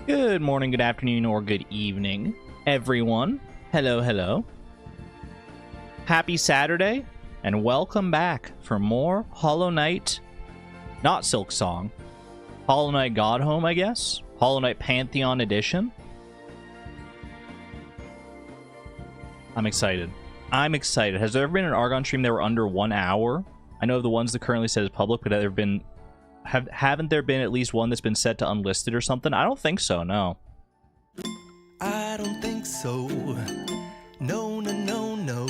Good morning, good afternoon, or good evening, everyone. Hello, hello. Happy Saturday, and welcome back for more Hollow Knight, not Silk Song, Hollow Knight God Home, I guess. Hollow Knight Pantheon Edition. I'm excited. I'm excited. Has there ever been an Argon stream that were under 1 hour? I know of the ones that currently says public, but haven't there been at least one that's been set to unlisted or something? I don't think so, no. I don't think so. No, no, no, no.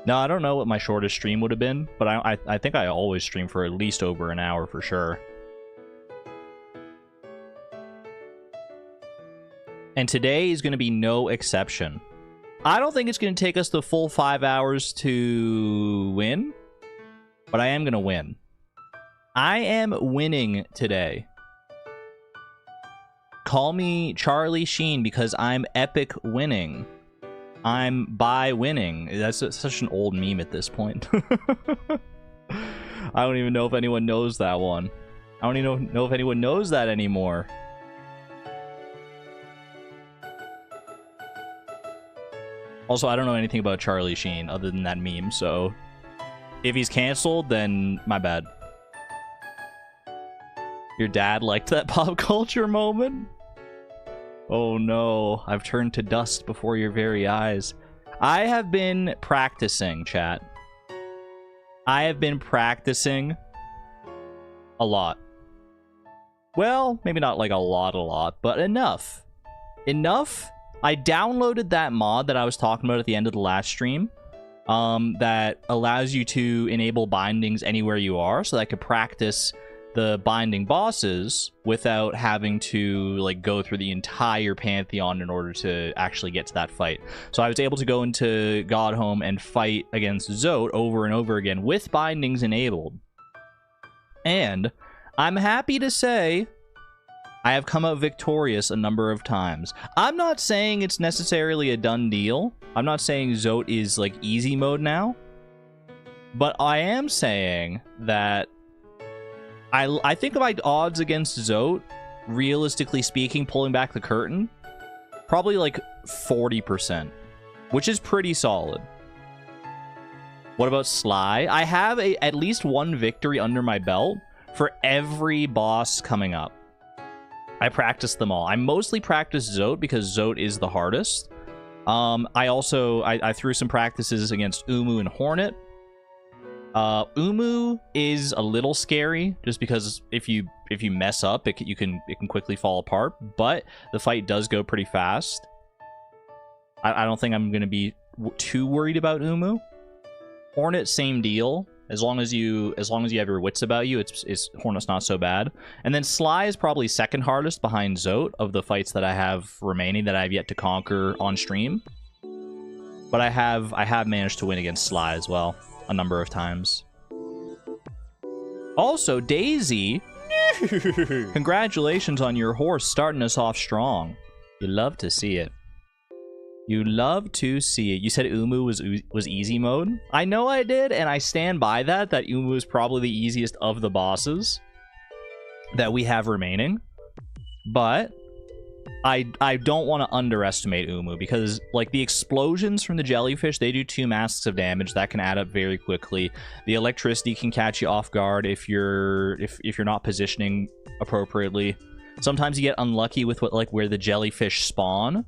No, I don't know what my shortest stream would have been, but I think I always stream for at least over an hour for sure. And today is going to be no exception. I don't think it's going to take us the full 5 hours to win, but I am going to win. I am winning today. Call me Charlie Sheen because I'm epic winning. I'm by winning. That's such an old meme at this point. I don't even know if anyone knows that one. I don't even know if anyone knows that anymore. Also, I don't know anything about Charlie Sheen other than that meme, so if he's canceled, then my bad. Your dad liked that pop culture moment? Oh no, I've turned to dust before your very eyes. I have been practicing, chat. I have been practicing a lot. Well, maybe not like a lot, but enough. Enough? I downloaded that mod that I was talking about at the end of the last stream. That allows you to enable bindings anywhere you are, so that I could practice the binding bosses without having to like go through the entire Pantheon in order to actually get to that fight. So I was able to go into Godhome and fight against Zote over and over again with bindings enabled. And I'm happy to say I have come out victorious a number of times. I'm not saying it's necessarily a done deal. I'm not saying Zote is like easy mode now. But I am saying that I think my odds against Zote, realistically speaking, pulling back the curtain, probably like 40%, which is pretty solid. What about Sly? I have at least one victory under my belt for every boss coming up. I practice them all. I mostly practice Zote because Zote is the hardest. I threw some practices against Umu and Hornet. Umu is a little scary just because if you mess up, it can quickly fall apart, but the fight does go pretty fast. I don't think I'm going to be too worried about Umu. Hornet, same deal. As long as you have your wits about you, it's Hornet's not so bad. And then Sly is probably second hardest behind Zote of the fights that I have remaining that I have yet to conquer on stream. But I have managed to win against Sly as well a number of times. Also, Daisy, congratulations on your horse starting us off strong. You love to see it. You love to see it. You said Umu was easy mode. I know I did, and I stand by that Umu is probably the easiest of the bosses that we have remaining. But I don't want to underestimate Umu because like the explosions from the jellyfish, they do 2 masks of damage that can add up very quickly. The electricity can catch you off guard if you're not positioning appropriately. Sometimes you get unlucky with where the jellyfish spawn,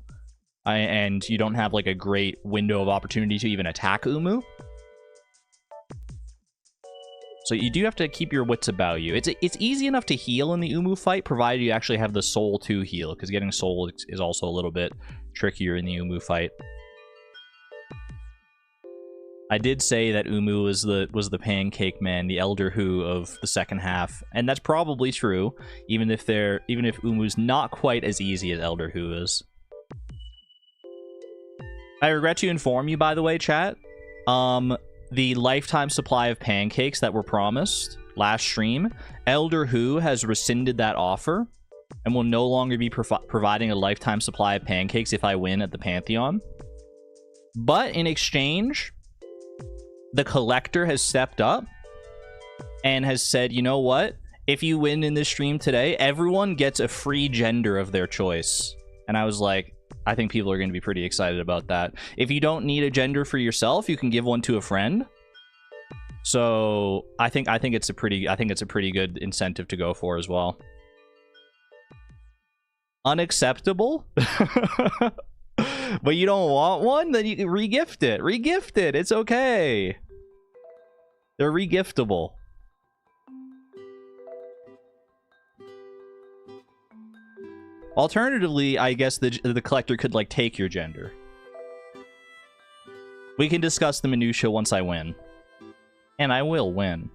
and you don't have like a great window of opportunity to even attack Umu. So you do have to keep your wits about you. It's easy enough to heal in the Umu fight, provided you actually have the soul to heal, because getting soul is also a little bit trickier in the Umu fight. I did say that Umu was the pancake man, the Elder Who of the second half, and that's probably true, even if Umu's not quite as easy as Elder Who is. I regret to inform you, by the way, chat. The lifetime supply of pancakes that were promised last stream, Elder Who has rescinded that offer and will no longer be providing a lifetime supply of pancakes if I win at the Pantheon. But in exchange, the collector has stepped up and has said, you know what? if you win in this stream today, everyone gets a free gender of their choice. And I was like, I think people are going to be pretty excited about that. If you don't need a gender for yourself, you can give one to a friend. So I think it's a pretty good incentive to go for as well. Unacceptable. But you don't want one, then you can regift it. Regift it. It's okay. They're regiftable. Alternatively, I guess the collector could like take your gender. We can discuss the minutia once I win. And I will win.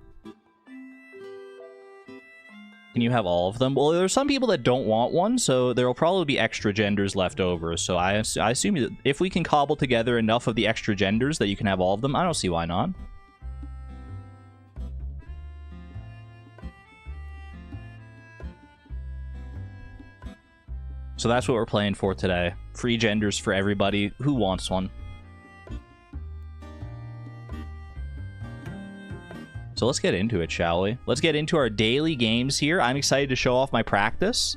Can you have all of them? Well, there's some people that don't want one, so there will probably be extra genders left over. So I assume that if we can cobble together enough of the extra genders that you can have all of them, I don't see why not. So that's what we're playing for today. Free genders for everybody who wants one. So let's get into it, shall we? Let's get into our daily games here. I'm excited to show off my practice.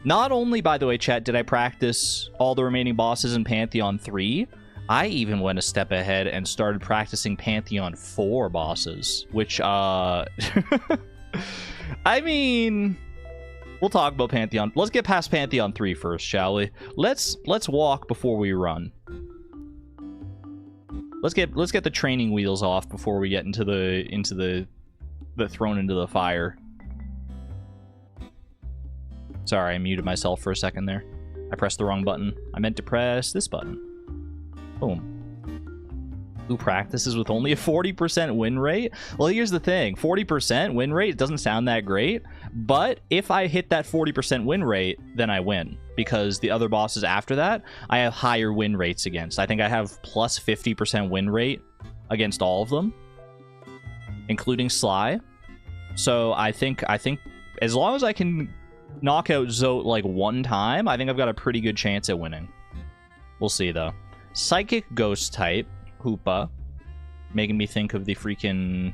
Not only, by the way, chat, did I practice all the remaining bosses in Pantheon 3, I even went a step ahead and started practicing Pantheon 4 bosses, which, I mean, we'll talk about Pantheon. Let's get past Pantheon 3 first, shall we? Let's walk before we run. Let's get the training wheels off before we get into the thrown into the fire. Sorry, I muted myself for a second there. I pressed the wrong button. I meant to press this button. Boom. Who practices with only a 40% win rate? Well, here's the thing. 40% win rate, it doesn't sound that great, but if I hit that 40% win rate, then I win. Because the other bosses after that, I have higher win rates against. I think I have plus 50% win rate against all of them, including Sly. So I think as long as I can knock out Zote like one time, I think I've got a pretty good chance at winning. We'll see though. Psychic Ghost type, Hoopa, making me think of the freaking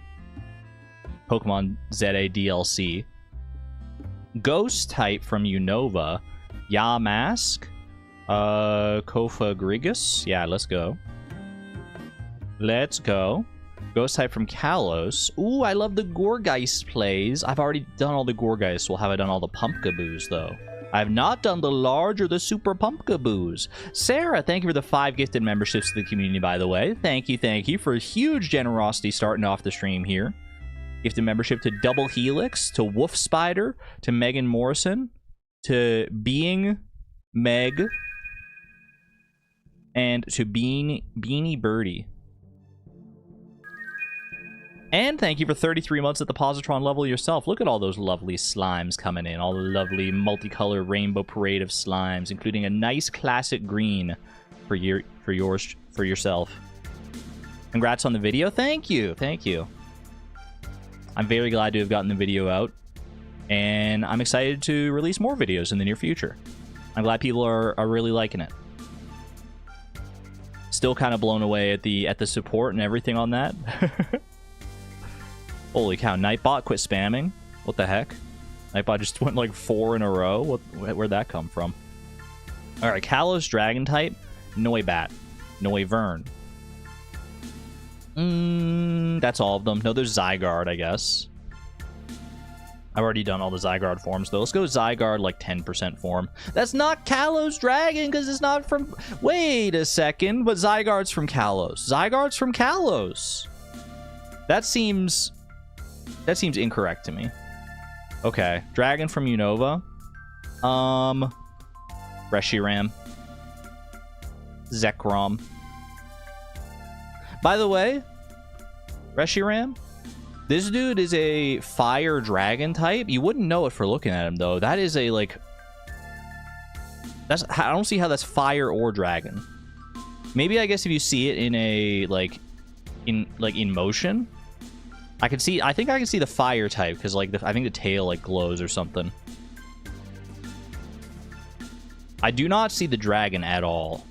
Pokemon ZA DLC. Ghost type from Unova, Yamask, Kofa Grigus. Yeah, let's go. Let's go. Ghost type from Kalos. Ooh, I love the Gourgeist plays. I've already done all the Gourgeist. Well, have I done all the Pumpkaboos, though? I have not done the large or the super Pumpkaboos. Sarah, thank you for the 5 gifted memberships to the community, by the way. Thank you for huge generosity starting off the stream here. Gifted membership to Double Helix, to Wolf Spider, to Megan Morrison, to Being Meg, and to Beanie Birdie. And thank you for 33 months at the Positron level yourself. Look at all those lovely slimes coming in. All the lovely multicolored rainbow parade of slimes, including a nice classic green for yourself. Congrats on the video. Thank you. Thank you. I'm very glad to have gotten the video out. And I'm excited to release more videos in the near future. I'm glad people are really liking it. Still kind of blown away at the support and everything on that. Holy cow, Nightbot quit spamming? What the heck? Nightbot just went like 4 in a row? Where'd that come from? Alright, Kalos Dragon type, Noibat, Noivern. That's all of them. No, there's Zygarde, I guess. I've already done all the Zygarde forms, though. Let's go Zygarde, like 10% form. That's not Kalos Dragon, because it's not from... Wait a second, but Zygarde's from Kalos. Zygarde's from Kalos. That seems incorrect to me. Okay, Dragon from Unova. Reshiram. Zekrom. By the way, Reshiram, this dude is a fire dragon type. You wouldn't know it for looking at him, though. That is a, like... I don't see how that's fire or dragon. Maybe, I guess, if you see it in a, in motion... I think I can see the fire type, because, like, I think the tail, like, glows or something. I do not see the dragon at all.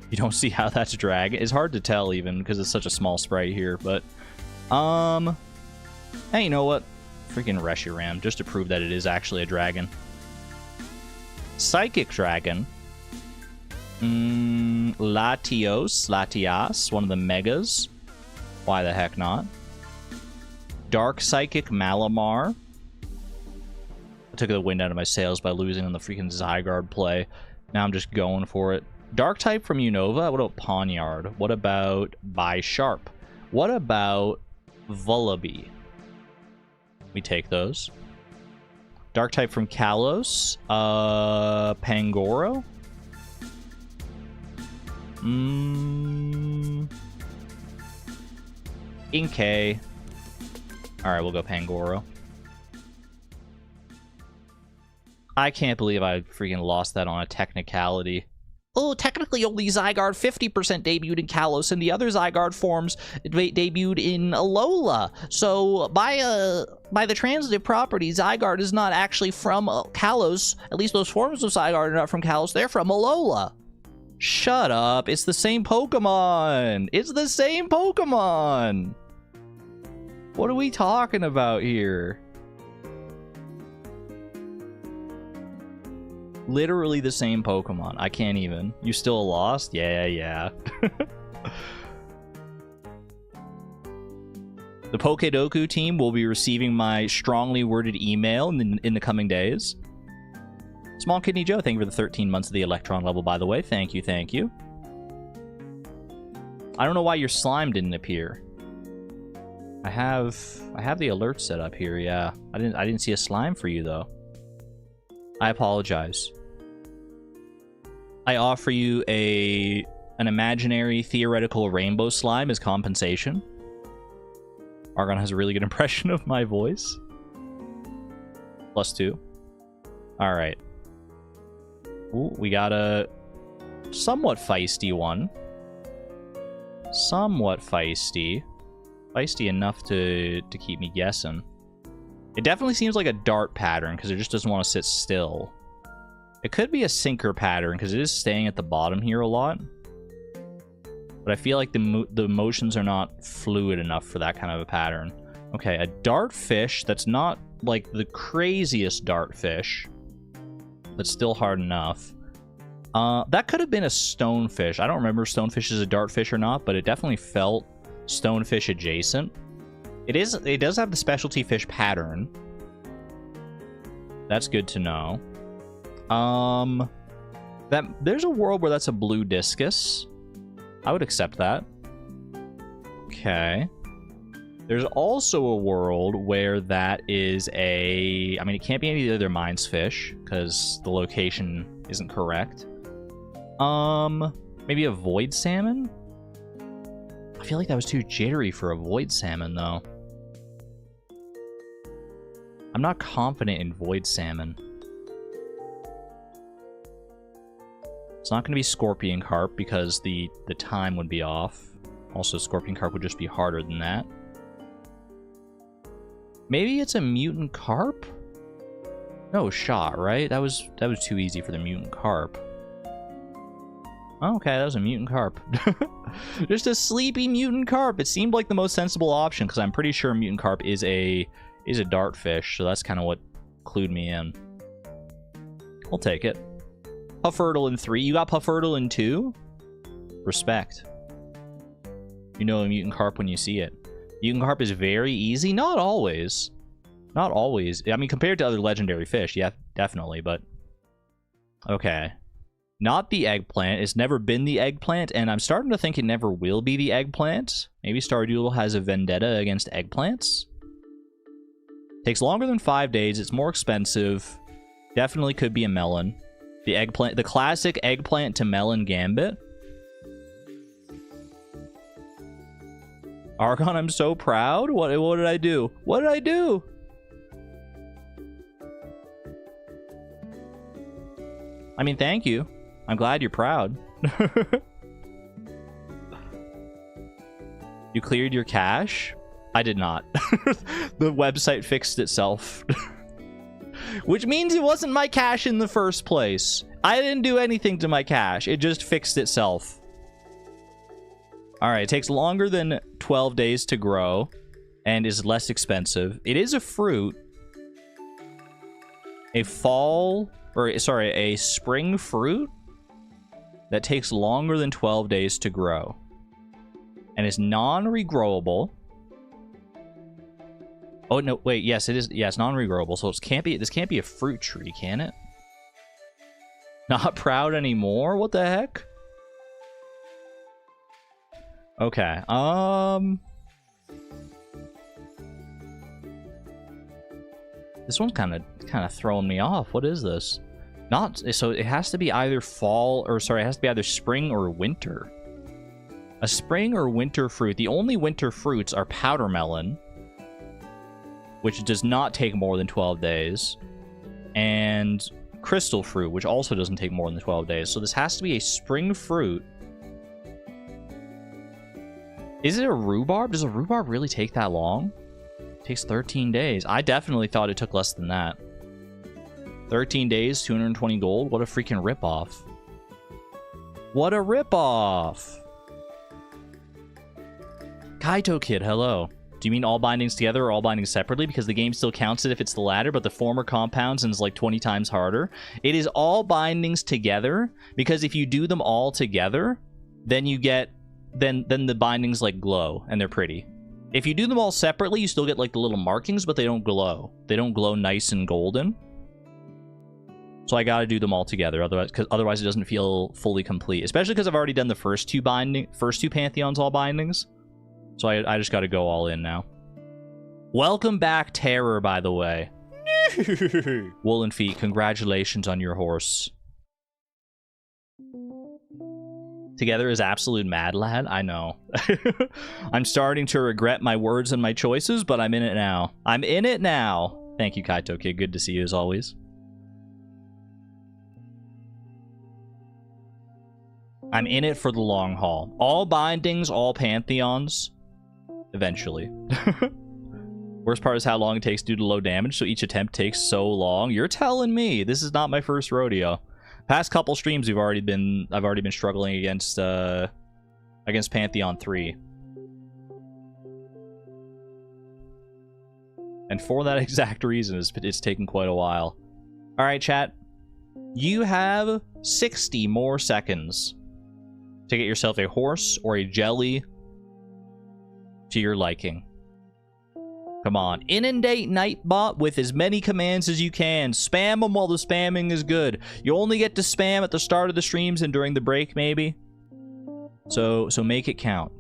You don't see how that's dragon. It's hard to tell, even, because it's such a small sprite here, but... Hey, you know what? freaking Reshiram, just to prove that it is actually a dragon. Psychic dragon. Latias, one of the megas. Why the heck not? Dark Psychic Malamar. I took the wind out of my sails by losing on the freaking Zygarde play. Now I'm just going for it. Dark type from Unova. What about Pawniard? What about Bisharp? What about Vullaby? We take those. Dark type from Kalos. Pangoro. Inkay. Alright, we'll go Pangoro. I can't believe I freaking lost that on a technicality. Oh, technically only Zygarde 50% debuted in Kalos, and the other Zygarde forms debuted in Alola. So, by the transitive property, Zygarde is not actually from Kalos. At least those forms of Zygarde are not from Kalos. They're from Alola. Shut up. It's the same Pokemon. It's the same Pokemon. What are we talking about here? Literally the same Pokemon. I can't even. You still lost? Yeah. The Pokedoku team will be receiving my strongly worded email in the coming days. Small Kidney Joe, thank you for the 13 months of the Electron level, by the way. Thank you. I don't know why your slime didn't appear. I have the alert set up here, yeah. I didn't see a slime for you, though. I apologize. I offer you an imaginary theoretical rainbow slime as compensation. Argon has a really good impression of my voice. +2. Alright. Ooh, we got a somewhat feisty one. Somewhat feisty. Feisty enough to keep me guessing. It definitely seems like a dart pattern because it just doesn't want to sit still. It could be a sinker pattern because it is staying at the bottom here a lot. But I feel like the motions are not fluid enough for that kind of a pattern. Okay, a dart fish that's not like the craziest dart fish, but still hard enough. That could have been a stonefish. I don't remember if stonefish is a dart fish or not, but it definitely felt stonefish adjacent. It does have the specialty fish pattern. That's good to know. There's a world where that's a blue discus. I would accept that. Okay. There's also a world where that is a... I mean, it can't be any of the other mines fish, because the location isn't correct. Maybe a void salmon? I feel like that was too jittery for a void salmon, though. I'm not confident in void salmon. It's not going to be scorpion carp because the time would be off. Also, scorpion carp would just be harder than that. Maybe it's a mutant carp? No shot, right? That was too easy for the mutant carp. Okay, that was a mutant carp. Just a sleepy mutant carp. It seemed like the most sensible option because I'm pretty sure mutant carp is a dart fish, so that's kind of what clued me in. I'll take it. Puffurtle in 3. You got Puffurtle in 2? Respect. You know a mutant carp when you see it. Mutant carp is very easy. Not always. Not always. I mean, compared to other legendary fish, yeah, definitely, but... Okay. Not the eggplant. It's never been the eggplant, and I'm starting to think it never will be the eggplant. Maybe Stardoodle has a vendetta against eggplants? Takes longer than 5 days. It's more expensive. Definitely could be a melon. The eggplant, the classic eggplant to melon gambit. Argon, I'm so proud. What did I do? What did I do? I mean, thank you. I'm glad you're proud. You cleared your cache? I did not. The website fixed itself. Which means it wasn't my cache in the first place. I didn't do anything to my cache. It just fixed itself. Alright, it takes longer than 12 days to grow and is less expensive. It is a fruit. A spring fruit that takes longer than 12 days to grow and is non-regrowable. Oh no, wait, yes, it is. Yeah, it's non-regrowable, so this can't be a fruit tree, can it? Not proud anymore? What the heck? Okay, this one's kind of throwing me off. What is this? So it has to be either fall, or sorry, it has to be either spring or winter. A spring or winter fruit. The only winter fruits are powder melon, which does not take more than 12 days, and crystal fruit, which also doesn't take more than 12 days. So this has to be a spring fruit. Is it a rhubarb? Does a rhubarb really take that long? It takes 13 days. I definitely thought it took less than that. 13 days, 220 gold. What a freaking ripoff. What a ripoff. Kaito Kid, hello. Do you mean all bindings together or all bindings separately? Because the game still counts it if it's the latter, but the former compounds and is like 20 times harder. It is all bindings together, because if you do them all together, then you get... Then the bindings like glow and they're pretty. If you do them all separately, you still get like the little markings, but they don't glow. They don't glow nice and golden. So I gotta do them all together, otherwise it doesn't feel fully complete. Especially because I've already done the first two Pantheons all bindings. So I just gotta go all in now. Welcome back, Terror, by the way. Woolen Feet, congratulations on your horse. Together is absolute mad lad. I know. I'm starting to regret my words and my choices, but I'm in it now. I'm in it now. Thank you, Kaito Kid. Good to see you as always. I'm in it for the long haul. All bindings, all Pantheons. Eventually. Worst part is how long it takes due to low damage, so each attempt takes so long. You're telling me. This is not my first rodeo. Past couple streams, I've already been struggling against Pantheon 3. And for that exact reason, it's taken quite a while. Alright, chat. You have 60 more seconds to get yourself a horse or a jelly to your liking. Come on. Inundate Nightbot with as many commands as you can. Spam them while the spamming is good. You only get to spam at the start of the streams and during the break, maybe. So make it count.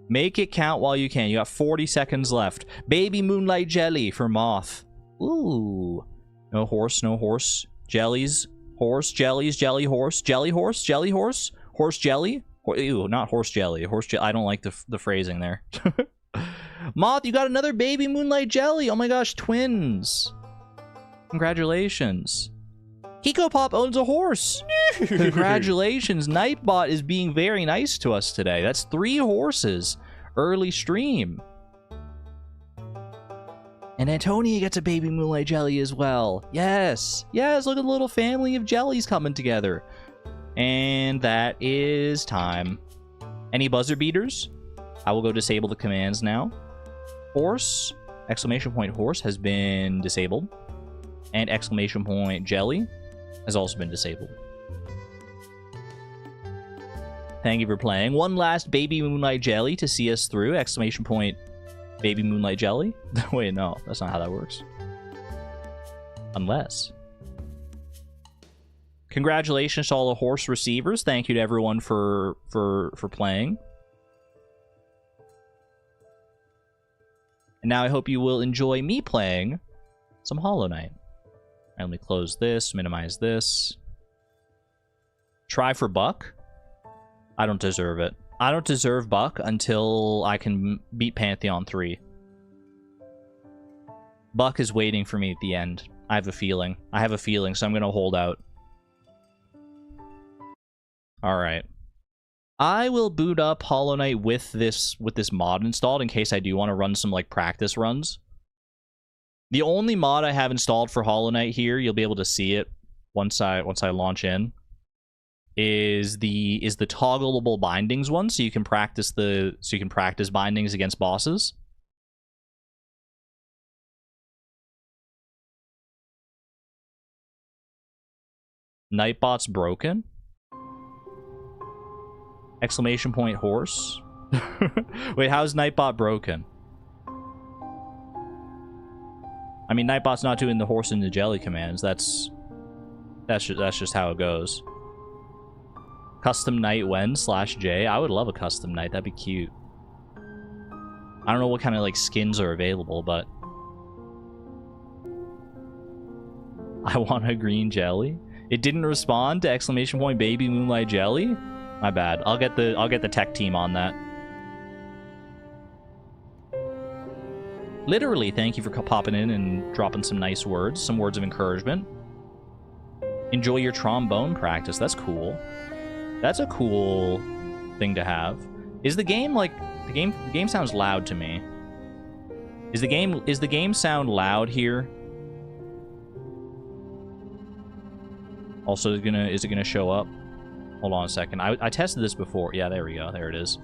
Make it count while you can. You got 40 seconds left. Baby Moonlight Jelly for Moth. Ooh. No horse, no horse. Jellies. Horse, jellies, jelly, horse. Jelly, horse, jelly, horse. Horse, jelly. Ew, not horse jelly. Horse jelly. I don't like the phrasing there. Moth, you got another Baby Moonlight Jelly. Oh my gosh, twins. Congratulations. Hiko Pop owns a horse. Congratulations. Nightbot is being very nice to us today. That's 3 horses. Early stream. And Antonia gets a Baby Moonlight Jelly as well. Yes. Yes, look at the little family of jellies coming together. And that is time. Any buzzer beaters? I will go disable the commands now. Horse, exclamation point horse has been disabled. And exclamation point jelly has also been disabled. Thank you for playing. One last Baby Moonlight Jelly to see us through. Exclamation point Baby Moonlight Jelly. Wait, no, that's not how that works. Unless. Congratulations to all the horse receivers. Thank you to everyone for playing. And now I hope you will enjoy me playing some Hollow Knight. And let me close this, minimize this. Try for Buck. I don't deserve it. I don't deserve Buck until I can beat Pantheon 3. Buck is waiting for me at the end. I have a feeling. I have a feeling, so I'm going to hold out. Alright. I will boot up Hollow Knight with this mod installed in case I do want to run some like practice runs. The only mod I have installed for Hollow Knight here, you'll be able to see it once I launch in, is the toggleable bindings one, so you can practice bindings against bosses. Nightbot's broken? Exclamation point horse? Wait, how's Nightbot broken? I mean, Nightbot's not doing the horse and the jelly commands. That's just how it goes. Custom night when /J. I would love a custom night. That'd be cute. I don't know what kind of like skins are available, but I want a green jelly. It didn't respond to exclamation point baby moonlight jelly. My bad. I'll get the tech team on that. Literally, thank you for popping in and dropping some nice words, some words of encouragement. Enjoy your trombone practice. That's cool. That's a cool thing to have. Is the game like the game sounds loud to me. Is the game sound loud here? Also, is it gonna show up? Hold on a second. I tested this before. Yeah, there we go. There it is.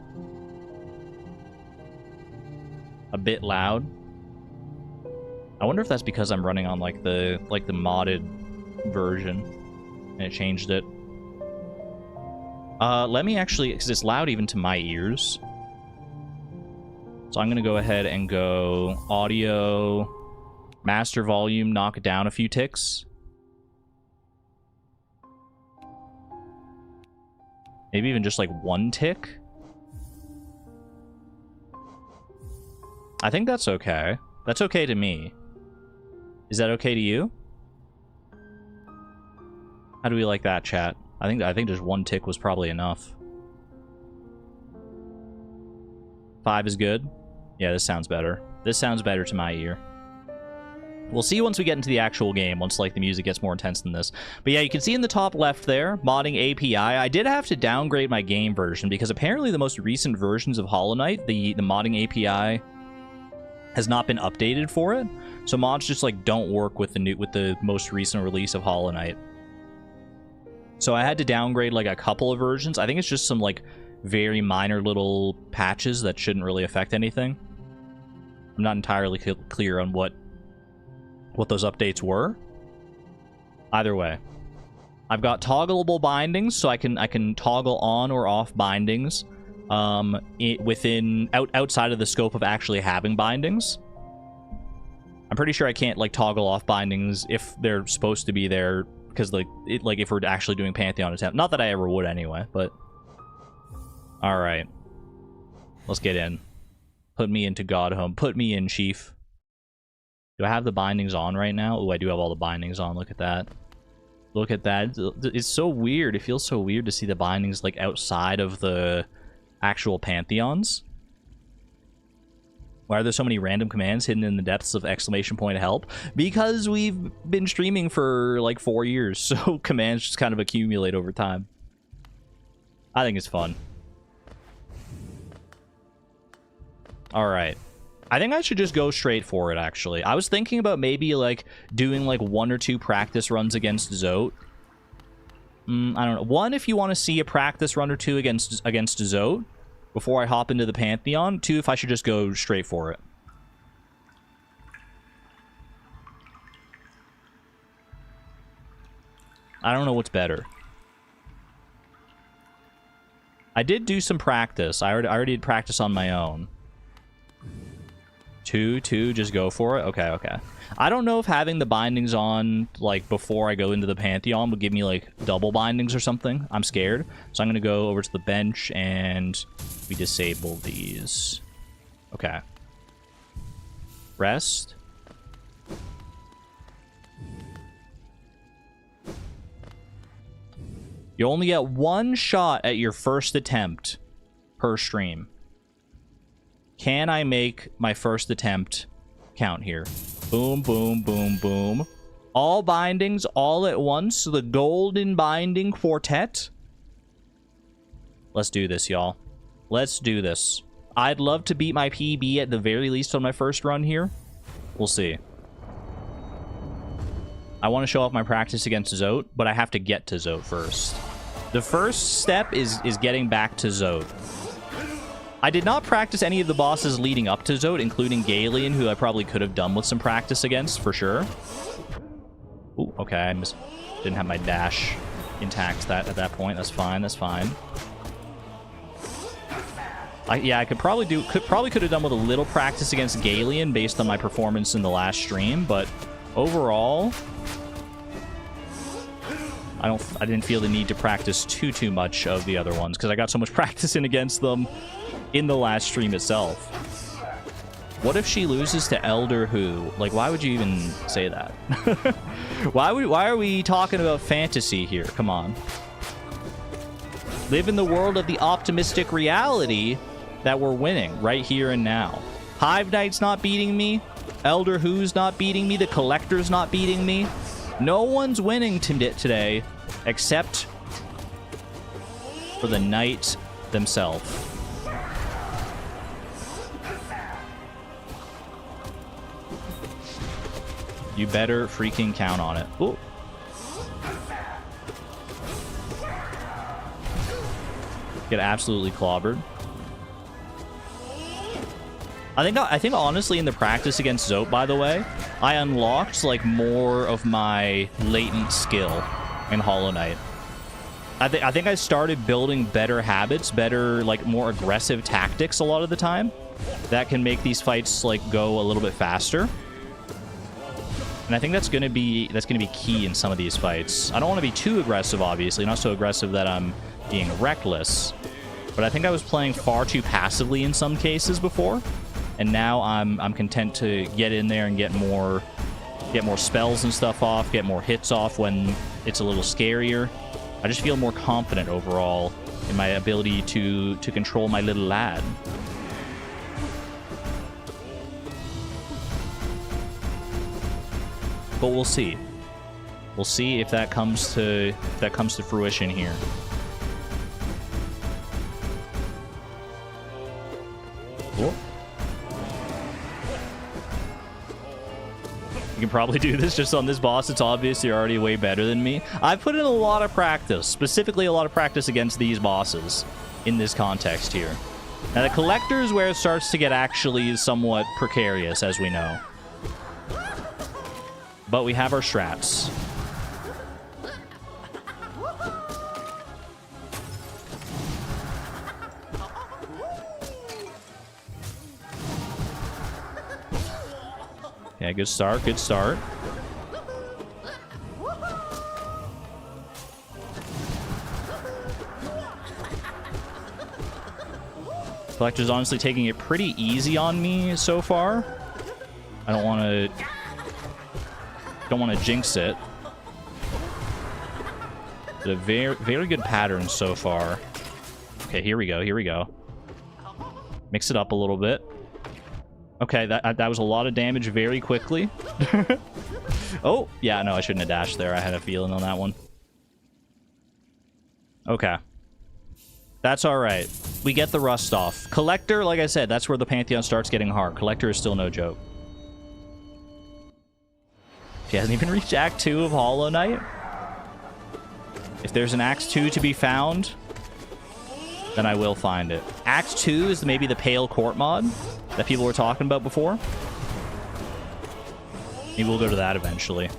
A bit loud. I wonder if that's because I'm running on like the modded version and it changed it. Let me actually, because it's loud even to my ears. So I'm gonna go ahead and go audio, master volume, knock it down a few ticks. Maybe even just like one tick. I think that's okay. That's okay to me. Is that okay to you? How do we like that, chat? I think just one tick was probably enough. 5 is good. Yeah, this sounds better. This sounds better to my ear. We'll see once we get into the actual game, once like the music gets more intense than this. But yeah, you can see in the top left there, modding API. I did have to downgrade my game version because apparently the most recent versions of Hollow Knight, the modding API has not been updated for it. So mods just like don't work with the most recent release of Hollow Knight. So I had to downgrade like a couple of versions. I think it's just some like very minor little patches that shouldn't really affect anything. I'm not entirely clear on what those updates were. Either way, I've got toggleable bindings, so I can toggle on or off bindings outside of the scope of actually having bindings. I'm pretty sure I can't like toggle off bindings if they're supposed to be there, because like if we're actually doing Pantheon attempt. Not that I ever would anyway, but all right, let's get in. Put me into God Home. Put me in, Chief. Do I have the bindings on right now? Oh, I do have all the bindings on. Look at that. Look at that. It's so weird. It feels so weird to see the bindings like outside of the actual Pantheons. Why are there so many random commands hidden in the depths of exclamation point help? Because we've been streaming for like 4 years, so commands just kind of accumulate over time. I think it's fun. All right. I think I should just go straight for it, actually. I was thinking about maybe, like, doing, like, 1 or 2 practice runs against Zote. I don't know. 1, if you want to see a practice run or 2 against Zote before I hop into the Pantheon. 2, if I should just go straight for it. I don't know what's better. I did do some practice. I already did practice on my own. 2, just go for it? Okay. I don't know if having the bindings on, like, before I go into the Pantheon would give me, like, double bindings or something. I'm scared. So I'm going to go over to the bench and we disable these. Okay. Rest. You only get 1 shot at your first attempt per stream. Can I make my first attempt count here? Boom, boom, boom, boom. All bindings all at once. The golden binding quartet. Let's do this, y'all. Let's do this. I'd love to beat my PB at the very least on my first run here. We'll see. I want to show off my practice against Zote, but I have to get to Zote first. The first step is getting back to Zote. I did not practice any of the bosses leading up to Zote, including Galen, who I probably could have done with some practice against, for sure. Ooh, okay, I didn't have my dash. intact at that point. That's fine. That's fine. Yeah, I could probably could have done with a little practice against Galeon based on my performance in the last stream, but overall, I didn't feel the need to practice too much of the other ones because I got so much practice in against them in the last stream itself. What if she loses to Elder Who? Like, why would you even say that? Why are we talking about fantasy here? Come on. Live in the world of the optimistic reality that we're winning right here and now. Hive Knight's not beating me. Elder Who's not beating me. The Collector's not beating me. No one's winning today except for the Knight themselves. You better freaking count on it. Ooh. Get absolutely clobbered. I think honestly in the practice against Zope, by the way, I unlocked like more of my latent skill in Hollow Knight. I think I started building better habits, better like more aggressive tactics a lot of the time that can make these fights like go a little bit faster. And I think that's gonna be key in some of these fights. I don't want to be too aggressive, obviously, not so aggressive that I'm being reckless. But I think I was playing far too passively in some cases before. And now I'm content to get in there and get more spells and stuff off, get more hits off when it's a little scarier. I just feel more confident overall in my ability to control my little lad. But we'll see. We'll see if that comes to fruition here. Cool. You can probably do this just on this boss. It's obviously already way better than me. I've put in a lot of practice, specifically a lot of practice against these bosses in this context here. Now, the Collector is where it starts to get actually somewhat precarious, as we know. But we have our strats. Yeah, good start, good start. Collector's honestly taking it pretty easy on me so far. I don't want to jinx it. But a very good pattern so far. Okay, here we go. Mix it up a little bit. Okay, that was a lot of damage very quickly. Oh, yeah, no, I shouldn't have dashed there. I had a feeling on that one. Okay. That's all right. We get the rust off. Collector, like I said, that's where the Pantheon starts getting hard. Collector is still no joke. She hasn't even reached Act 2 of Hollow Knight. If there's an Act 2 to be found, then I will find it. Act 2 is maybe the Pale Court mod that people were talking about before. Maybe we'll go to that eventually.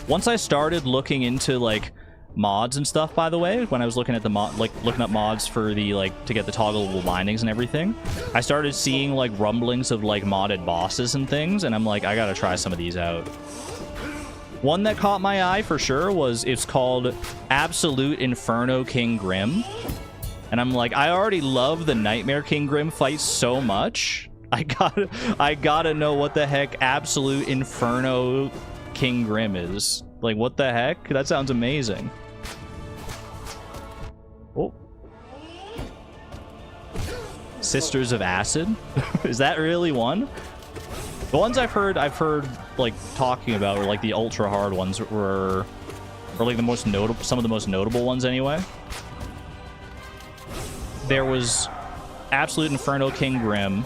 Once I started looking into, like, mods and stuff, by the way, when I was looking at the looking up mods for the, like, to get the toggleable bindings and everything, I started seeing, like, rumblings of, like, modded bosses and things, and I'm like, I gotta try some of these out. One that caught my eye for sure was, it's called Absolute Inferno King Grim. And I'm like, I already love the Nightmare King Grim fight so much. I gotta know what the heck Absolute Inferno King Grim is. Like, what the heck? That sounds amazing. Oh. Sisters of Acid? Is that really one? The ones I've heard like talking about were like the ultra hard ones were like the most notable, some of the most notable ones anyway. There was Absolute Inferno King Grim.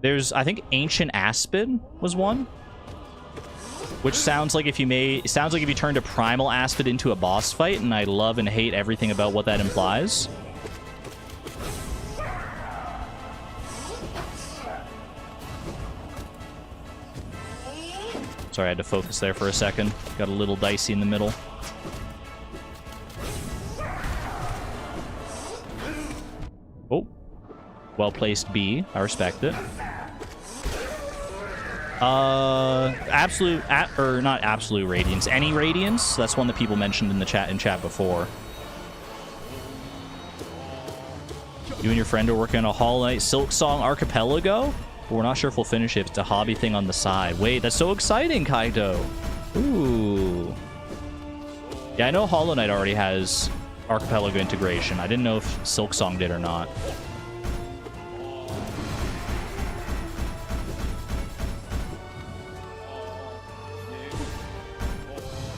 There's, I think, Ancient Aspid was one, which sounds like if you turned a Primal Aspid into a boss fight, and I love and hate everything about what that implies. Sorry, I had to focus there for a second. Got a little dicey in the middle. Well-placed B. I respect it. Not absolute radiance. Any radiance? That's one that people mentioned in the chat before. You and your friend are working on a Hollow Knight Silk Song Archipelago? But we're not sure if we'll finish it. It's a hobby thing on the side. Wait, that's so exciting, Kaito. Ooh. Yeah, I know Hollow Knight already has Archipelago integration. I didn't know if Silk Song did or not.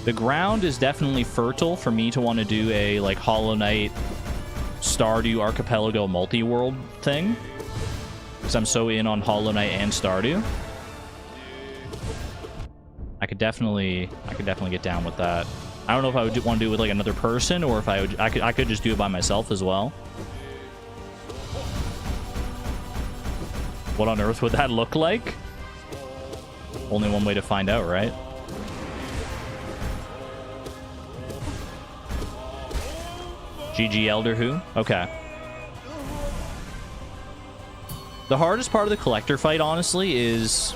The ground is definitely fertile for me to want to do a, like, Hollow Knight Stardew Archipelago multi-world thing. Because I'm so in on Hollow Knight and Stardew. I could definitely get down with that. I don't know if I would want to do it with, like, another person, or if I could just do it by myself as well. What on earth would that look like? Only one way to find out, right? GG Elder Who? Okay. The hardest part of the collector fight, honestly, is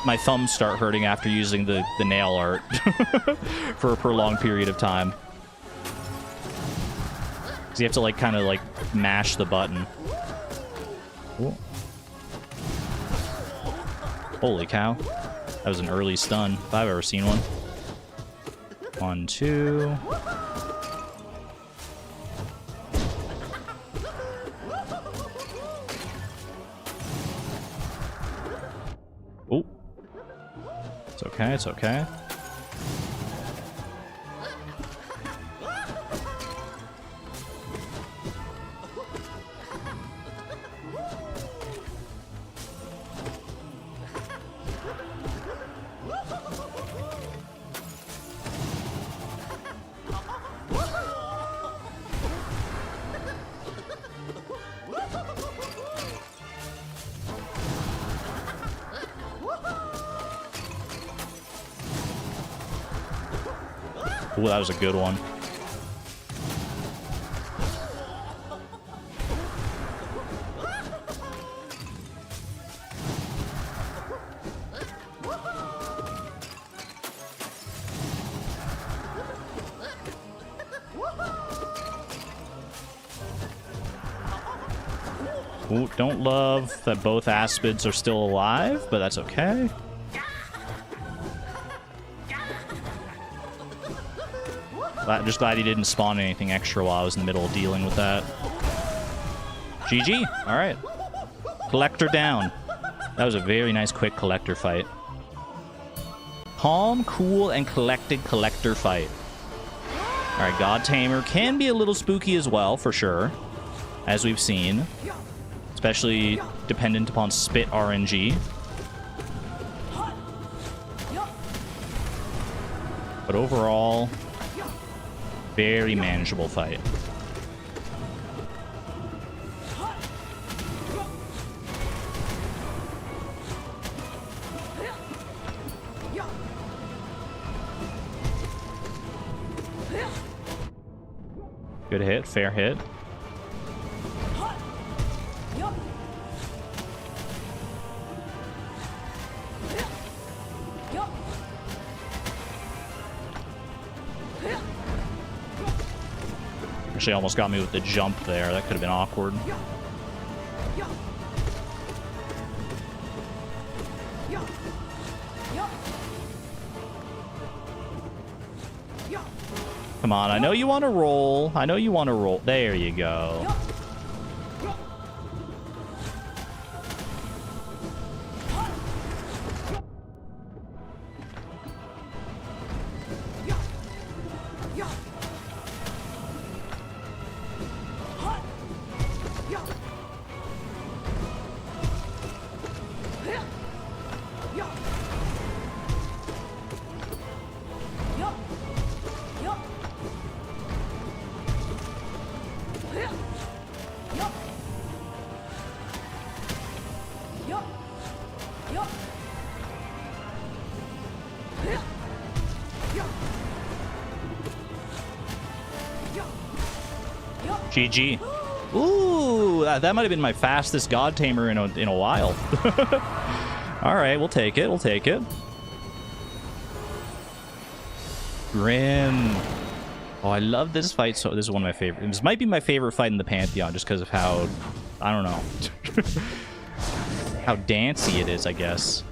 my thumbs start hurting after using the nail art for a prolonged period of time. Because you have to, like, kind of, like, mash the button. Cool. Holy cow. That was an early stun, if I've ever seen one. 1, 2... Oh. It's okay, it's okay. Ooh, that was a good one. Ooh, don't love that both Aspids are still alive, but that's okay. I'm just glad he didn't spawn anything extra while I was in the middle of dealing with that. GG. All right. Collector down. That was a very nice, quick collector fight. Calm, cool, and collected collector fight. All right, God Tamer can be a little spooky as well, for sure, as we've seen. Especially dependent upon spit RNG. But overall, very manageable fight. Good hit, fair hit. Actually almost got me with the jump there. That could have been awkward. Come on, I know you want to roll. I know you want to roll. There you go. GG. Ooh, that might have been my fastest god tamer in a while. All right, we'll take it. We'll take it. Grim. Oh, I love this fight. So this is one of my favorite. This might be my favorite fight in the Pantheon, just because of how, I don't know, how dancey it is, I guess.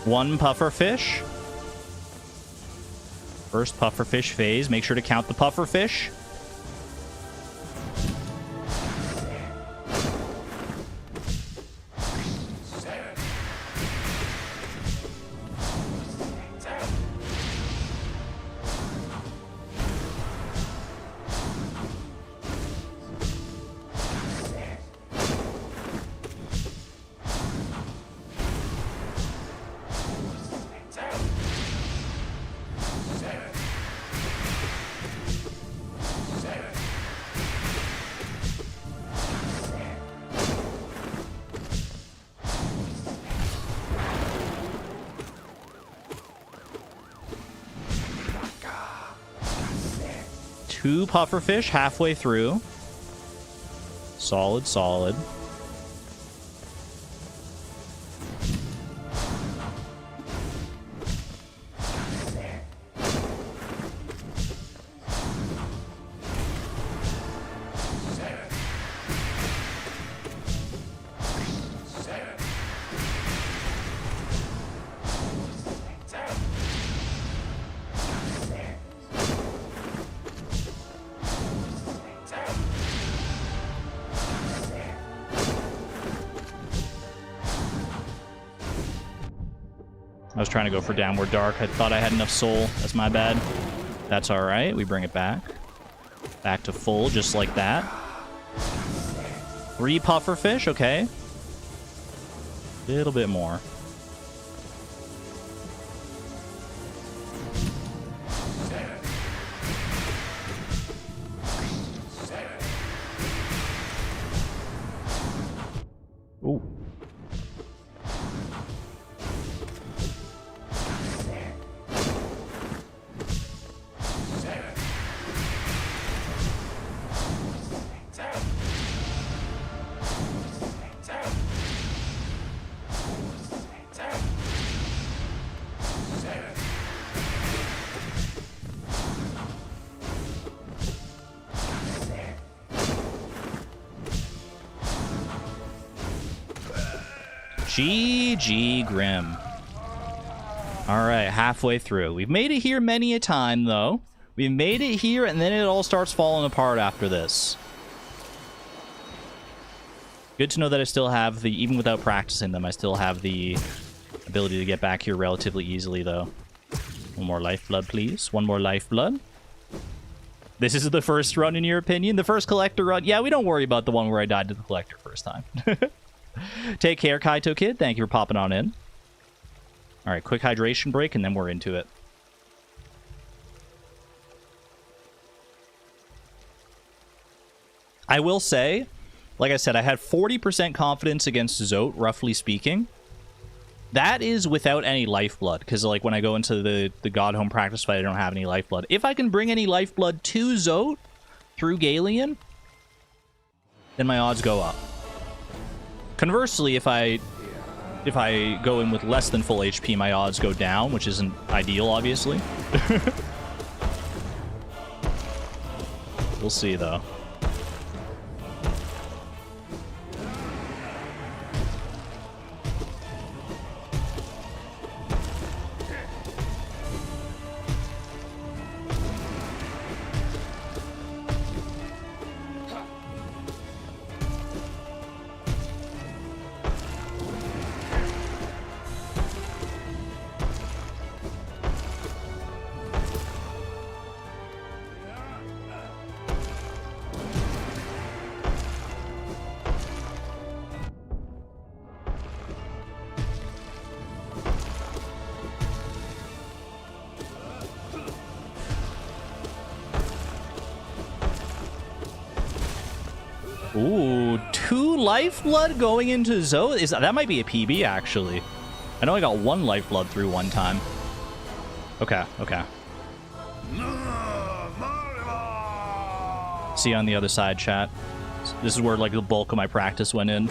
One pufferfish. First pufferfish phase. Make sure to count the pufferfish. Two pufferfish halfway through. Solid, solid. I was trying to go for downward dark. I thought I had enough soul. That's my bad. That's all right. We bring it back. Back to full, just like that. 3 pufferfish. Okay. A little bit more. Ooh. GG Grim. All right, halfway through. We've made it here many a time, though. We've made it here, and then it all starts falling apart after this. Good to know that I still have the, even without practicing them, I still have the ability to get back here relatively easily, though. One more lifeblood, please. One more lifeblood. This is the first run, in your opinion? The first collector run? Yeah, we don't worry about the one where I died to the collector first time. Take care, Kaito Kid. Thank you for popping on in. All right, quick hydration break, and then we're into it. I will say, like I said, I had 40% confidence against Zote, roughly speaking. That is without any lifeblood, because like when I go into the God Home practice fight, I don't have any lifeblood. If I can bring any lifeblood to Zote through Galeon, then my odds go up. Conversely, if I go in with less than full HP, my odds go down, which isn't ideal, obviously. We'll see, though. Ooh, 2 lifeblood going into Zoe? That might be a PB, actually. I know I got 1 lifeblood through one time. Okay, okay. See you on the other side, chat. This is where, like, the bulk of my practice went in.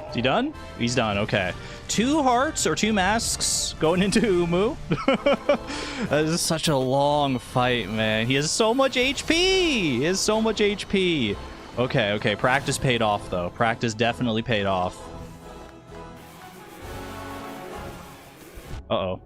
Is he done? He's done, okay. 2 hearts or 2 masks going into Umu. That is such a long fight, man. He has so much HP. He has so much HP. Okay, okay. Practice paid off, though. Practice definitely paid off. Uh-oh.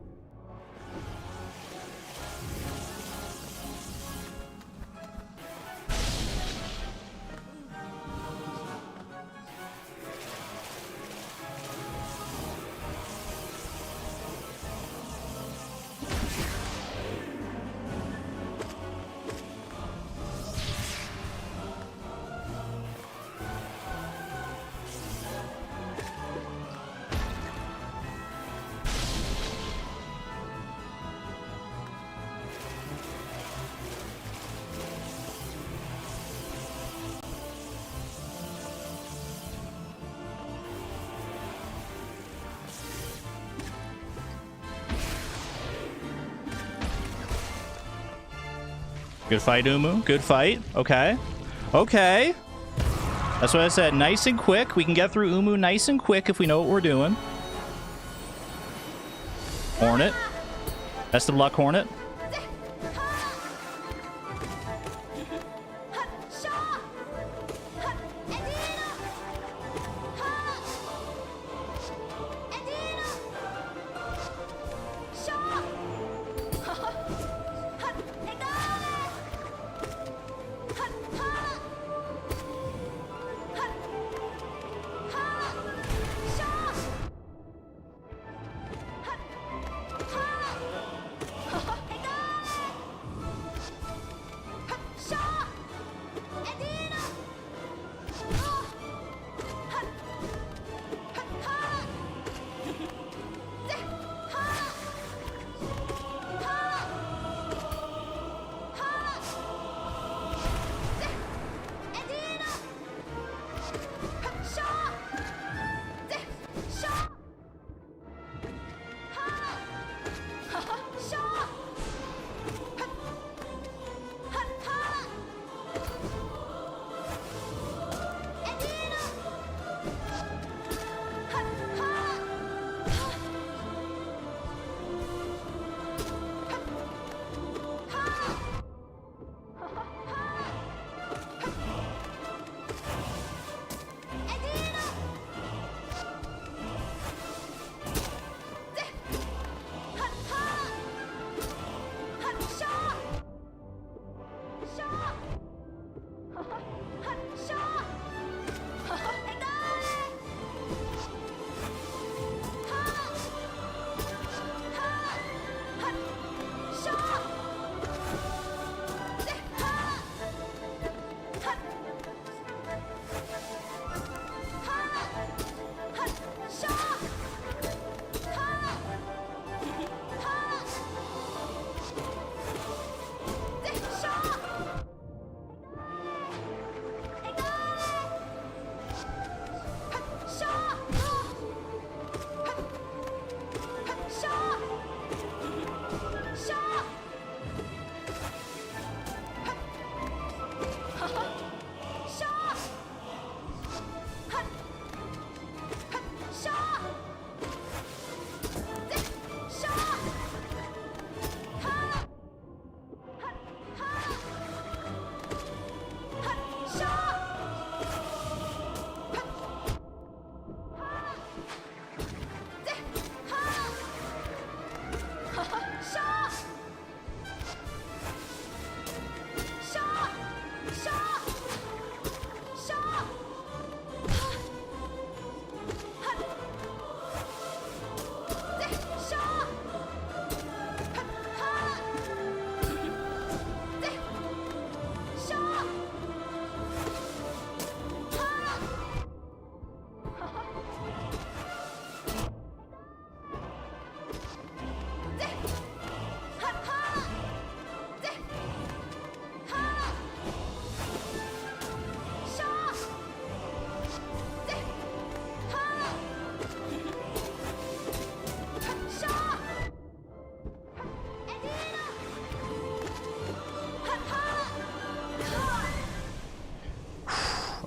Good fight, Umu. Good fight. Okay. Okay. That's what I said. Nice and quick. We can get through Umu nice and quick if we know what we're doing. Hornet. Best of luck, Hornet.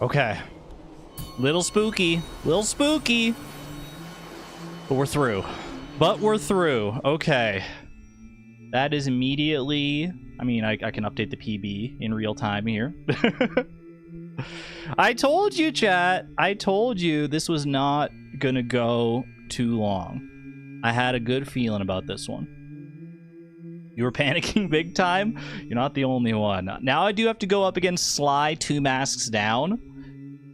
Okay. Little spooky. Little spooky. But we're through. But we're through. Okay. That is immediately... I mean, I can update the PB in real time here. I told you, chat. I told you this was not gonna go too long. I had a good feeling about this one. You were panicking big time? You're not the only one. Now I do have to go up against Sly 2 masks down.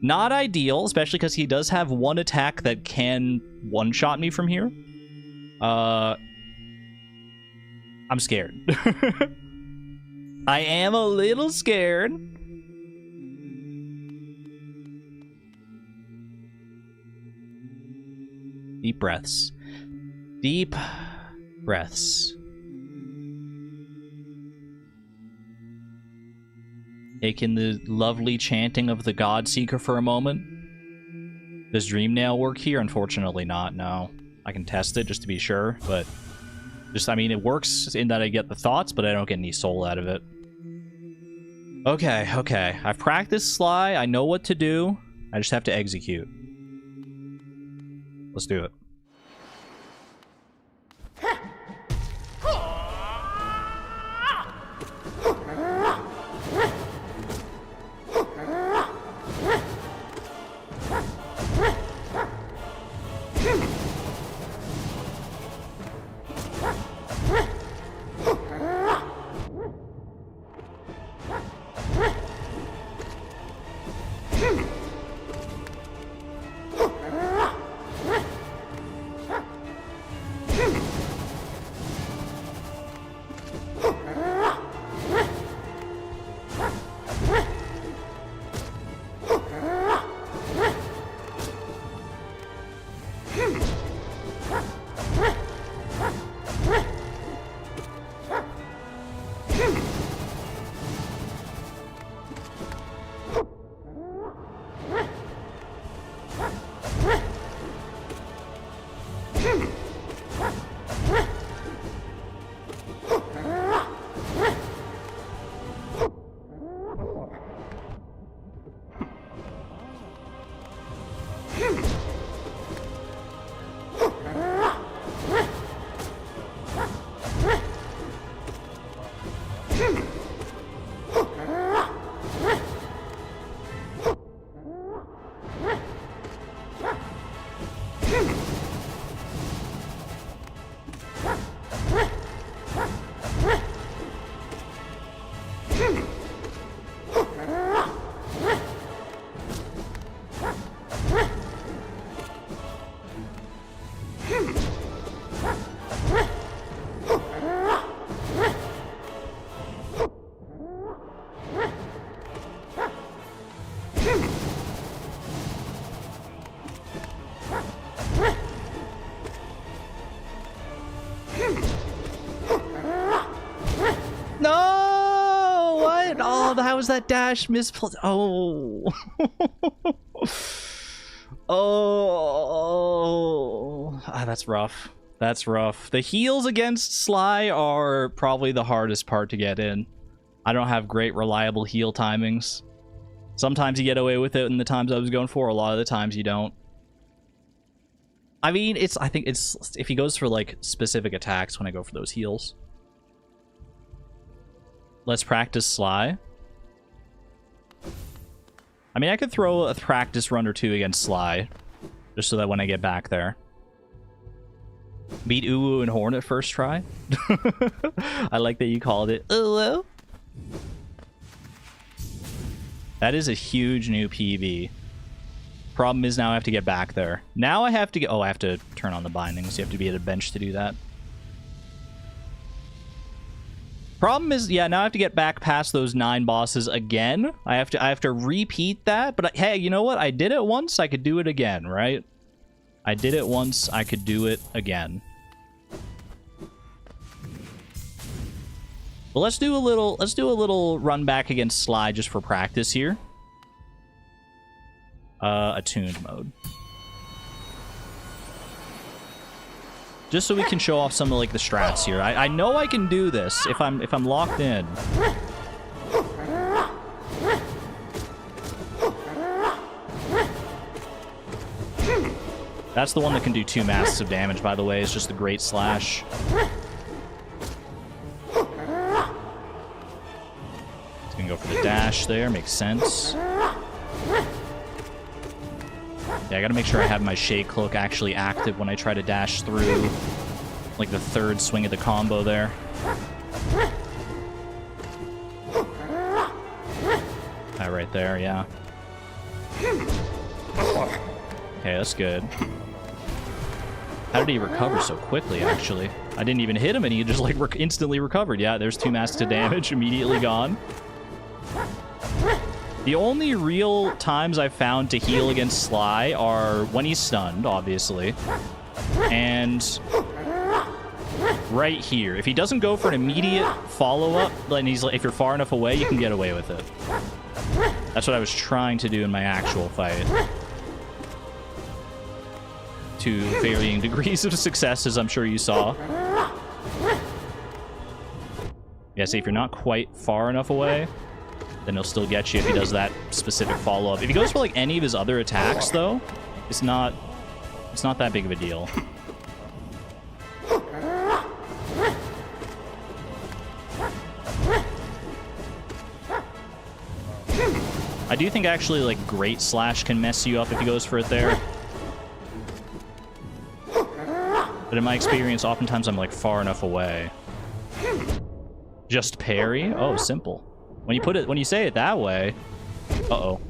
Not ideal, especially because he does have one attack that can one-shot me from here. I'm scared. I am a little scared. Deep breaths. Deep breaths. Take in the lovely chanting of the Godseeker for a moment. Does Dreamnail work here? Unfortunately not, no. I can test it just to be sure, but... just, I mean, it works in that I get the thoughts, but I don't get any soul out of it. Okay, okay. I've practiced Sly. I know what to do. I just have to execute. Let's do it. No! What? Oh, how was that dash misplaced? Oh. Oh. Ah, that's rough. That's rough. The heals against Sly are probably the hardest part to get in. I don't have great reliable heal timings. Sometimes you get away with it in the times I was going for. A lot of the times you don't. I mean, I think it's if he goes for like specific attacks when I go for those heals. Let's practice Sly. I mean, I could throw a practice run or two against Sly, just so that when I get back there. Beat Uwu and Hornet first try. I like that you called it Uwu. That is a huge new PB. Problem is now I have to get back there. Now I have to get... Oh, I have to turn on the bindings. You have to be at a bench to do that. Problem is, yeah, now I have to get back past those 9 bosses again. I have to repeat that. But hey, you know what? I did it once. I could do it again, right? I did it once. I could do it again. Well, let's do a little run back against Sly just for practice here. Attuned mode. Just so we can show off some of like the strats here. I know I can do this if I'm locked in. That's the one that can do 2 masks of damage, by the way. It's just the Great Slash. It's gonna go for the dash there. Makes sense. Yeah, I gotta make sure I have my Shade Cloak actually active when I try to dash through, like, the 3rd swing of the combo there. That right there, yeah. Okay, that's good. How did he recover so quickly, actually? I didn't even hit him, and he just, like, instantly recovered. Yeah, there's 2 masks of damage, immediately gone. The only real times I've found to heal against Sly are when he's stunned, obviously, and right here. If he doesn't go for an immediate follow-up, then he's like, if you're far enough away, you can get away with it. That's what I was trying to do in my actual fight. To varying degrees of success, as I'm sure you saw. Yeah, see, if you're not quite far enough away, then he'll still get you if he does that specific follow-up. If he goes for like any of his other attacks, though, it's not that big of a deal. I do think actually like Great Slash can mess you up if he goes for it there. But in my experience, oftentimes I'm like far enough away. Just parry? Oh, simple. When you say it that way, uh-oh.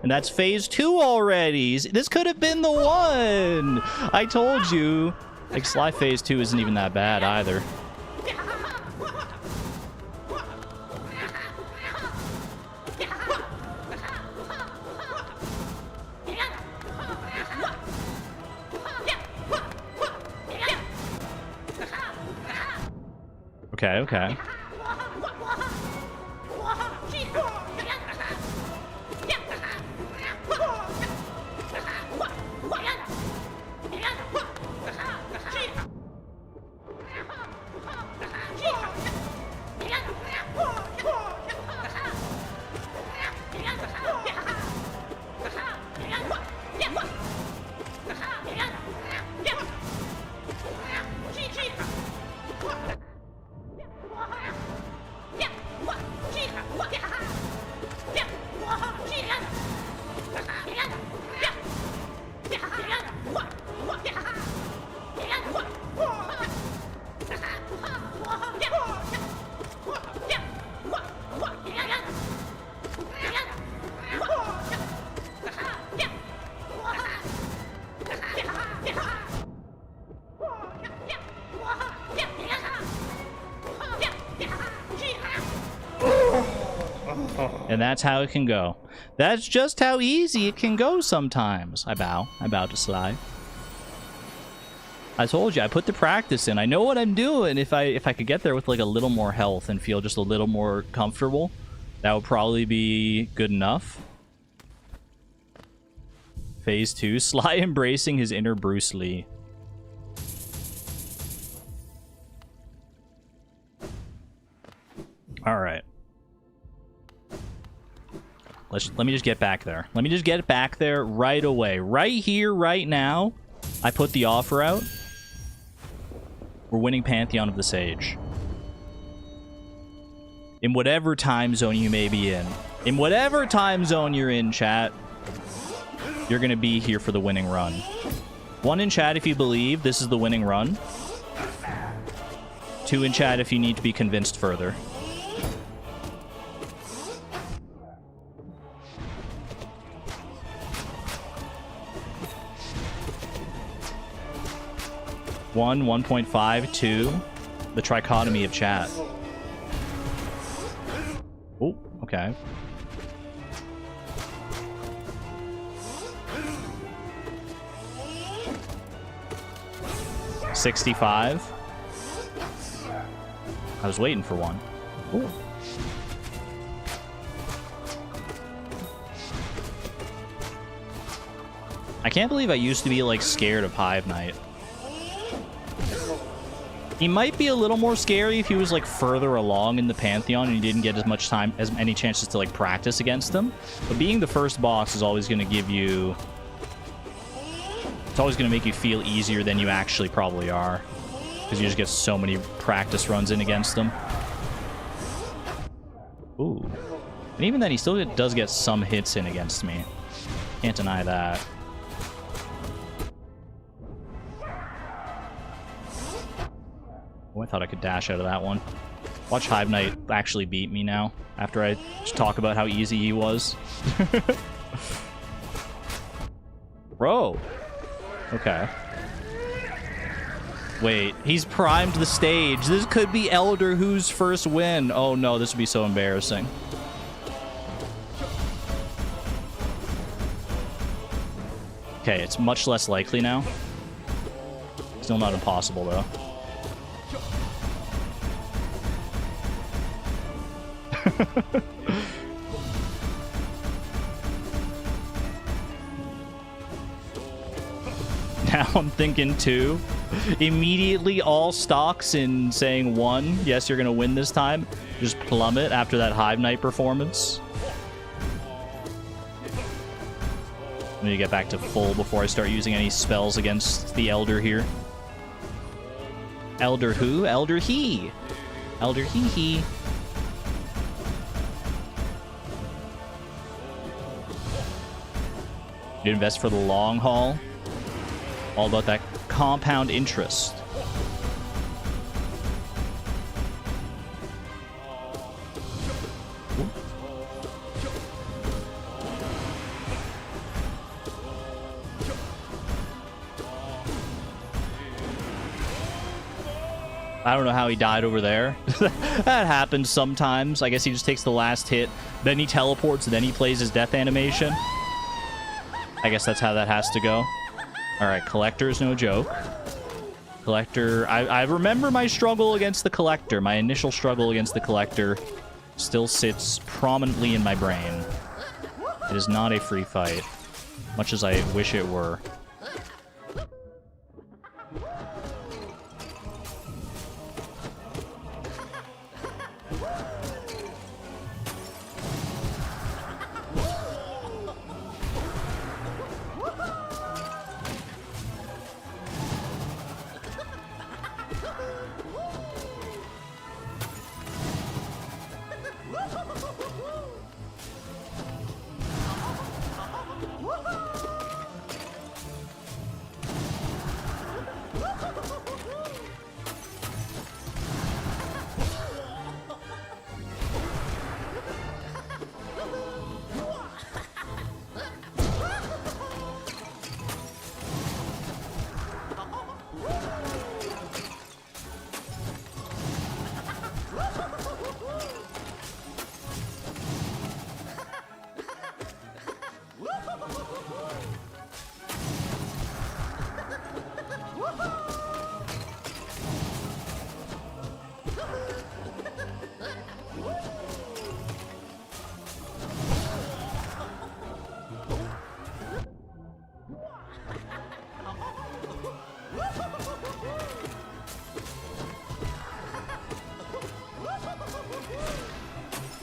And that's phase 2 already. This could have been the one. I told you. Like, Sly phase 2 isn't even that bad either. Okay, okay. And that's how it can go. That's just how easy it can go sometimes. I bow to Sly. I told you, I put the practice in. I know what I'm doing. If I could get there with like a little more health and feel just a little more comfortable, that would probably be good enough. Phase 2, Sly embracing his inner Bruce Lee. All right. Let me just get back there. Let me just get back there right away. Right here, right now, I put the offer out. We're winning Pantheon of the Sage. In whatever time zone you may be in whatever time zone you're in, chat, you're going to be here for the winning run. 1 in chat if you believe this is the winning run. 2 in chat if you need to be convinced further. One, 1.5, 2. The trichotomy of chat. Oh, okay. $65. I was waiting for one. Ooh. I can't believe I used to be like scared of Hive Knight. He might be a little more scary if he was like further along in the Pantheon and you didn't get as much time, as many chances to like practice against them. But being the first boss is always going to give you... It's always going to make you feel easier than you actually probably are. Because you just get so many practice runs in against them. Ooh. And even then, he still does get some hits in against me. Can't deny that. Oh, I thought I could dash out of that one. Watch Hive Knight actually beat me now, after I talk about how easy he was. Bro. Okay. Wait, he's primed the stage. This could be Elder Who's first win. Oh no, this would be so embarrassing. Okay, it's much less likely now. Still not impossible, though. Now I'm thinking 2. Immediately all stocks in saying 1. Yes, you're going to win this time. Just plummet after that Hive Knight performance. I'm going to get back to full before I start using any spells against the Elder here. Elder who? Elder he. Elder he. You invest for the long haul. All about that compound interest. I don't know how he died over there. That happens sometimes. I guess he just takes the last hit, then he teleports, then he plays his death animation. I guess that's how that has to go. Alright, Collector's no joke. Collector... I remember my struggle against the Collector. My initial struggle against the Collector still sits prominently in my brain. It is not a free fight, much as I wish it were.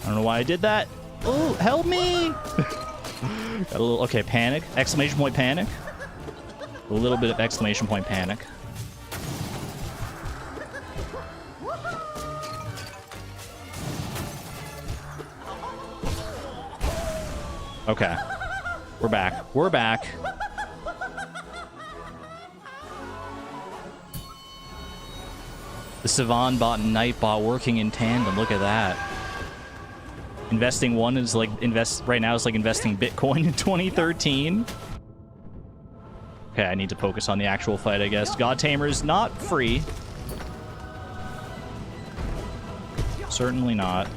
I don't know why I did that. Oh, help me! Got a little... Okay, panic. Exclamation point panic. A little bit of exclamation point panic. Okay. We're back. We're back. The Sivan bot and Nightbot working in tandem. Look at that. Investing one is like right now is like investing Bitcoin in 2013. Okay, I need to focus on the actual fight, I guess. God Tamer is not free. Certainly not.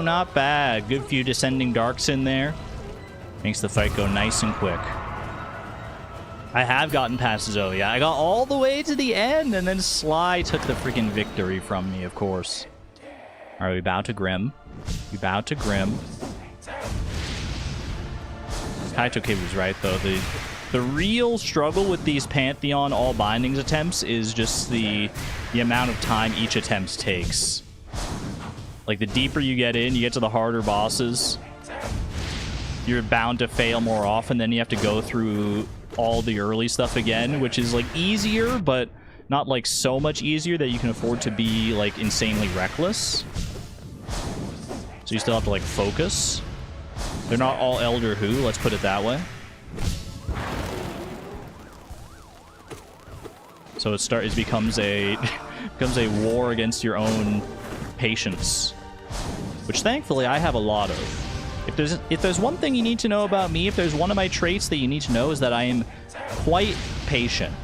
not bad. Good few descending darks in there. Makes the fight go nice and quick. I have gotten past Zoe. I got all the way to the end, and then Sly took the freaking victory from me, of course. All right, we bow to Grim. We bow to Grim. Kaito Kid was right, though. The real struggle with these Pantheon all bindings attempts is just the amount of time each attempt takes. Like, the deeper you get in, you get to the harder bosses, you're bound to fail more often. Then you have to go through all the early stuff again, which is, like, easier, but not, like, so much easier that you can afford to be, like, insanely reckless. So you still have to, like, focus. They're not all Elder Who, let's put it that way. So it becomes a war against your own patience, which thankfully I have a lot of. If there's one thing you need to know about me, if there's one of my traits that you need to know, is that I am quite patient.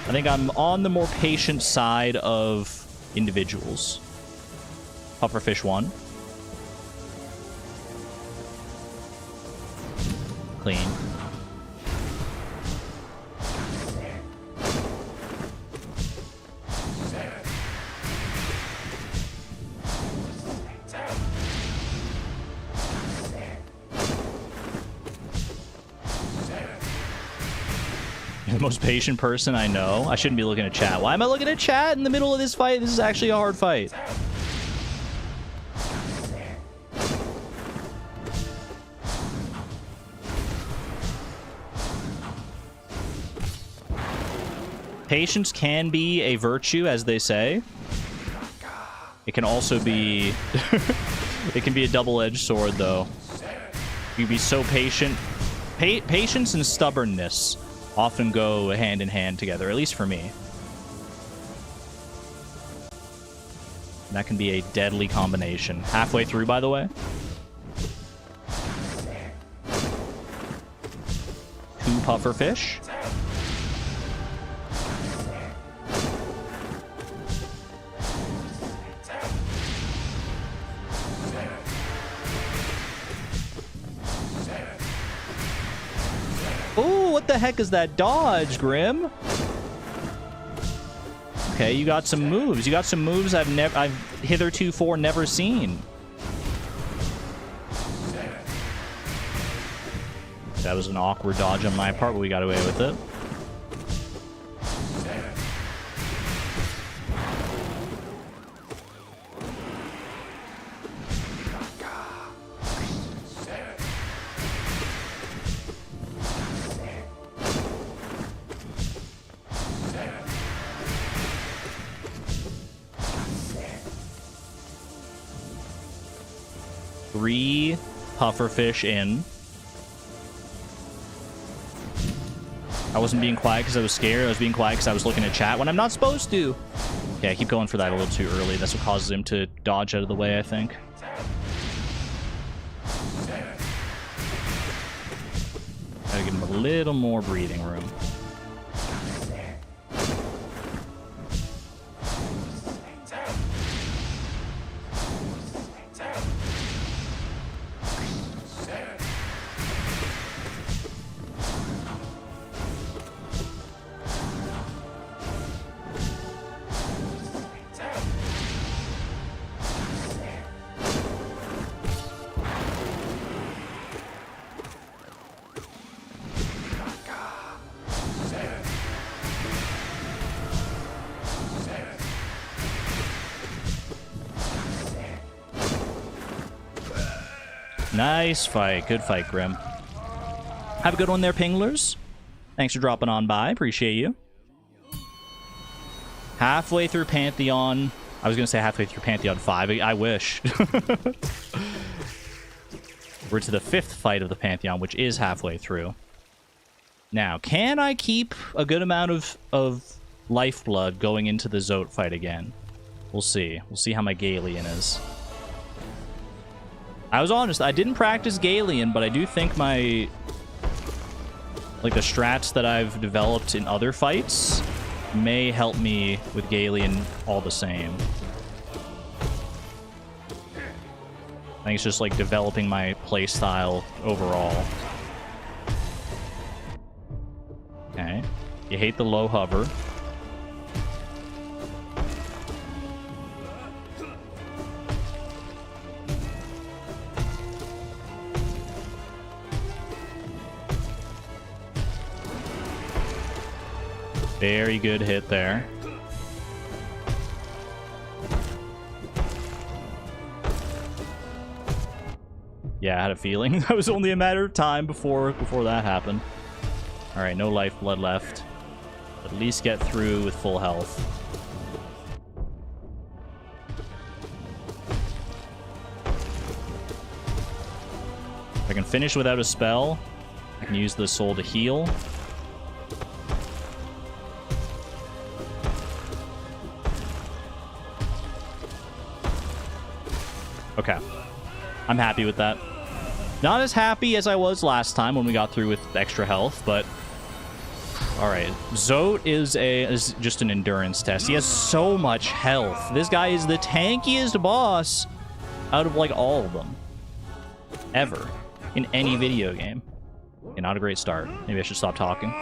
I think I'm on the more patient side of individuals. Pufferfish 1. Clean. The most patient person I know. I shouldn't be looking at chat. Why am I looking at chat in the middle of this fight? This is actually a hard fight. Patience can be a virtue, as they say. It can also be... it can be a double-edged sword, though. You can be so patient. Patience and stubbornness often go hand in hand together, at least for me. That can be a deadly combination. Halfway through, by the way. Two pufferfish. Oh, what the heck is that dodge, Grim? Okay, you got some moves. You got some moves I've hitherto never seen. That was an awkward dodge on my part, but we got away with it. Three pufferfish in. I wasn't being quiet because I was scared. I was being quiet because I was looking at chat when I'm not supposed to. Yeah, I keep going for that a little too early. That's what causes him to dodge out of the way, I think. Gotta give him a little more breathing room. Nice fight. Good fight, Grim. Have a good one there, Pinglers. Thanks for dropping on by. Appreciate you. Halfway through Pantheon. I was going to say halfway through Pantheon 5. I wish. We're to the 5th fight of the Pantheon, which is halfway through. Now, can I keep a good amount of lifeblood going into the Zote fight again? We'll see. We'll see how my Galeon is. I was honest, I didn't practice Galeon, but I do think the strats that I've developed in other fights may help me with Galeon all the same. think it's just like developing my play style overall. Okay. You hate the low hover. Very good hit there. Yeah, I had a feeling that was only a matter of time before that happened. All right, no lifeblood left. At least get through with full health. If I can finish without a spell, I can use the soul to heal. Okay. I'm happy with that. Not as happy as I was last time when we got through with extra health, but... Alright. Zote is just an endurance test. He has so much health. This guy is the tankiest boss out of, like, all of them. Ever. In any video game. Okay, not a great start. Maybe I should stop talking.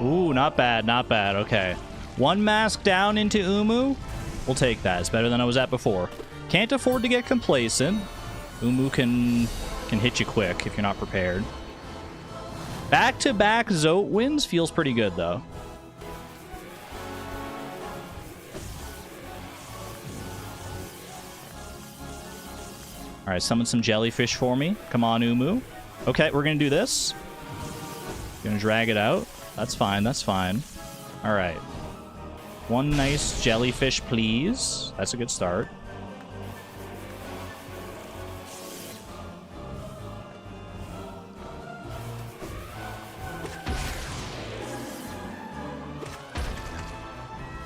Ooh, not bad, not bad. Okay. One mask down into Umu. We'll take that. It's better than I was at before. Can't afford to get complacent. Umu can hit you quick if you're not prepared. Back-to-back Zote wins feels pretty good, though. All right, summon some jellyfish for me. Come on, Umu. Okay, we're going to do this. Gonna drag it out. That's fine, that's fine. All right. One nice jellyfish, please. That's a good start.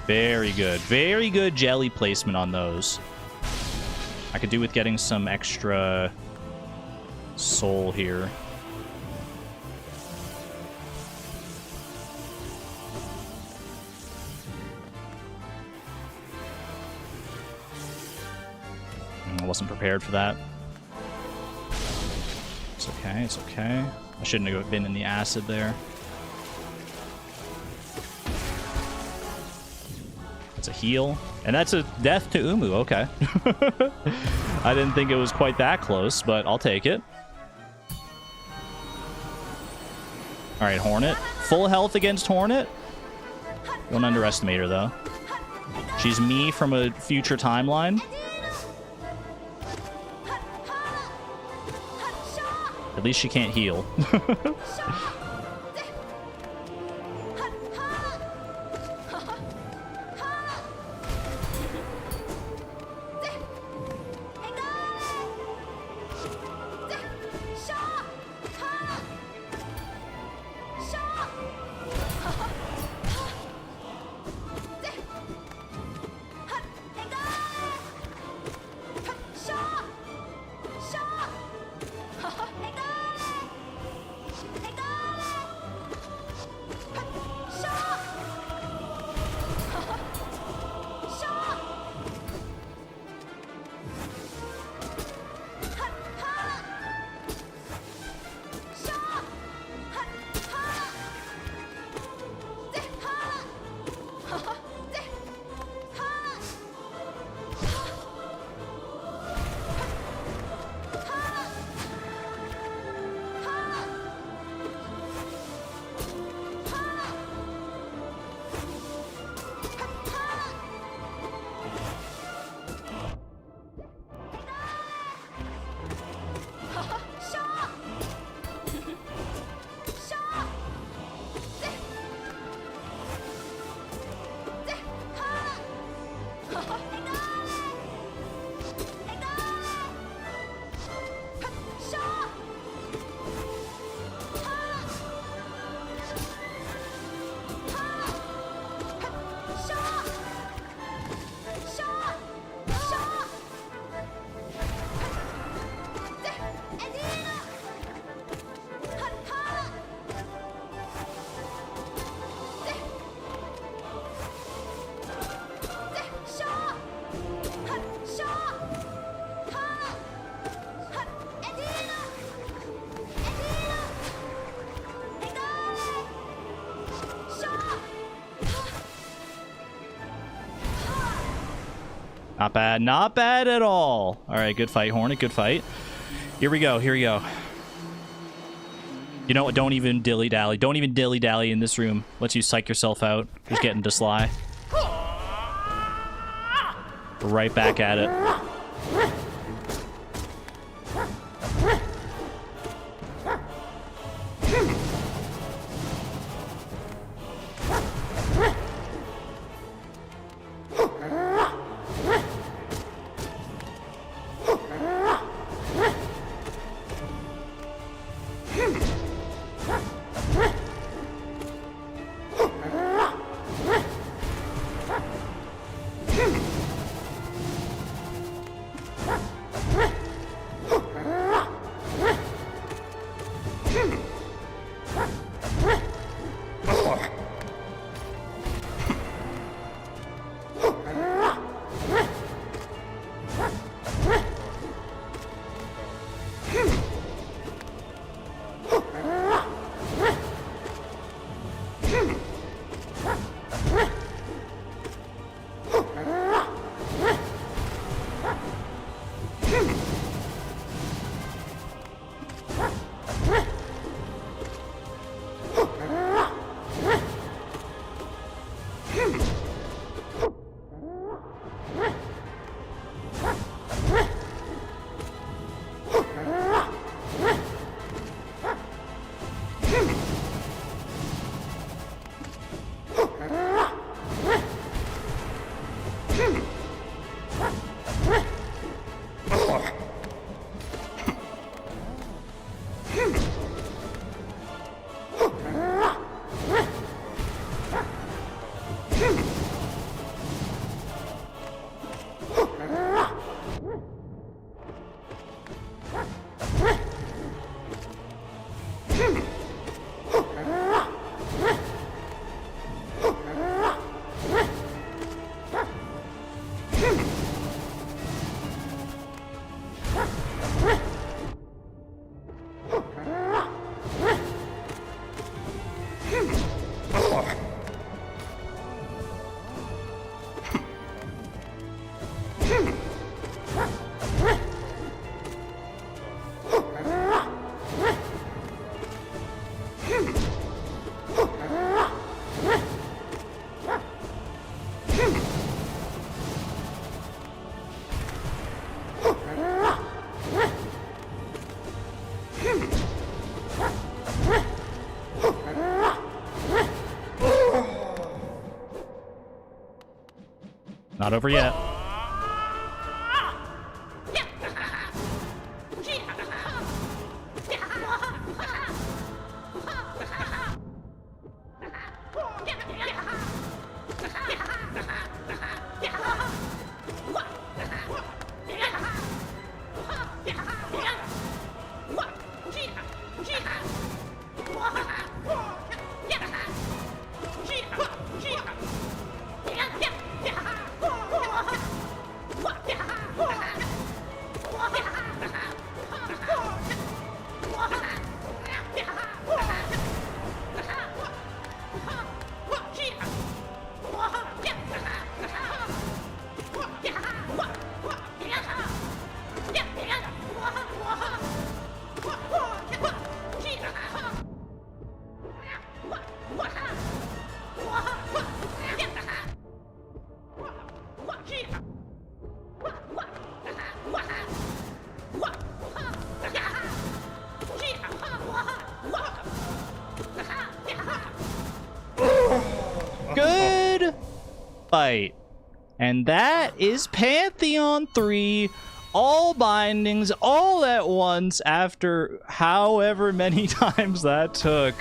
Very good. Very good jelly placement on those. I could do with getting some extra soul here. I wasn't prepared for that. It's okay, it's okay. I shouldn't have been in the acid there. That's a heal. And that's a death to Umu, okay. I didn't think it was quite that close, but I'll take it. Alright, Hornet. Full health against Hornet. Don't underestimate her, though. She's me from a future timeline. At least she can't heal. Not bad. Not bad at all. All right, good fight, Hornet. Good fight. Here we go. Here we go. You know what? Don't even dilly-dally. Don't even dilly-dally in this room. Lets you psych yourself out. Just getting to Sly. Right back at it. Not over yet. Good fight. And that is Pantheon 3. All bindings, all at once, after however many times that took.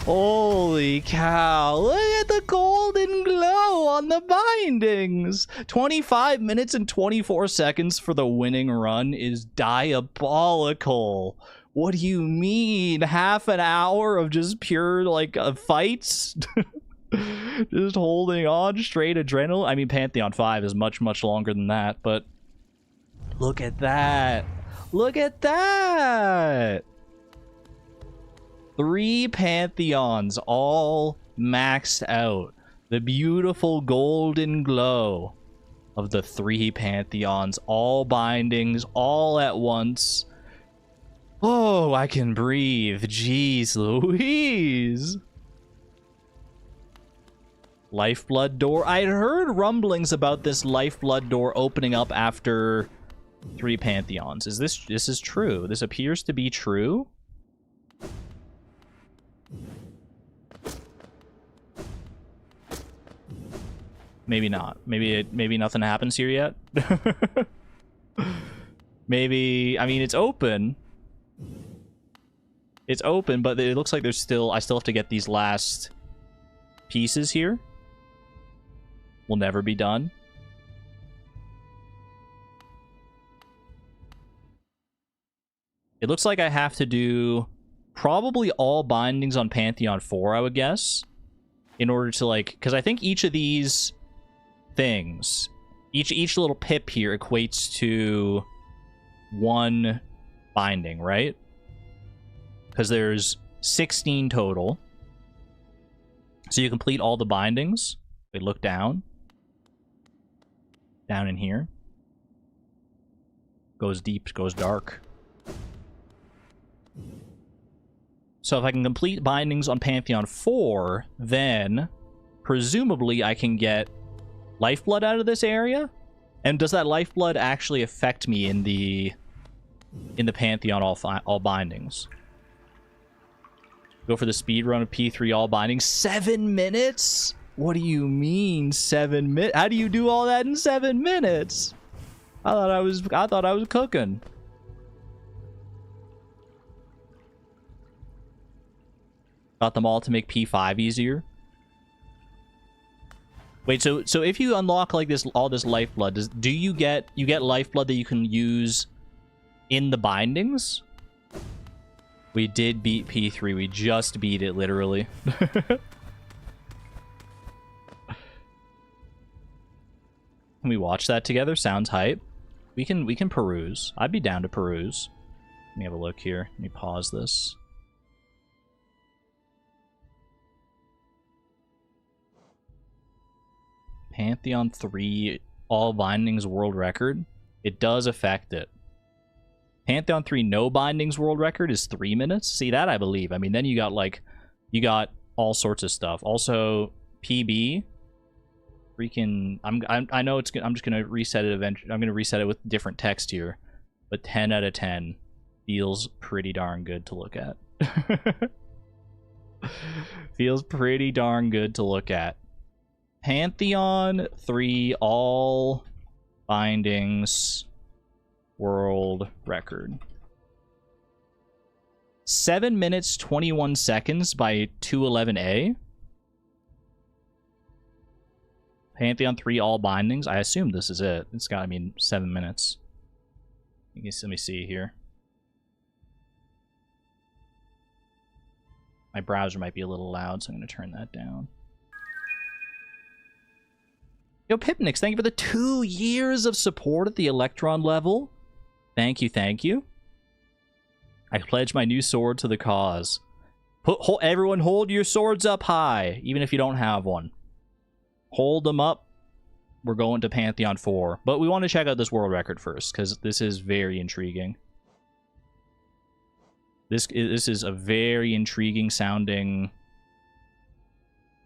Holy cow. Look at the golden glow on the bindings. 25 minutes and 24 seconds for the winning run is diabolical. What do you mean? Half an hour of just pure, like, fights? Just holding on, straight adrenaline. I mean, Pantheon 5 is much, much longer than that, but look at that. Look at that. 3 Pantheons all maxed out. The beautiful golden glow of the 3 Pantheons. All bindings, all at once. Oh, I can breathe. Jeez Louise. Lifeblood door. I'd heard rumblings about this lifeblood door opening up after 3 Pantheons. This is true? This appears to be true. Maybe not. Maybe nothing happens here yet. Maybe, I mean, it's open. It's open, but it looks like there's still, I still have to get these last pieces here. Will never be done. It looks like I have to do probably all bindings on Pantheon 4, I would guess, in order to, like, because I think each of these things, each little pip here equates to 1 binding, right? Because there's 16 total. So you complete all the bindings. We look down in here. Goes deep, goes dark. So if I can complete bindings on Pantheon 4, then presumably I can get lifeblood out of this area. And does that lifeblood actually affect me in the Pantheon all bindings? Go for the speed run of P3 all bindings. 7 minutes? What do you mean 7 minutes? How do you do all that in 7 minutes? I thought I was cooking. Got them all to make P5 easier. Wait, so if you unlock like all this lifeblood, do you get lifeblood that you can use in the bindings? We did beat P3. We just beat it, literally. Can we watch that together? Sounds hype. We can peruse. I'd be down to peruse. Let me have a look here. Let me pause this. Pantheon 3 all bindings world record. It does affect it. Pantheon 3 no bindings world record is 3 minutes. See that, I believe. I mean, then you got like, you got all sorts of stuff. Also, PB. Freaking, I know it's. I'm just gonna reset it eventually. I'm gonna reset it with different text here, but 10 out of 10 feels pretty darn good to look at. Feels pretty darn good to look at. Pantheon 3 all bindings world record. 7 minutes 21 seconds by 211A. Pantheon 3 all bindings. I assume this is it. It's got, I mean, 7 minutes. I guess, let me see here. My browser might be a little loud, so I'm going to turn that down. Yo, Pipnix, thank you for the 2 years of support at the Electron level. Thank you, thank you. I pledge my new sword to the cause. Everyone hold your swords up high, even if you don't have one. Hold them up. We're going to Pantheon 4. But we want to check out this world record first, because this is very intriguing. This is a very intriguing sounding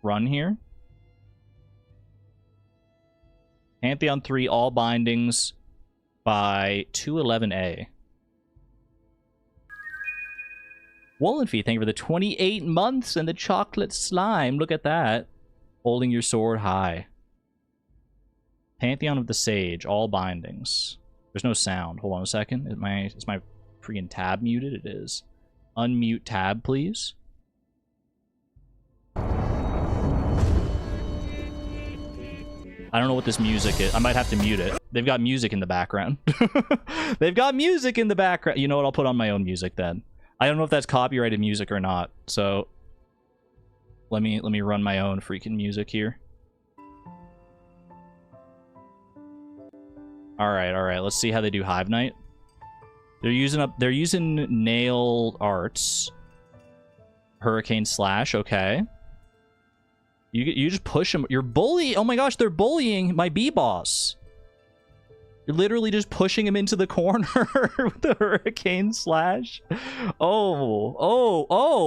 run here. Pantheon 3 all bindings by 211A. Wollenfee, thank you for the 28 months and the chocolate slime. Look at that. Holding your sword high. Pantheon of the Sage, all bindings. There's no sound. Hold on a second. Is my freaking tab muted? It is. Unmute tab, please. I don't know what this music is. I might have to mute it. They've got music in the background. They've got music in the background. You know what? I'll put on my own music then. I don't know if that's copyrighted music or not. So let me run my own freaking music here. All right. Let's see how they do Hive Night. They're using nail arts. Hurricane Slash, okay. You just push them. You're bullying. Oh my gosh, they're bullying my B-boss. You're literally just pushing him into the corner with the Hurricane Slash. Oh,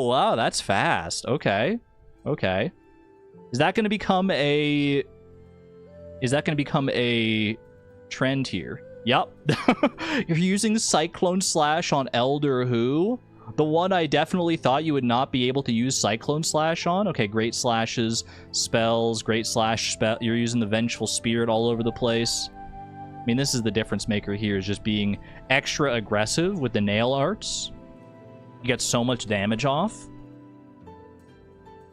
wow, that's fast. Okay. Is that going to become a trend here? Yep. You're using Cyclone Slash on Elder Who? The one I definitely thought you would not be able to use Cyclone Slash on. Okay, Great Slashes, spells, Great Slash spell. You're using the Vengeful Spirit all over the place. I mean, this is the difference maker here, is just being extra aggressive with the nail arts. You get so much damage off.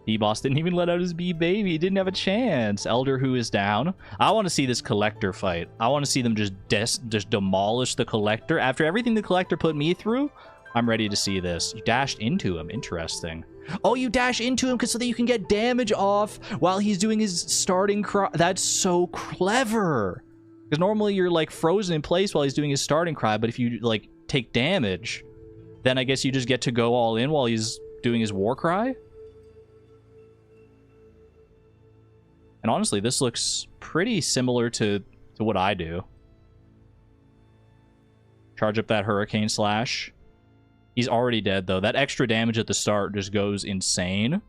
B-Boss didn't even let out his B-Baby. He didn't have a chance. Elder Who is down. I want to see this Collector fight. I want to see them just demolish the Collector. After everything the Collector put me through, I'm ready to see this. You dashed into him. Interesting. Oh, you dash into him so that you can get damage off while he's doing his starting cry. That's so clever. Because normally you're, like, frozen in place while he's doing his starting cry, but if you, like, take damage, then I guess you just get to go all in while he's doing his war cry? And honestly, this looks pretty similar to what I do. Charge up that Hurricane Slash. He's already dead, though. That extra damage at the start just goes insane.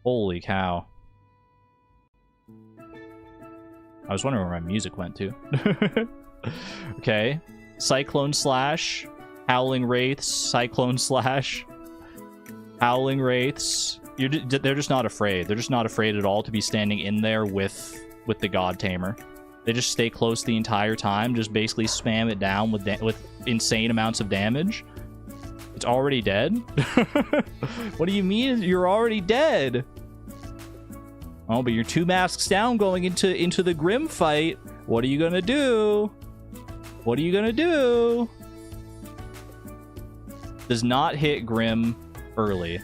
Holy cow. I was wondering where my music went to. Okay. Cyclone Slash. Howling Wraiths. Cyclone Slash. Howling Wraiths. They're just not afraid. They're just not afraid at all to be standing in there with the God Tamer. They just stay close the entire time. Just basically spam it down with insane amounts of damage. It's already dead? What do you mean you're already dead? Oh, but you're 2 masks down going into the Grim fight. What are you gonna do? What are you gonna do? Does not hit Grim early.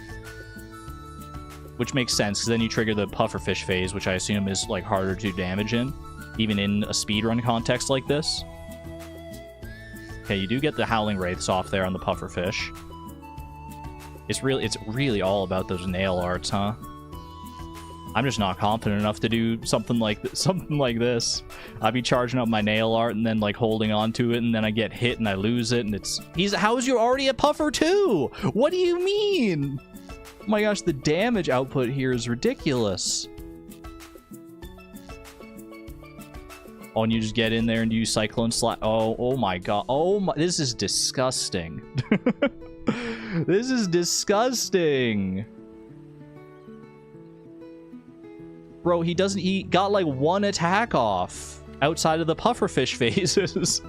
Which makes sense, because then you trigger the pufferfish phase, which I assume is like harder to damage in, even in a speedrun context like this. Okay, you do get the Howling Wraiths off there on the pufferfish. It's really all about those nail arts, huh? I'm just not confident enough to do something like this. I'd be charging up my nail art and then like holding on to it, and then I get hit and I lose it, and it's how is you already a puffer too? What do you mean? Oh my gosh, the damage output here is ridiculous. Oh, and you just get in there and do Cyclone Slash. Oh my god. Oh my, this is disgusting. This is disgusting. Bro, he got like one attack off outside of the pufferfish phases.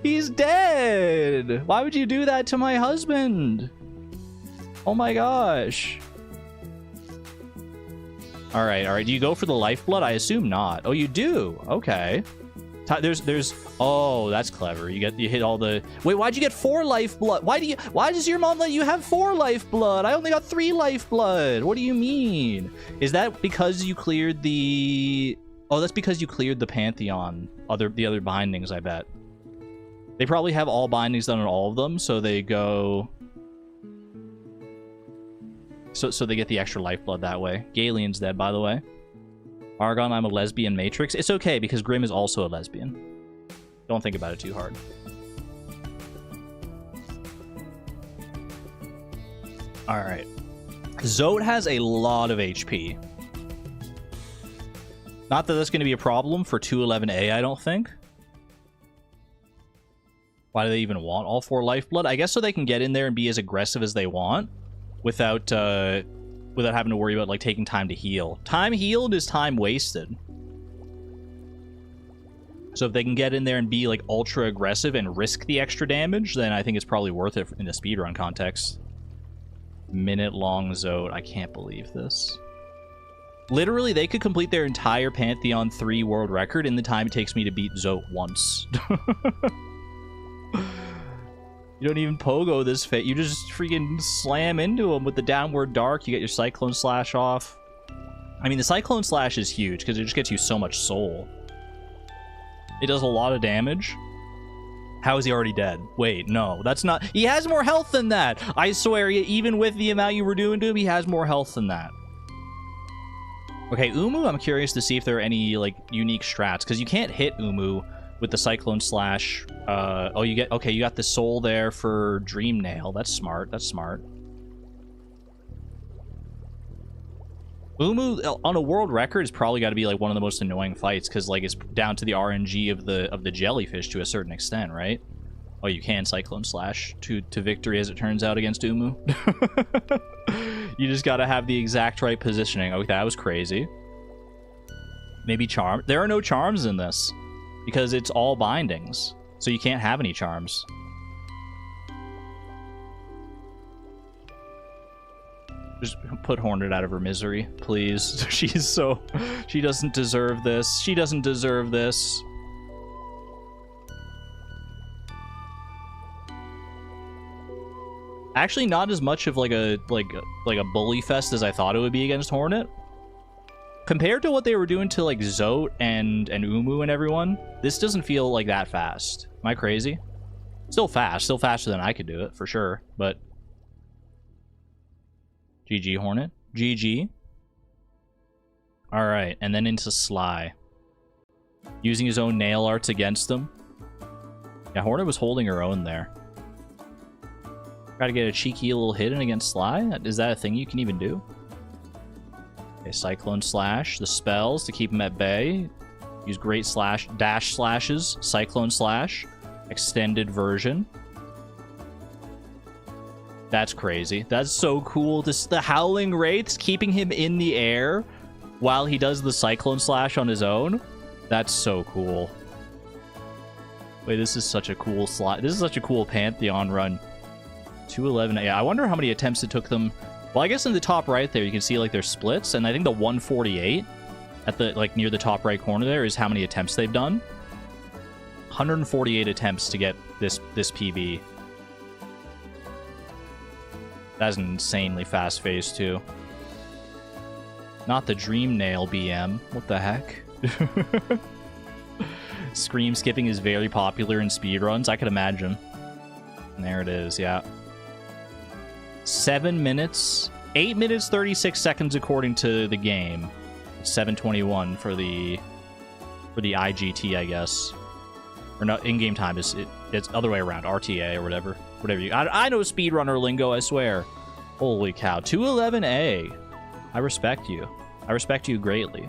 He's dead. Why would you do that to my husband? Oh my gosh. All right. Do you go for the lifeblood? I assume not. Oh, you do. Okay. There's. Oh, that's clever. You hit all the. Wait, why'd you get 4 lifeblood? Why does your mom let you have 4 lifeblood? I only got 3 lifeblood. What do you mean? Is that because you cleared the? Oh, that's because you cleared the Pantheon. The other bindings, I bet. They probably have all bindings done on all of them, so they go. So they get the extra lifeblood that way. Galeon's dead, by the way. Argon, I'm a lesbian matrix. It's okay, because Grim is also a lesbian. Don't think about it too hard. Alright. Zote has a lot of HP. Not that that's going to be a problem for 211A, I don't think. Why do they even want all 4 lifeblood? I guess so they can get in there and be as aggressive as they want. Without having to worry about like taking time to heal. Time healed is time wasted. So if they can get in there and be like ultra aggressive and risk the extra damage, then I think it's probably worth it in a speedrun context. Minute-long Zote. I can't believe this. Literally, they could complete their entire Pantheon 3 world record in the time it takes me to beat Zote once. You don't even pogo this fit. You just freaking slam into him with the downward dark. You get your Cyclone Slash off. I mean, the Cyclone Slash is huge because it just gets you so much soul. It does a lot of damage. How is he already dead? Wait, no, that's not... He has more health than that! I swear, even with the amount you were doing to him, he has more health than that. Okay, Umu, I'm curious to see if there are any, like, unique strats, because you can't hit Umu with the Cyclone Slash. Oh, you get... Okay, you got the soul there for Dream Nail. That's smart. That's smart. Umu, on a world record, is probably got to be, like, one of the most annoying fights, because, like, it's down to the RNG of the jellyfish to a certain extent, right? Oh, you can Cyclone Slash to victory, as it turns out, against Umu. You just got to have the exact right positioning. Okay, that was crazy. Maybe Charm. There are no charms in this, because it's all bindings. So you can't have any charms. Just put Hornet out of her misery, please. She's so... She doesn't deserve this. She doesn't deserve this. Actually, not as much of like a bully fest as I thought it would be against Hornet. Compared to what they were doing to like Zote and Umu and everyone, this doesn't feel like that fast. Am I crazy? Still fast. Still faster than I could do it, for sure. But... GG, Hornet. GG. Alright, and then into Sly. Using his own nail arts against him. Yeah, Hornet was holding her own there. Try to get a cheeky little hit in against Sly? Is that a thing you can even do? Okay, Cyclone Slash. The spells to keep him at bay. Use great dash slashes. Cyclone Slash. Extended version. That's crazy. That's so cool. The Howling Wraiths keeping him in the air while he does the Cyclone Slash on his own. That's so cool. Wait, this is such a cool slide. This is such a cool Pantheon run. 211. Yeah, I wonder how many attempts it took them. Well, I guess in the top right there, you can see like their splits, and I think the 148 at the like near the top right corner there is how many attempts they've done. 148 attempts to get this PB. That's an insanely fast phase, too. Not the Dream Nail BM. What the heck? Scream skipping is very popular in speedruns. I could imagine. And there it is, yeah. 7 minutes. 8 minutes, 36 seconds according to the game. 7:21 for the IGT, I guess. Or not, in-game time is it's other way around, RTA or whatever. Whatever you... I know speedrunner lingo, I swear. Holy cow. 211A. I respect you. I respect you greatly.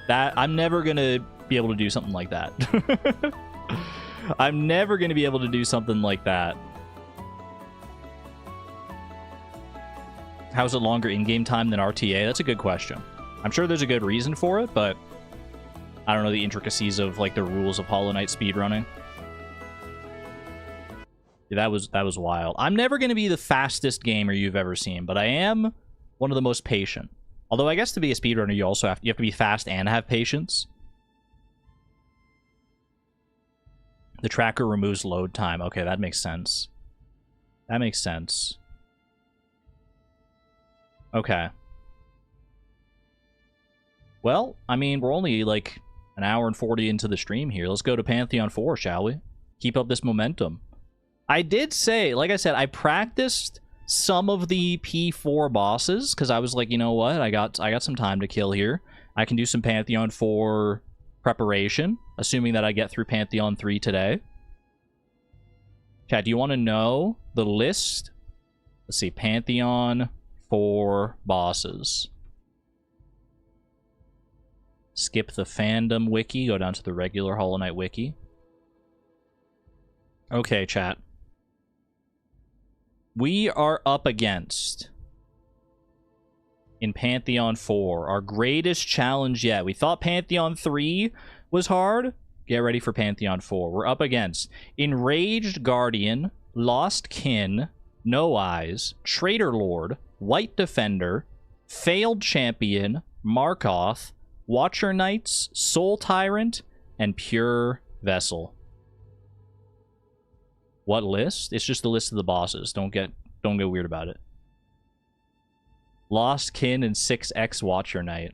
I'm never gonna be able to do something like that. I'm never gonna be able to do something like that. How's it longer in-game time than RTA? That's a good question. I'm sure there's a good reason for it, but I don't know the intricacies of like the rules of Hollow Knight speedrunning. Yeah, that was wild. I'm never going to be the fastest gamer you've ever seen, but I am one of the most patient. Although I guess to be a speedrunner, you have to be fast and have patience. The tracker removes load time. Okay, that makes sense. That makes sense. Okay. Well, I mean, we're only like an hour and 40 into the stream here. Let's go to Pantheon 4, shall we? Keep up this momentum. I did say, like I said, I practiced some of the P4 bosses because I was like, you know what? I got some time to kill here. I can do some Pantheon 4 preparation, assuming that I get through Pantheon 3 today. Chat, do you want to know the list? Let's see, Pantheon 4 bosses. Skip the fandom wiki, go down to the regular Hollow Knight wiki. Okay, chat. We are up against, in Pantheon 4, our greatest challenge yet. We thought Pantheon 3 was hard. Get ready for Pantheon 4. We're up against Enraged Guardian, Lost Kin, No Eyes, Traitor Lord, White Defender, Failed Champion, Markoth, Watcher Knights, Soul Tyrant, and Pure Vessel. What list? It's just the list of the bosses. Don't get weird about it. Lost Kin and 6X Watcher Knight.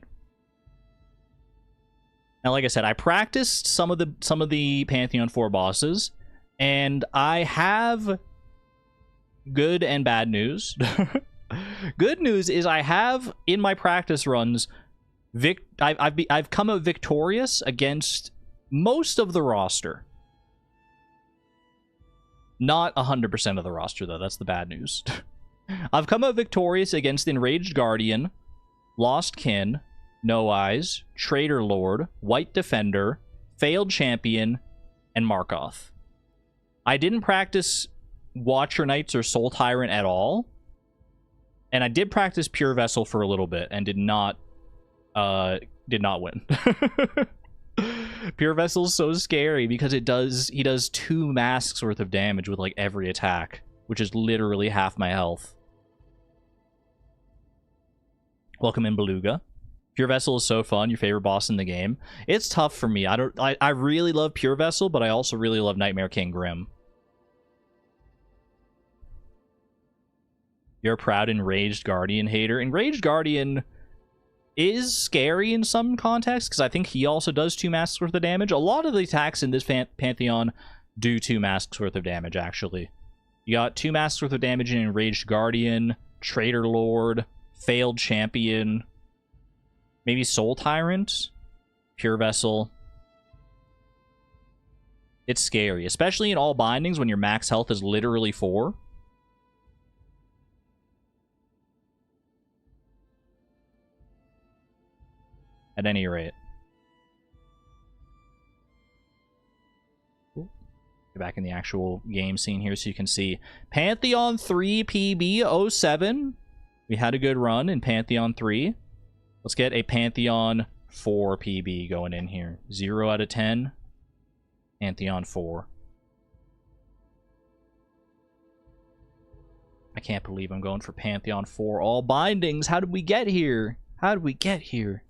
Now, like I said, I practiced some of the Pantheon 4 bosses, and I have good and bad news. Good news is I have in my practice runs I've come out victorious against most of the roster. Not 100% of the roster, though. That's the bad news. I've come out victorious against Enraged Guardian, Lost Kin, No Eyes, Traitor Lord, White Defender, Failed Champion, and Markoth. I didn't practice Watcher Knights or Soul Tyrant at all. And I did practice Pure Vessel for a little bit and did not win. Pure Vessel's so scary because he does 2 masks worth of damage with like every attack, which is literally half my health. Welcome in, Beluga. Pure Vessel is so fun. Your favorite boss in the game. It's tough for me. I really love Pure Vessel, but I also really love Nightmare King Grim. You're a proud Enraged Guardian hater. Enraged Guardian is scary in some contexts, because I think he also does 2 masks worth of damage. A lot of the attacks in this Pantheon do 2 masks worth of damage, actually. You got 2 masks worth of damage in Enraged Guardian, Traitor Lord, Failed Champion, maybe Soul Tyrant, Pure Vessel. It's scary, especially in all bindings when your max health is literally 4. At any rate. Get back in the actual game scene here so you can see. Pantheon 3 PB 07. We had a good run in Pantheon 3. Let's get a Pantheon 4 PB going in here. 0 out of 10. Pantheon 4. I can't believe I'm going for Pantheon 4. All bindings. How did we get here? How did we get here?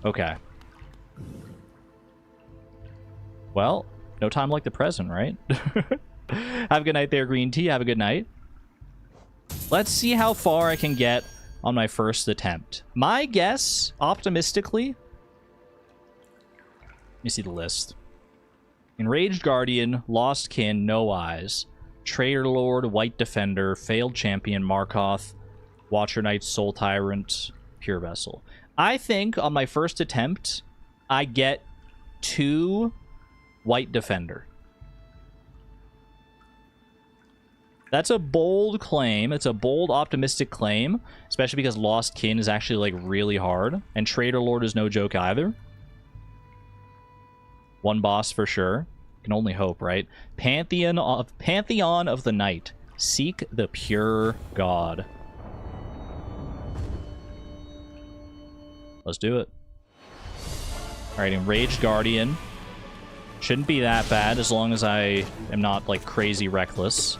Okay. Well, No time like the present, right? Have a good night there, Green Tea. Have a good night. Let's see how far I can get on my first attempt. My guess, optimistically... Let me see the list. Enraged Guardian, Lost Kin, No Eyes, Traitor Lord, White Defender, Failed Champion, Markoth, Watcher Knight, Soul Tyrant, Pure Vessel. I think on my first attempt, I get 2 White Defender. That's a bold claim. It's a bold, optimistic claim, especially because Lost Kin is actually, like, really hard, and Traitor Lord is no joke either. 1 boss for sure. Can only hope, right? Pantheon of the Night. Seek the pure God. Let's do it. Alright, Enraged Guardian. Shouldn't be that bad as long as I am not, like, crazy reckless.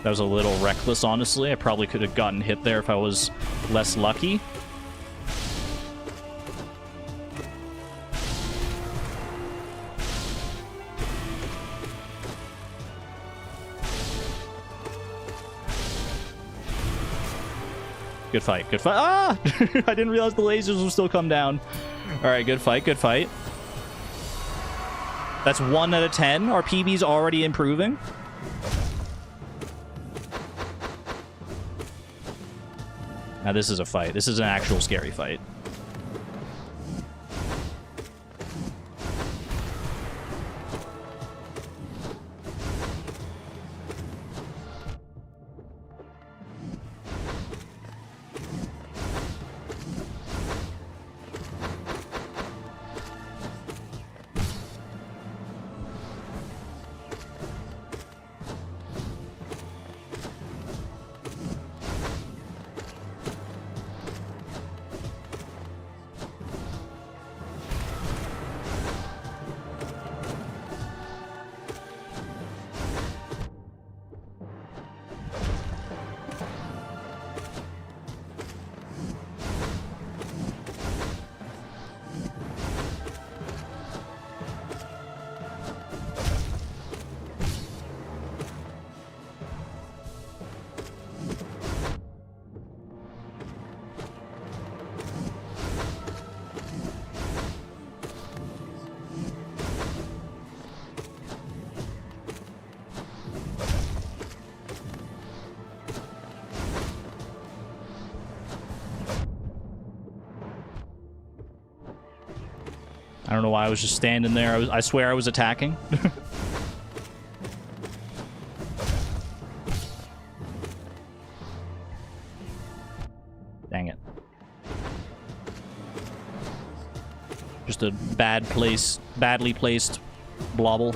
That was a little reckless, honestly. I probably could have gotten hit there if I was less lucky. Good fight, good fight. Ah! I didn't realize the lasers would still come down. All right, good fight, good fight. That's 1 out of 10. Our PB's already improving. Now this is a fight. This is an actual scary fight. I don't know why I was just standing there. I swear I was attacking. Dang it. Just a badly placed blobble.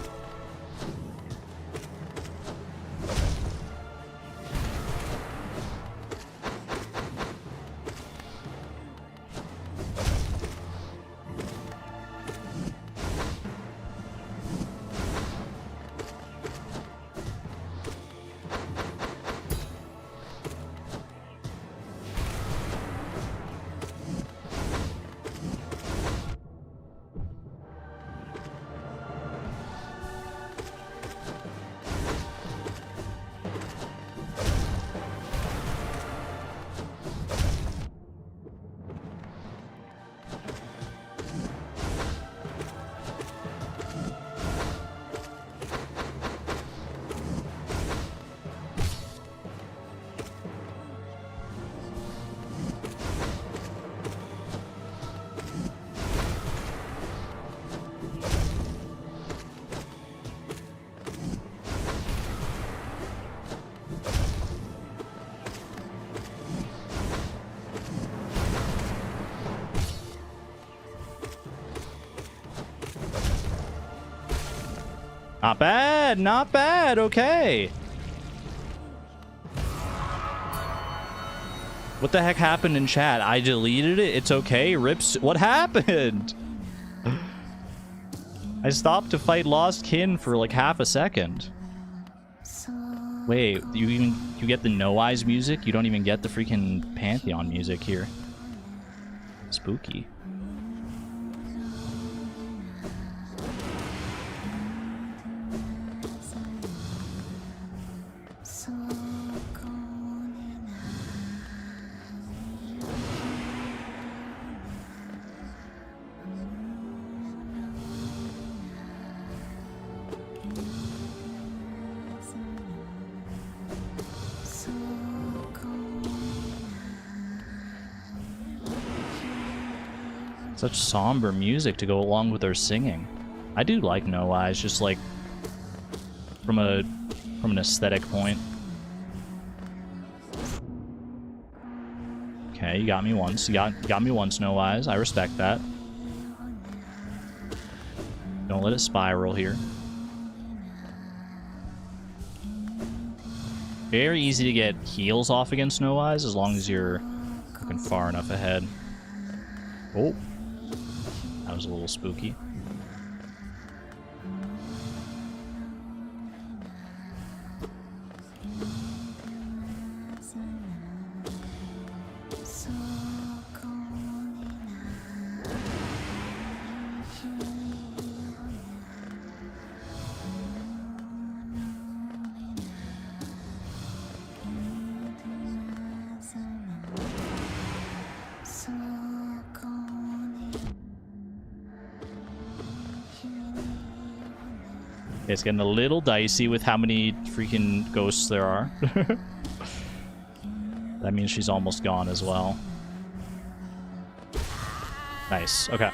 Not bad, not bad, okay. What the heck happened in chat? I deleted it, it's okay, rips. What happened? I stopped to fight lost kin for like half a second. Wait, you get the no eyes music? You don't even get the freaking Pantheon music here. Spooky. Such somber music to go along with their singing. I do like No Eyes, just like from an aesthetic point. Okay, you got me once. You got me once, No Eyes. I respect that. Don't let it spiral here. Very easy to get heals off against No Eyes as long as you're looking far enough ahead. Oh. That was a little spooky. It's getting a little dicey with how many freaking ghosts there are. That means she's almost gone as well. Nice. Okay.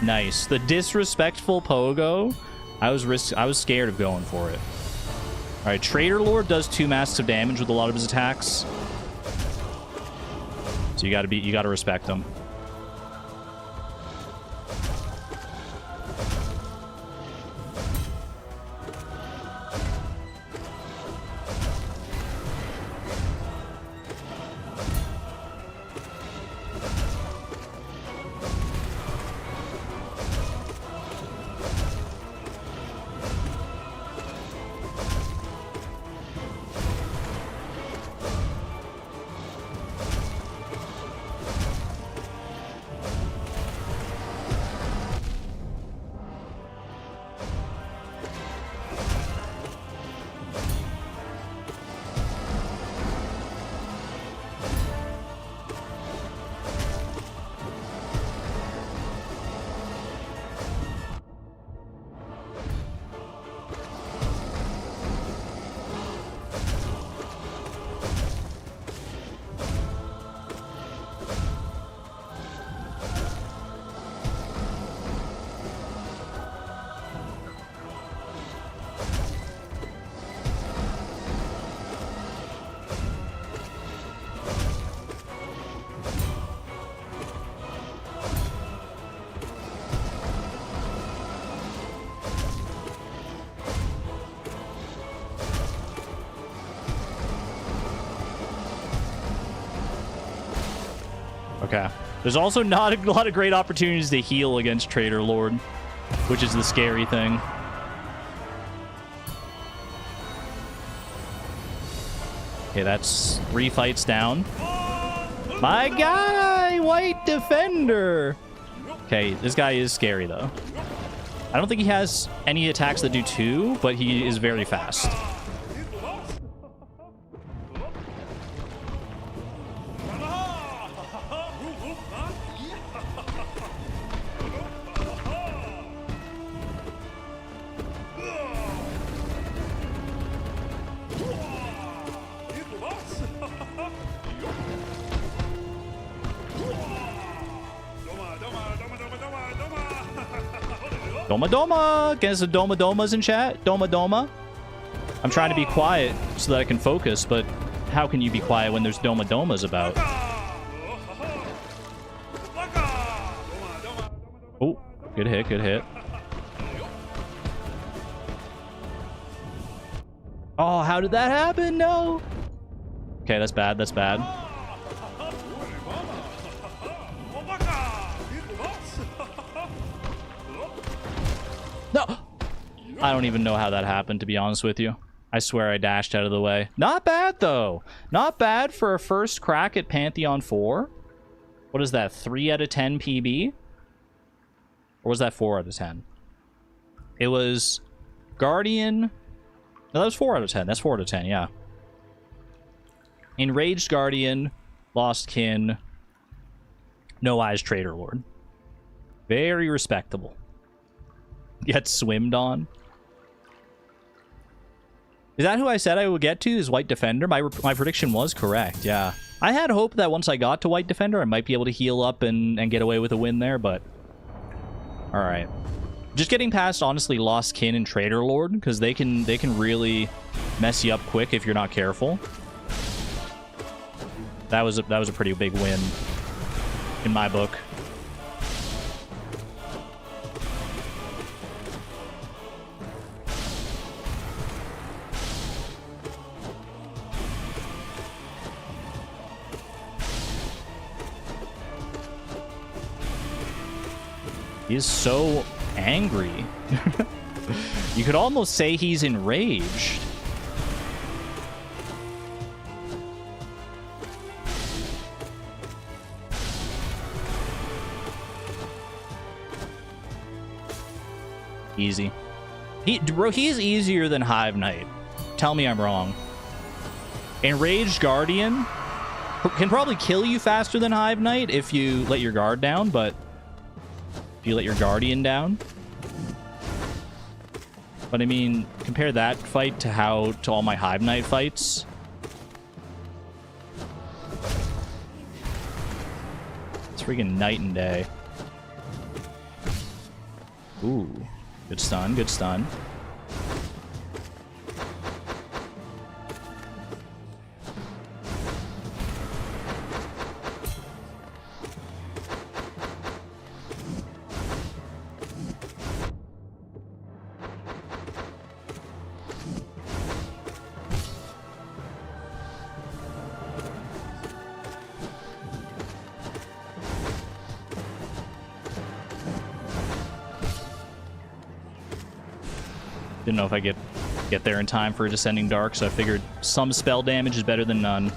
Nice. The disrespectful pogo. I was scared of going for it. All right. Traitor Lord does 2 masks of damage with a lot of his attacks. So you gotta respect him. Okay. There's also not a lot of great opportunities to heal against Traitor Lord, which is the scary thing. Okay, that's 3 fights down. My guy, White Defender. Okay, this guy is scary, though. I don't think he has any attacks that do 2, but he is very fast. Doma Doma! Get some Doma Domas in chat. Doma Doma. I'm trying to be quiet so that I can focus, but how can you be quiet when there's Doma Domas about? Oh, good hit, good hit. Oh, how did that happen? No. Okay, that's bad, that's bad. I don't even know how that happened, to be honest with you. I swear I dashed out of the way. Not bad, though. Not bad for a first crack at Pantheon 4. What is that, 3 out of 10 PB? Or was that 4 out of 10? It was Guardian. No, that was 4 out of 10. That's 4 out of 10, yeah. Enraged Guardian, Lost Kin, No Eyes Trader Lord. Very respectable. Get swimmed on. Is that who I said I would get to? Is White Defender? My prediction was correct, yeah. I had hope that once I got to White Defender, I might be able to heal up and get away with a win there, but... Alright. Just getting past, honestly, Lost Kin and Trader Lord, because they can really mess you up quick if you're not careful. That was a pretty big win in my book. He is so angry. You could almost say he's enraged. Easy. Bro, he is easier than Hive Knight. Tell me I'm wrong. Enraged Guardian can probably kill you faster than Hive Knight if you let your guard down, but if you let your Guardian down. But I mean, compare that fight to all my Hive Knight fights. It's freaking night and day. Ooh. Good stun, good stun. Didn't know if I get there in time for a Descending Dark, so I figured some spell damage is better than none.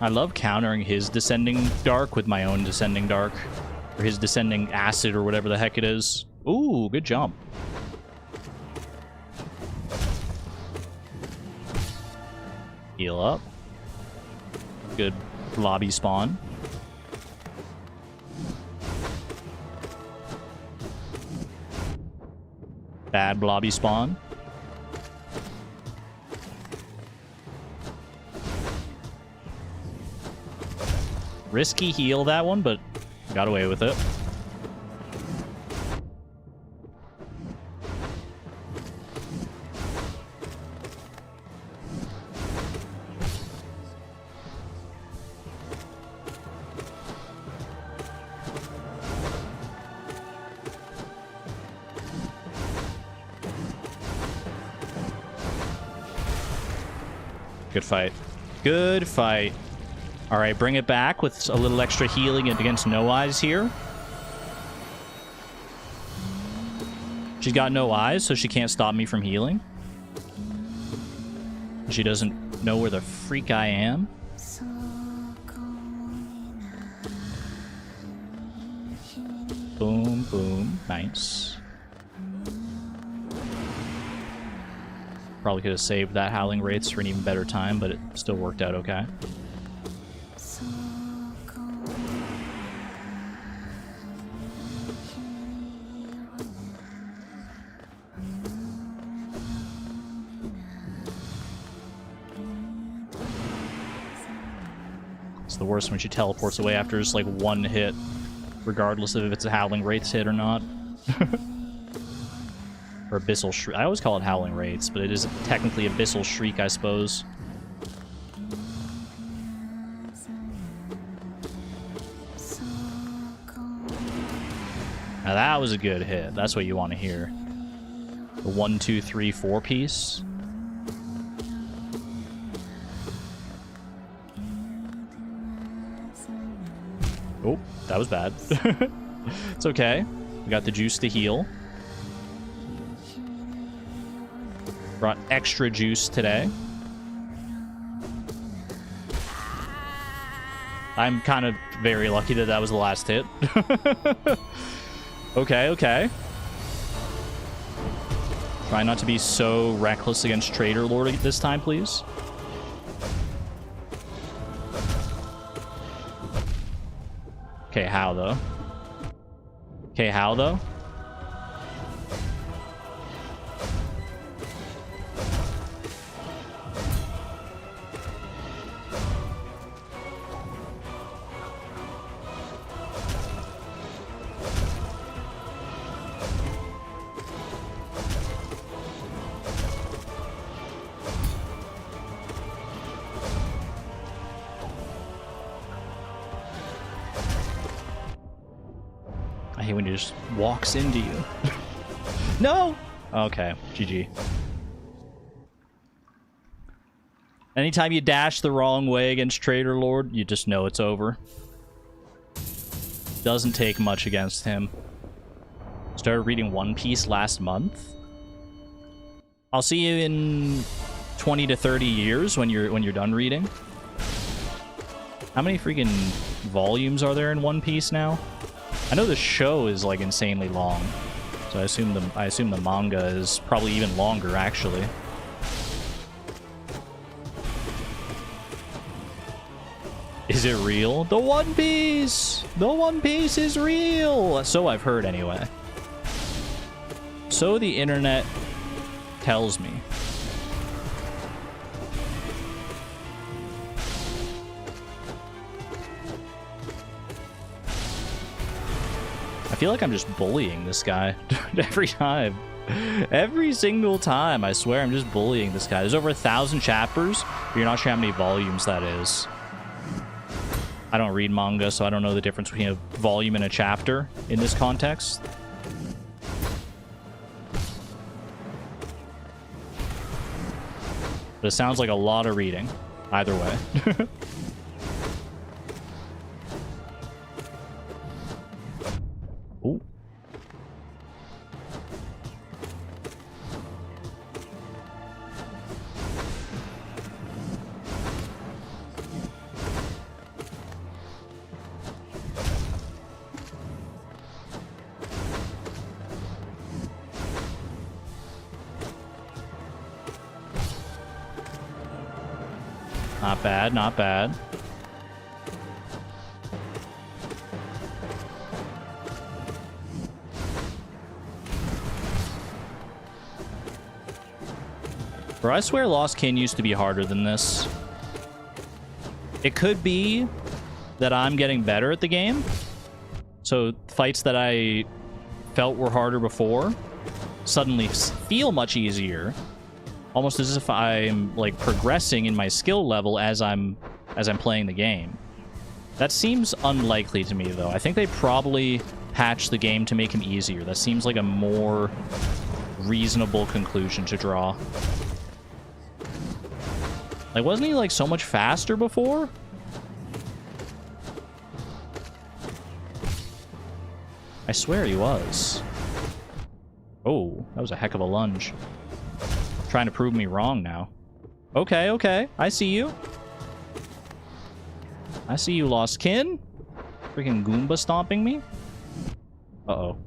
I love countering his Descending Dark with my own Descending Dark. Or his Descending Acid or whatever the heck it is. Ooh, good jump. Heal up. Good lobby spawn. Bad lobby spawn. Risky heal that one, but got away with it. Good fight. Good fight. All right, bring it back with a little extra healing against No Eyes here. She's got no eyes, so she can't stop me from healing. She doesn't know where the freak I am. Boom, boom. Nice. Probably could have saved that Howling Wraiths for an even better time, but it still worked out okay. It's the worst when she teleports away after just like one hit, regardless of if it's a Howling Wraiths hit or not. Or Abyssal Shriek. I always call it Howling Wraiths, but it is technically Abyssal Shriek, I suppose. Now that was a good hit. That's what you want to hear. The 1, 2, 3, 4 piece. Oh, that was bad. It's okay. We got the juice to heal. Brought extra juice today. I'm kind of very lucky that that was the last hit. Okay, okay. Try not to be so reckless against Trader Lord this time, please. Okay, how though? Okay, how though? I hate when he just walks into you. No! Okay, GG. Anytime you dash the wrong way against Trader Lord, you just know it's over. Doesn't take much against him. Started reading One Piece last month. I'll see you in 20 to 30 years when you're done reading. How many freaking volumes are there in One Piece now? I know the show is like insanely long, so I assume the manga is probably even longer actually. Is it real? The One Piece! The One Piece is real! So I've heard anyway. So the internet tells me. I feel like I'm just bullying this guy every time. Every single time, I swear I'm just bullying this guy. There's over 1,000 chapters, but you're not sure how many volumes that is. I don't read manga, so I don't know the difference between a volume and a chapter in this context. But it sounds like a lot of reading, either way. Ooh. Not bad, not bad. Bro, I swear Lost Kin used to be harder than this. It could be that I'm getting better at the game. So fights that I felt were harder before suddenly feel much easier. Almost as if I'm like progressing in my skill level as I'm playing the game. That seems unlikely to me though. I think they probably patched the game to make him easier. That seems like a more reasonable conclusion to draw. Like, wasn't he like so much faster before? I swear he was. Oh, that was a heck of a lunge. Trying to prove me wrong now. Okay, okay. I see you. I see you, Lost Kin. Freaking Goomba stomping me. Uh-oh.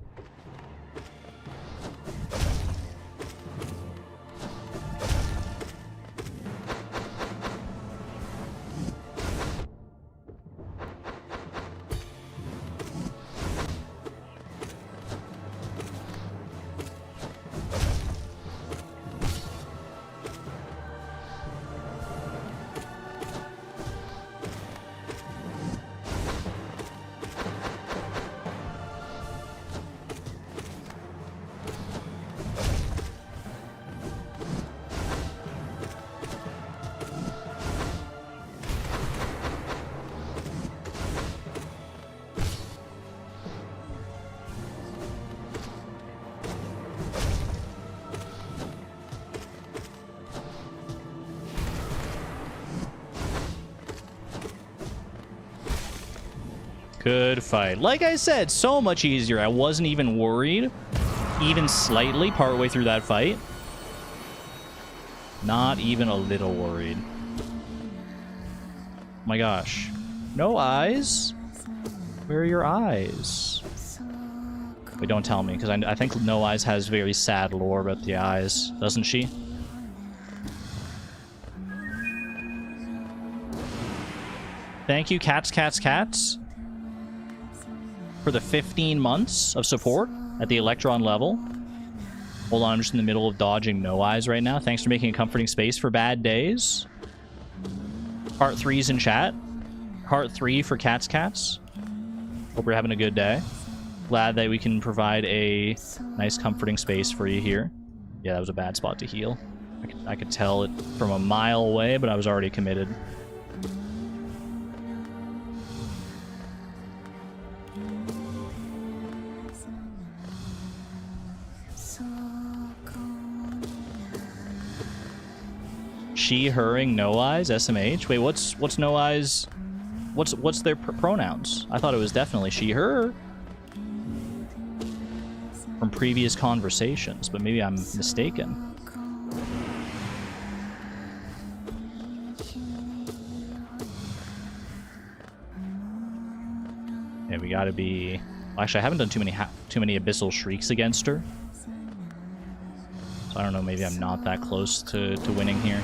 Good fight. Like I said, so much easier. I wasn't even worried, even slightly, partway through that fight. Not even a little worried. Oh my gosh. No eyes? Where are your eyes? Wait, don't tell me, because I think No Eyes has very sad lore about the eyes, doesn't she? Thank you, Cats, for the 15 months of support at the Electron level. Hold on, I'm just in the middle of dodging No Eyes right now. Thanks for making a comforting space for bad days. Part 3's in chat. Part 3 for Cats. Hope you're having a good day. Glad that we can provide a nice comforting space for you here. Yeah, that was a bad spot to heal. I could tell it from a mile away, but I was already committed. She, herring, No Eyes, SMH. Wait, what's No Eyes? What's their pronouns? I thought it was definitely she, her. From previous conversations, but maybe I'm mistaken. Yeah, we gotta be... Actually, I haven't done too many Abyssal Shrieks against her. So I don't know, maybe I'm not that close to winning here.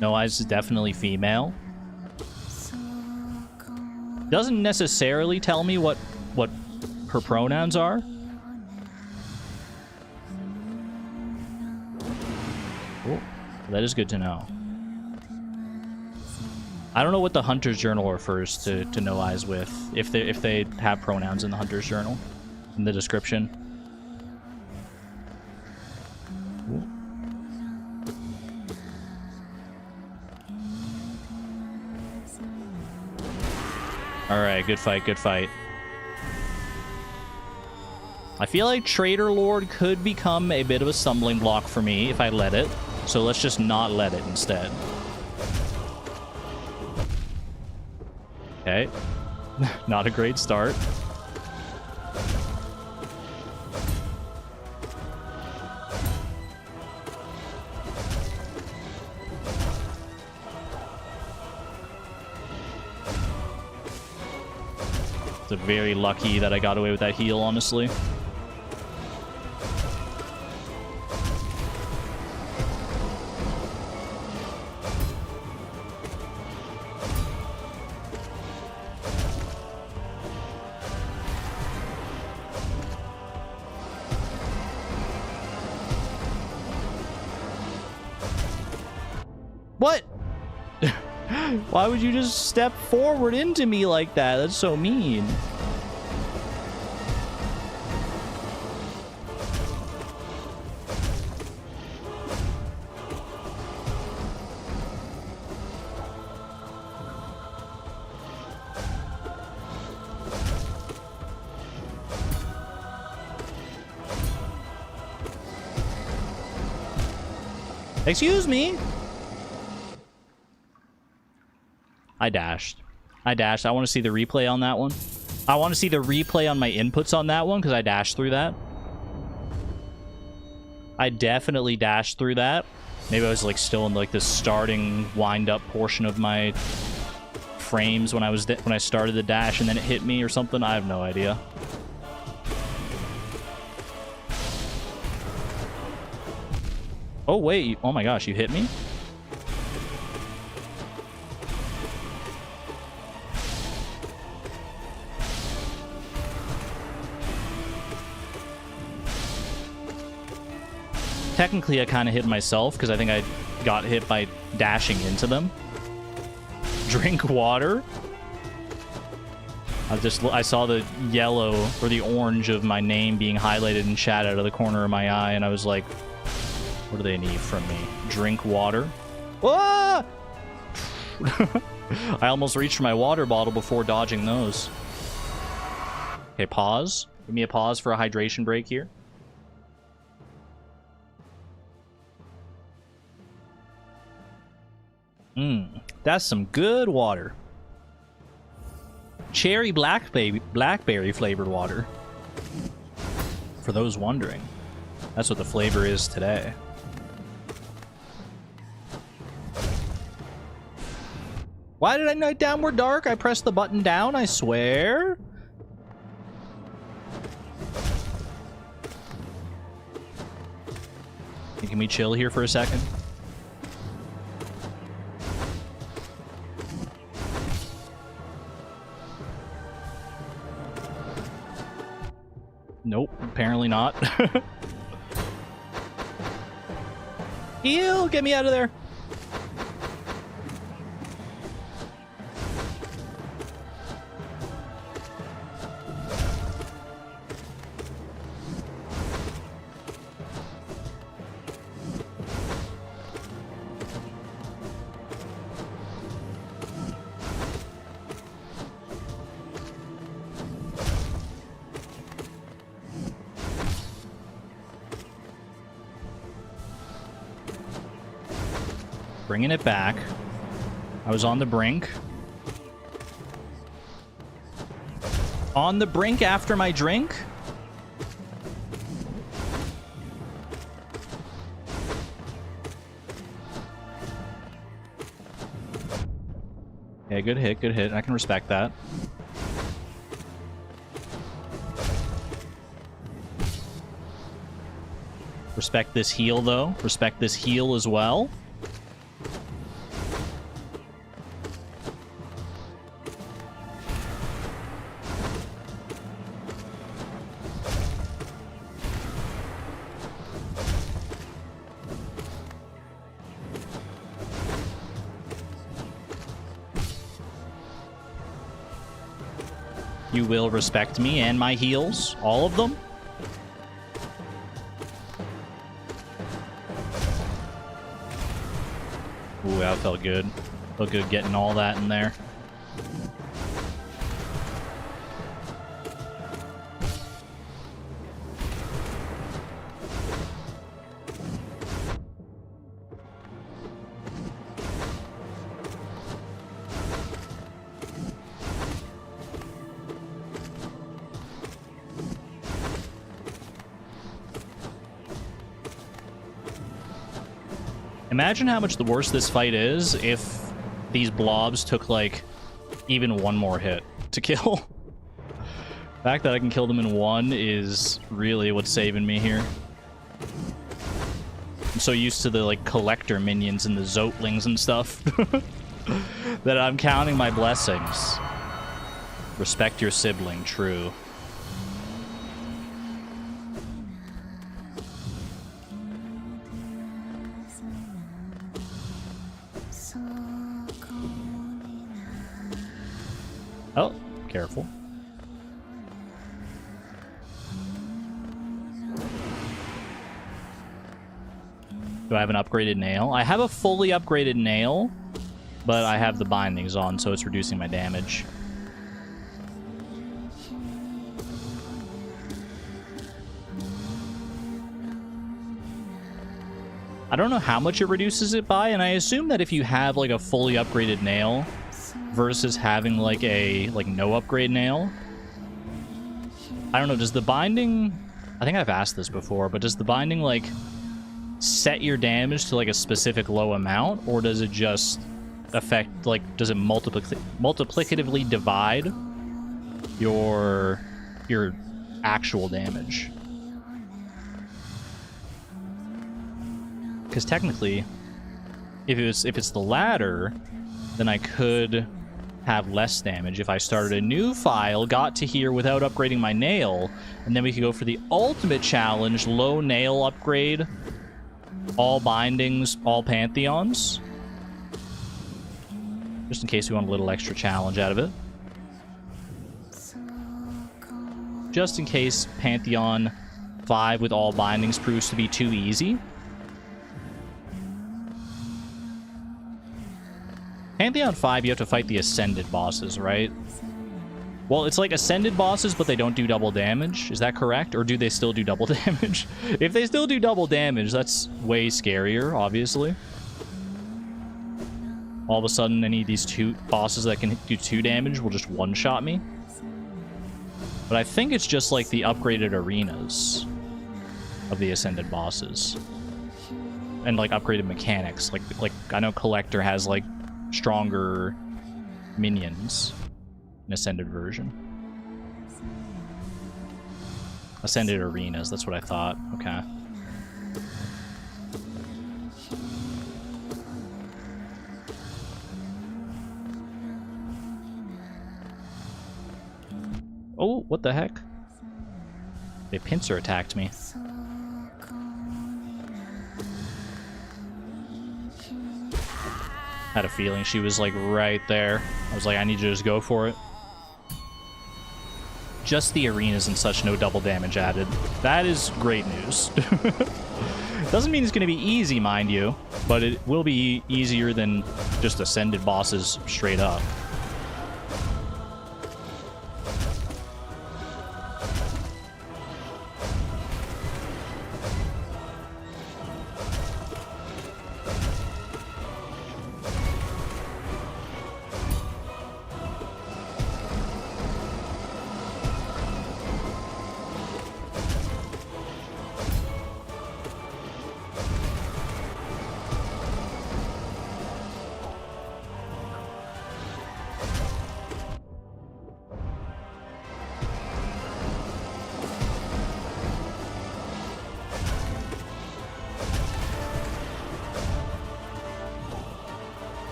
No Eyes is definitely female. Doesn't necessarily tell me what her pronouns are. Oh, that is good to know. I don't know what the Hunter's Journal refers to No Eyes with, if they have pronouns in the Hunter's Journal in the description. Alright, good fight, good fight. I feel like Trader Lord could become a bit of a stumbling block for me if I let it. So let's just not let it instead. Okay. Not a great start. It's very lucky that I got away with that heal, honestly. What? Why would you just step forward into me like that? That's so mean. Excuse me? I dashed. I want to see the replay on that one. I want to see the replay on my inputs on that one because I dashed through that. I definitely dashed through that. Maybe I was like still in like the starting wind-up portion of my frames when I started the dash and then it hit me or something. I have no idea. Oh wait! Oh my gosh! You hit me. Technically, I kind of hit myself because I think I got hit by dashing into them. Drink water. I saw the yellow or the orange of my name being highlighted in chat out of the corner of my eye, and I was like, what do they need from me? Drink water. Ah! I almost reached for my water bottle before dodging those. Okay, pause. Give me a pause for a hydration break here. That's some good water. Cherry blackberry flavored water. For those wondering, that's what the flavor is today. Why did I night downward dark? I pressed the button down, I swear. Can we chill here for a second? Nope, apparently not. Heal! Get me out of there! Bringing it back. I was on the brink. On the brink after my drink? Okay, good hit, good hit. I can respect that. Respect this heal, though. Respect this heal as well. You will respect me and my heals, all of them. Ooh, that felt good. Felt good getting all that in there. Imagine how much the worse this fight is if these blobs took, like, even one more hit to kill. The fact that I can kill them in one is really what's saving me here. I'm so used to the, like, collector minions and the zotlings and stuff that I'm counting my blessings. Respect your sibling, true. Oh, careful. Do I have an upgraded nail? I have a fully upgraded nail, but I have the bindings on, so it's reducing my damage. I don't know how much it reduces it by, and I assume that if you have, like, a fully upgraded nail versus having, like, a, no upgrade nail, I don't know, does the binding... I think I've asked this before, but does the binding, like, set your damage to, like, a specific low amount, or does it just affect, like, does it multiplicatively divide your actual damage? Because technically, if it's the latter, then I could have less damage if I started a new file, got to here without upgrading my nail, and then we could go for the ultimate challenge, low nail upgrade, all bindings, all Pantheons. Just in case we want a little extra challenge out of it. Just in case Pantheon 5 with all bindings proves to be too easy. Pantheon 5, you have to fight the Ascended bosses, right? Well, it's like Ascended bosses, but they don't do double damage. Is that correct? Or do they still do double damage? If they still do double damage, that's way scarier, obviously. all of a sudden any of these two bosses that can do 2 damage will just one-shot me. But I think it's just like the upgraded arenas of the ascended bosses. And like upgraded mechanics. Like I know Collector has like stronger minions in ascended version. Ascended arenas, that's what I thought. Okay. Oh, what the heck? They pincer attacked me. Had a feeling she was like right there. I was like, I need you to just go for it. Just the arenas and such, no double damage added. That is great news. Doesn't mean it's going to be easy, mind you, but it will be easier than just ascended bosses straight up.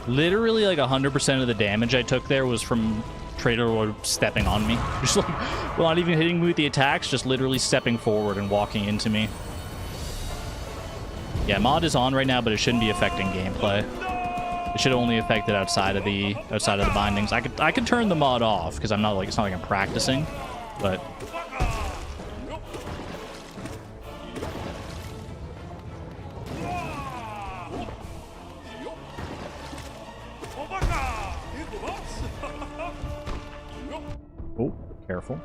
Literally, like 100% of the damage I took there was from Trader Lord stepping on me. Just like, well, not even hitting me with the attacks, just literally stepping forward and walking into me. Yeah, mod is on right now, but it shouldn't be affecting gameplay. It should only affect it outside of the bindings. I could turn the mod off because I'm not like, it's not like I'm practicing, but. Oh, careful.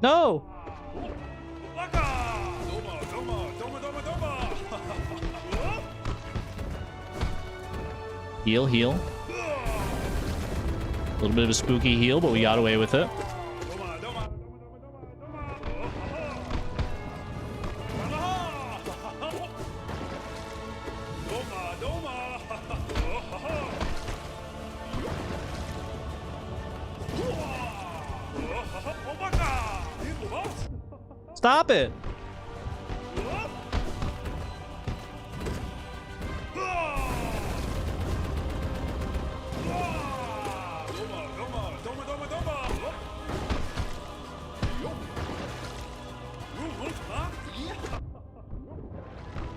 No! Heal, heal. A little bit of a spooky heal, but we got away with it. Stop it!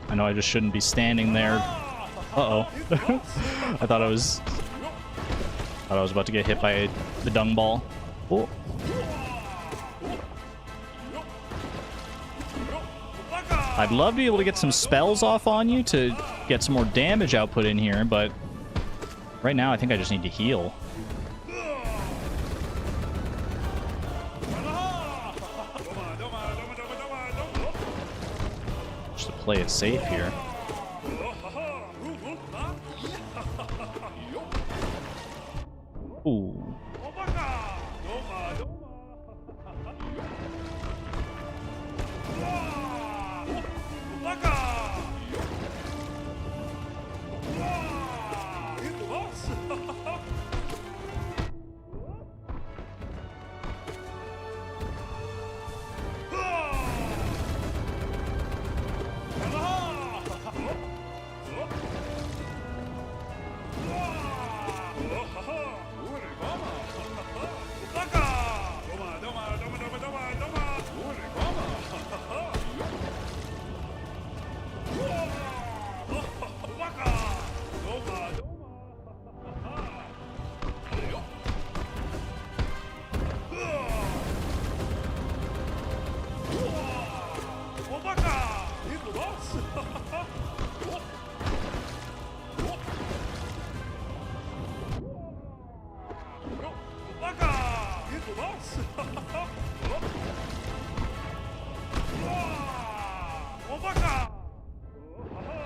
I know I just shouldn't be standing there. Uh-oh. I thought I was about to get hit by the dung ball. Oh. I'd love to be able to get some spells off on you to get some more damage output in here, but right now I think I just need to heal. Just to play it safe here. Ooh.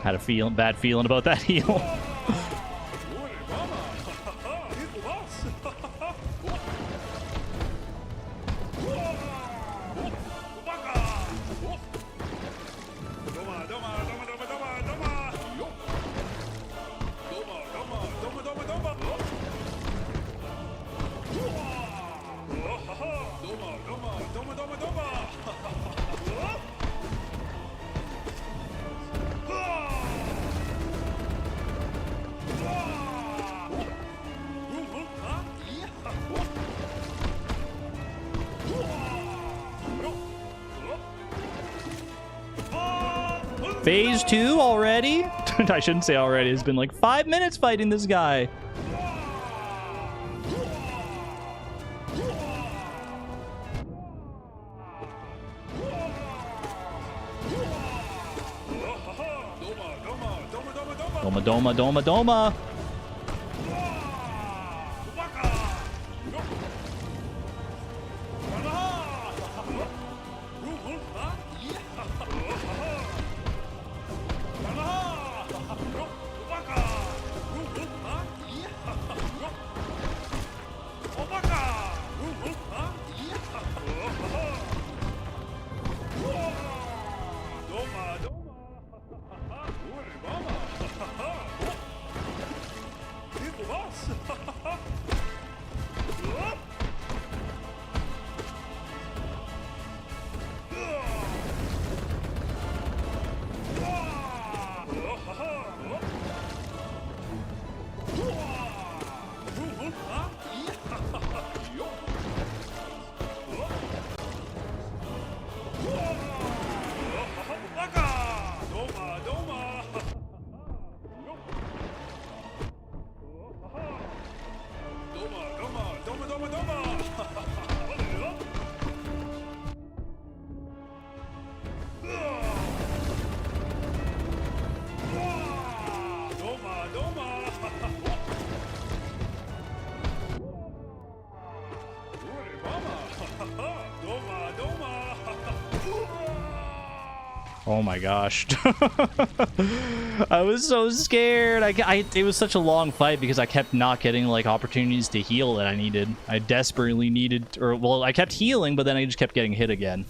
Had a bad feeling about that heal. Phase 2 already? I shouldn't say already. It's been like 5 minutes fighting this guy. Doma, doma, doma, doma. Oh my gosh. I was so scared. It was such a long fight because I kept not getting like opportunities to heal that I needed. I desperately needed, or well, I kept healing, but then I just kept getting hit again.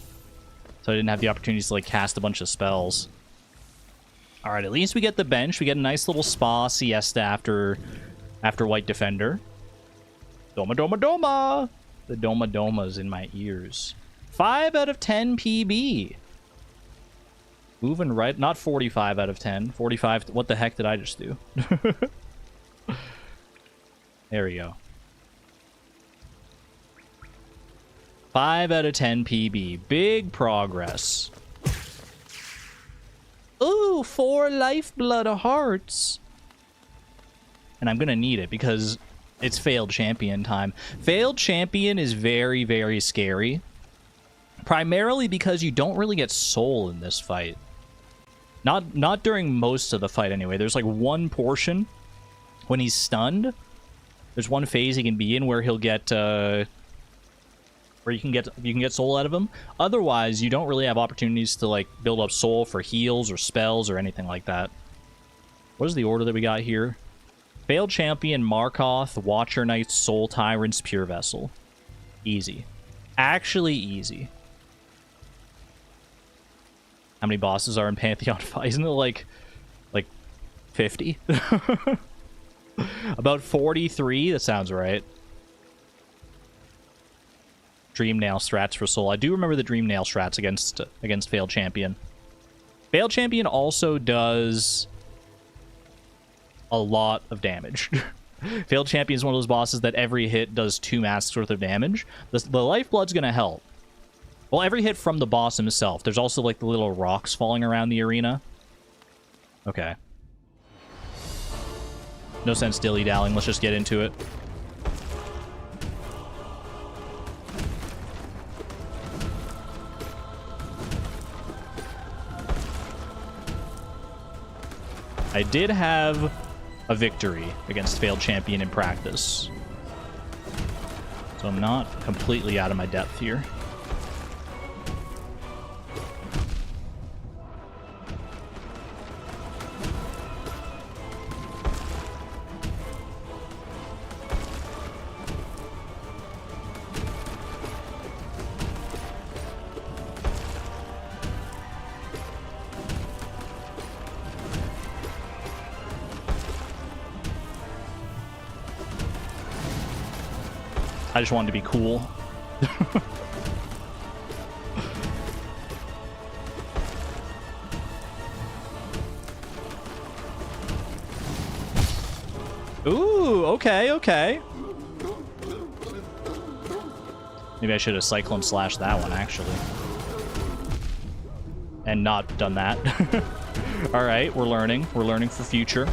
So I didn't have the opportunities to like cast a bunch of spells. All right, at least we get the bench. We get a nice little spa siesta after White Defender. Doma, doma, doma. The doma doma's in my ears. 5 out of 10 PB. Moving right, not 45 out of 10. 45, what the heck did I just do? There we go. 5 out of 10 PB. Big progress. Ooh, 4 lifeblood hearts. And I'm gonna need it because it's failed champion time. Failed champion is very, very scary. Primarily because you don't really get soul in this fight. Not during most of the fight anyway. There's like one portion when he's stunned. There's one phase he can be in where he'll get where you can get soul out of him. Otherwise, you don't really have opportunities to like build up soul for heals or spells or anything like that. What is the order that we got here? Failed Champion, Markoth, Watcher Knights, Soul Tyrants, Pure Vessel. Easy. Actually easy. How many bosses are in Pantheon 5? Isn't it like 50? About 43? That sounds right. Dream Nail strats for soul. I do remember the Dream Nail strats against Failed Champion. Failed Champion also does a lot of damage. Failed Champion is one of those bosses that every hit does 2 masks worth of damage. The lifeblood's gonna help. Well, every hit from the boss himself. There's also, like, the little rocks falling around the arena. Okay. No sense dilly-dallying. Let's just get into it. I did have a victory against Failed Champion in practice. So I'm not completely out of my depth here. I just wanted to be cool. Ooh, okay, okay. Maybe I should have Cyclone Slashed that one, actually. And not done that. Alright, we're learning. We're learning for future.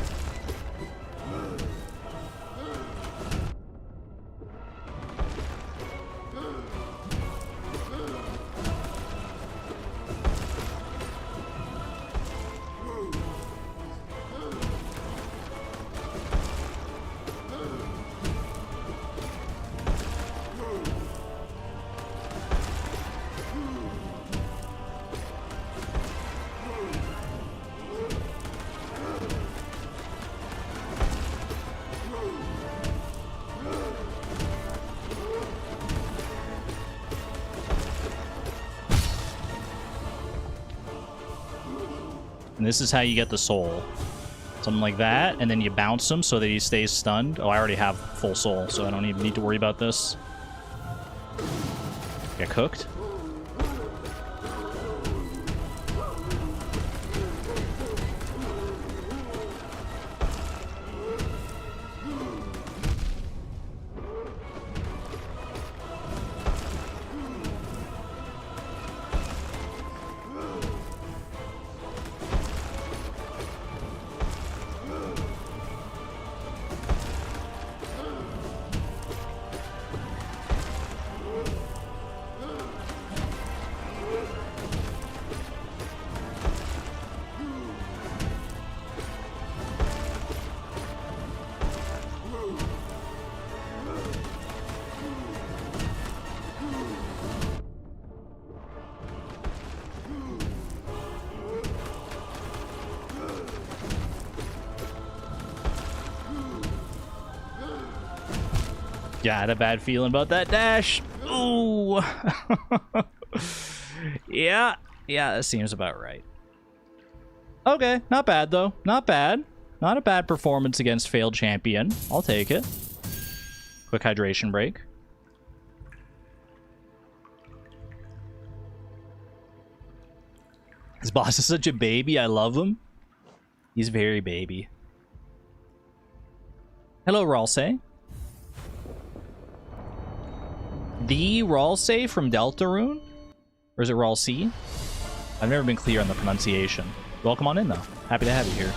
And this is how you get the soul. Something like that, and then you bounce him so that he stays stunned. Oh, I already have full soul, so I don't even need to worry about this. Get cooked. Yeah, I had a bad feeling about that dash. Ooh. Yeah, that seems about right. Okay, not bad though. Not bad. Not a bad performance against failed champion. I'll take it. Quick hydration break. This boss is such a baby. I love him. He's very baby. Hello, Ralsei. The Ralsei from Deltarune? Or is it Ralsei? I've never been clear on the pronunciation. Welcome on in, though. Happy to have you here.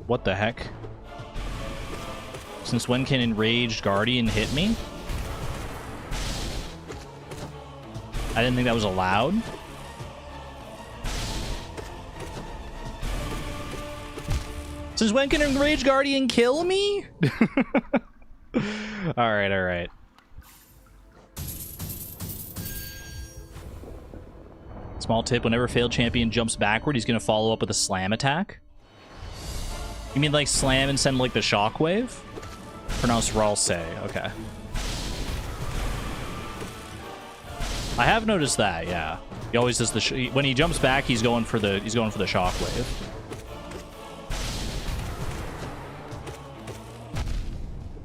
What the heck? Since when can Enraged Guardian hit me? I didn't think that was allowed. Since when can Enraged Guardian kill me? Alright, alright. Small tip, whenever failed champion jumps backward, he's going to follow up with a slam attack. You mean like slam and send like the shockwave? Pronounced Ralsei, okay. I have noticed that, yeah. He always does the when he jumps back, he's going for the shockwave.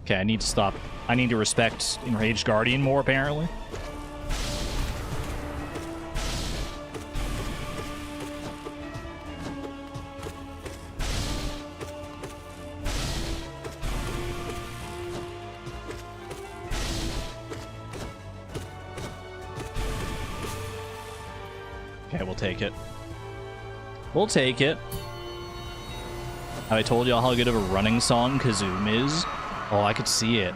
Okay, I need to stop. I need to respect Enraged Guardian more, apparently. Okay, we'll take it. We'll take it. Have I told y'all how good of a running song Kazoom is? Oh, I could see it.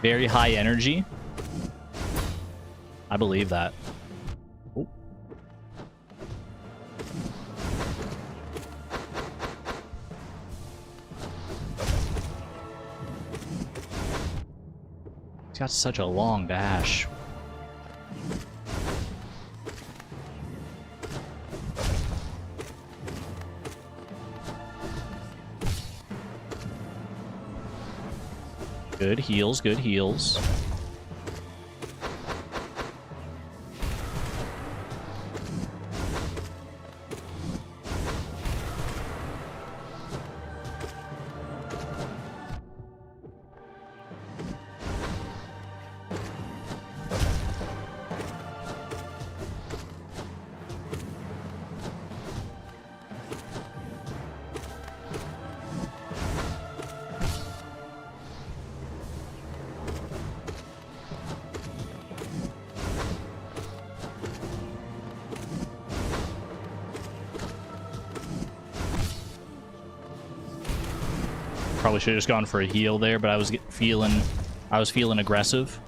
Very high energy. I believe that. Oh. He's got such a long dash. Good heals, good heals. Probably should have just gone for a heal there, but I was feeling aggressive.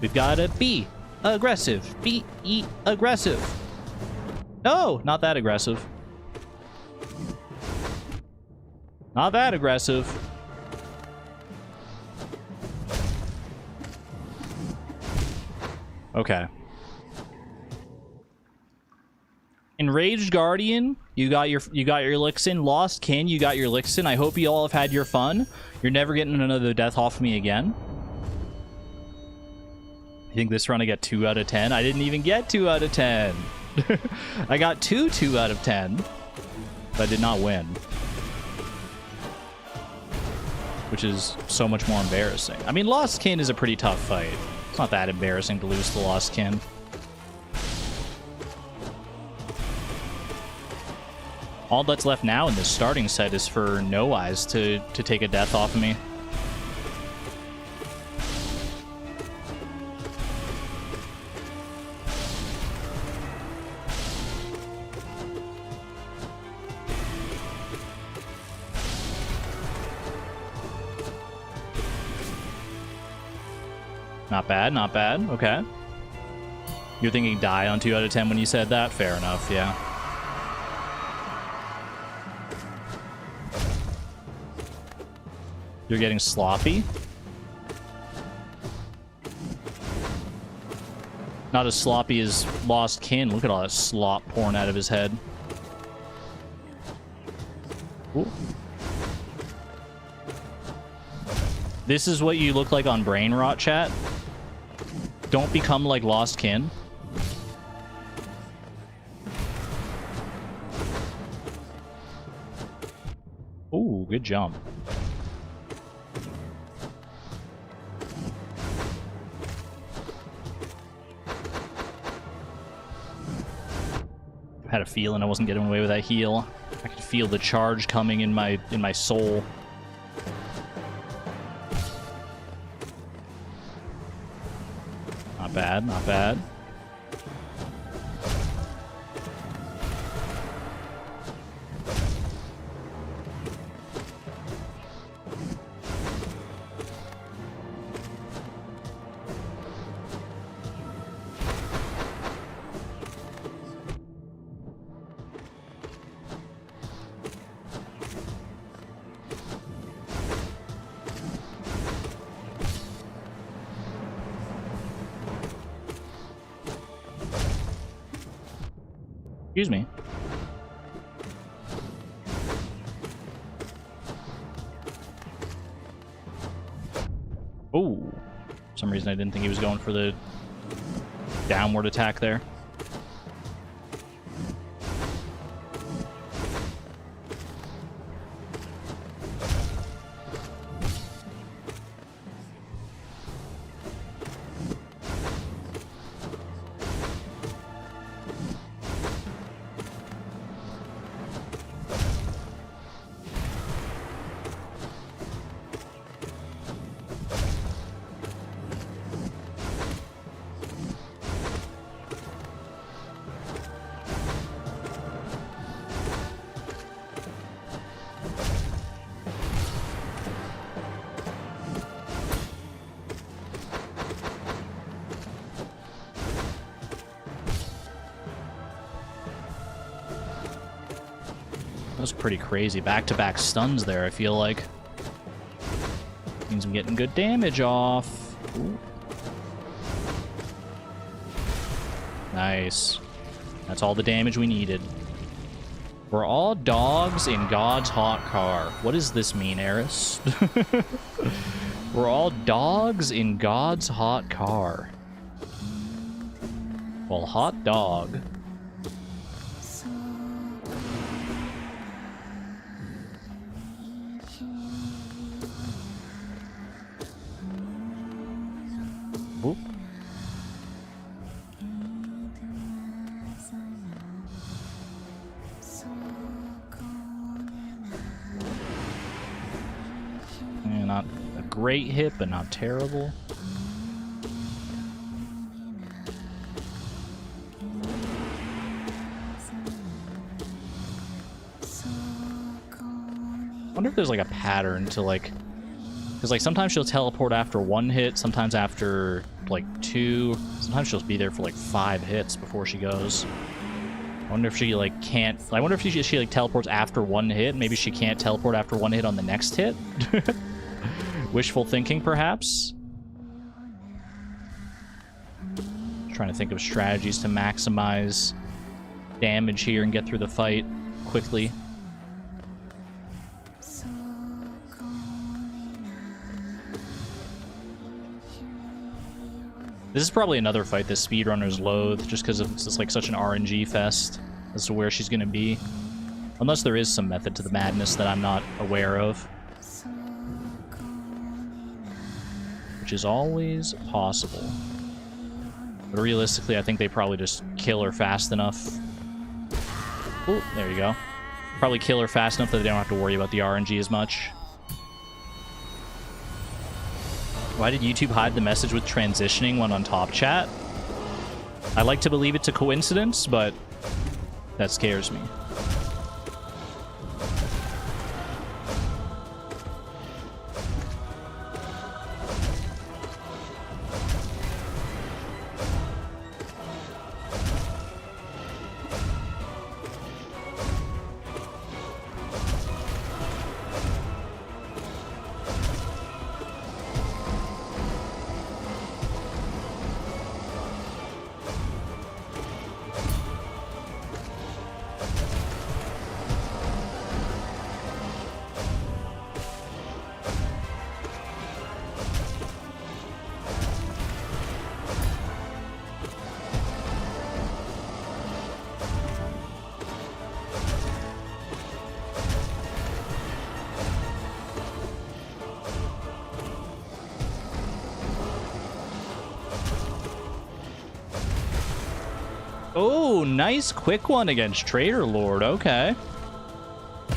We've got to be aggressive. Be aggressive. No, not that aggressive. Not that aggressive. Okay. Enraged Guardian, you got your licks in. Lost Kin, you got your licks in. I hope you all have had your fun. You're never getting another death off me again. I think this run I got 2 out of 10. I didn't even get 2 out of 10. I got 2 out of 10, but I did not win, which is so much more embarrassing. I mean, Lost Kin is a pretty tough fight. It's not that embarrassing to lose to Lost Kin. All that's left now in this starting set is for No Eyes to take a death off of me. Not bad, not bad. Okay. You're thinking die on 2 out of 10 when you said that? Fair enough, yeah. You're getting sloppy? Not as sloppy as Lost Kin. Look at all that slop pouring out of his head. Ooh. This is what you look like on Brain Rot, chat. Don't become like Lost Kin. Ooh, good jump. I had a feeling I wasn't getting away with that heal. I could feel the charge coming in my soul. Not bad, not bad. Excuse me. Oh, for some reason I didn't think he was going for the downward attack there. That was pretty crazy. Back-to-back stuns there, I feel like. Means I'm getting good damage off. Ooh. Nice. That's all the damage we needed. We're all dogs in God's hot car. What does this mean, Eris? We're all dogs in God's hot car. Well, hot dog. Oop. Not a great hit, but not terrible. I wonder if there's like a pattern to like, because like sometimes she'll teleport after 1 hit, sometimes after like 2, sometimes she'll be there for like 5 hits before she goes. I wonder if she like can't. I wonder if she like teleports after 1 hit. Maybe she can't teleport after 1 hit on the next hit. Wishful thinking, perhaps. Trying to think of strategies to maximize damage here and get through the fight quickly. This is probably another fight that speedrunners loathe, just because it's just like such an RNG fest as to where she's going to be. Unless there is some method to the madness that I'm not aware of. Which is always possible. But realistically, I think they probably just kill her fast enough. Oh, there you go. Probably kill her fast enough that they don't have to worry about the RNG as much. Why did YouTube hide the message with transitioning when on top chat? I like to believe it's a coincidence, but that scares me. Oh, nice quick one against Trader Lord. Okay.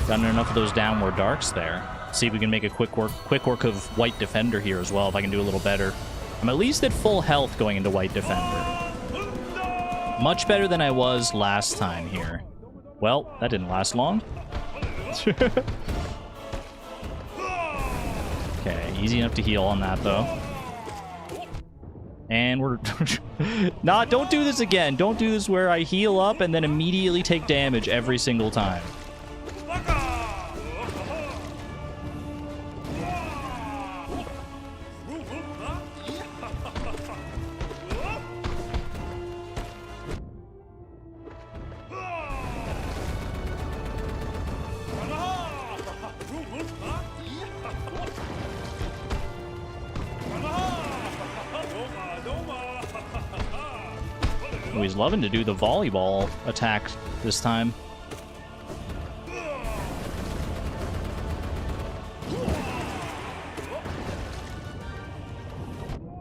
Gotten enough of those downward darks there. See if we can make a quick work of White Defender here as well, if I can do a little better. I'm at least at full health going into White Defender. Much better than I was last time here. Well, that didn't last long. Okay, easy enough to heal on that, though. And we're... don't do this again. Don't do this where I heal up and then immediately take damage every single time. Oh, he's loving to do the volleyball attack this time.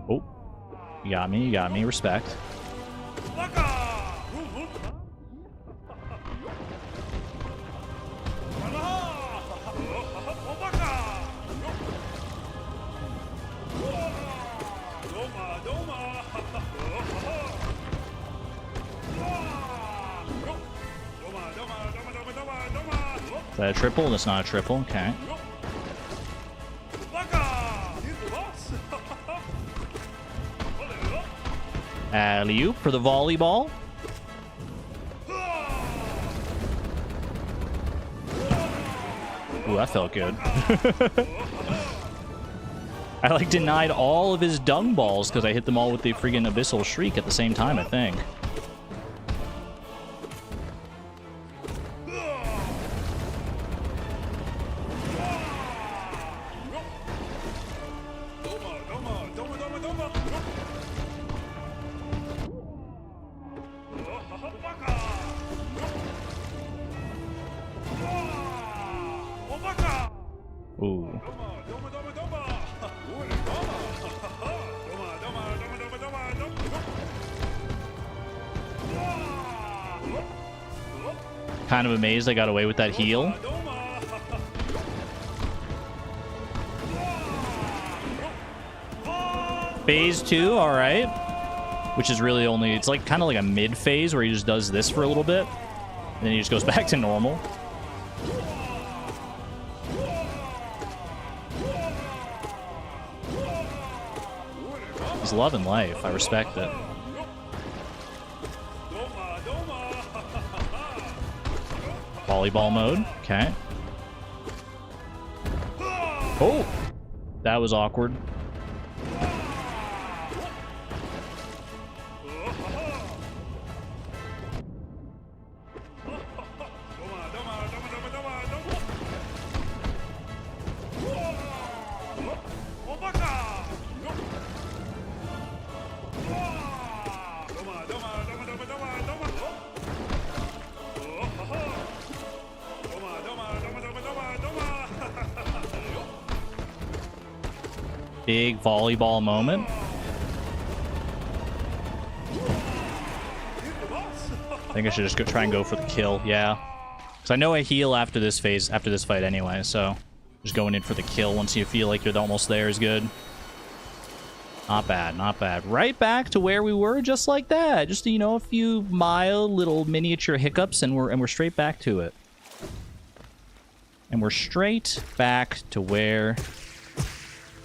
Oh, you got me, you got me. Respect. Is that a triple? That's not a triple. Okay. Alley-oop for the volleyball. Ooh, that felt good. I like denied all of his dung balls because I hit them all with the friggin' abyssal shriek at the same time, I think. Ooh. Kind of amazed I got away with that heal. Phase 2, all right. Which is really only, it's like kind of like a mid phase where he just does this for a little bit. And then he just goes back to normal. He's loving life. I respect it. Volleyball mode. Okay. Oh! That was awkward. Big volleyball moment. I think I should just go try and go for the kill. Yeah. Because I know I heal after this phase, after this fight anyway, so just going in for the kill once you feel like you're almost there is good. Not bad, not bad. Right back to where we were, just like that. Just, you know, a few mild little miniature hiccups, and we're straight back to it. And we're straight back to where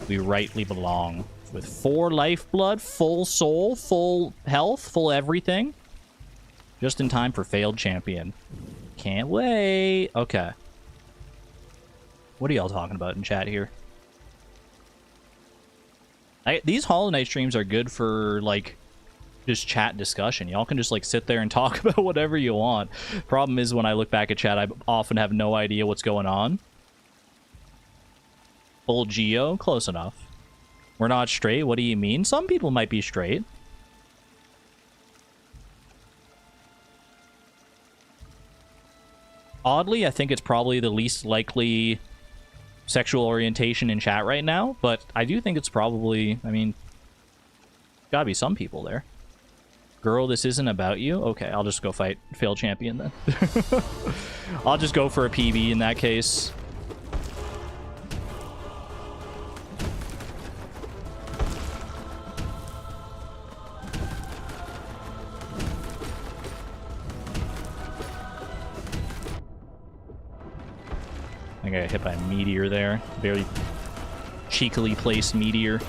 we rightly belong. With 4 lifeblood, full soul, full health, full everything. Just in time for failed champion. Can't wait. Okay. What are y'all talking about in chat here? These Hollow Knight streams are good for, like, just chat discussion. Y'all can just, like, sit there and talk about whatever you want. Problem is, when I look back at chat, I often have no idea what's going on. Full Geo? Close enough. We're not straight? What do you mean? Some people might be straight. Oddly, I think it's probably the least likely sexual orientation in chat right now, but I do think it's probably, I mean, gotta be some people there. Girl, this isn't about you? Okay, I'll just go fight failed champion then. I'll just go for a PB in that case. I got hit by a meteor there. Very cheekily placed meteor.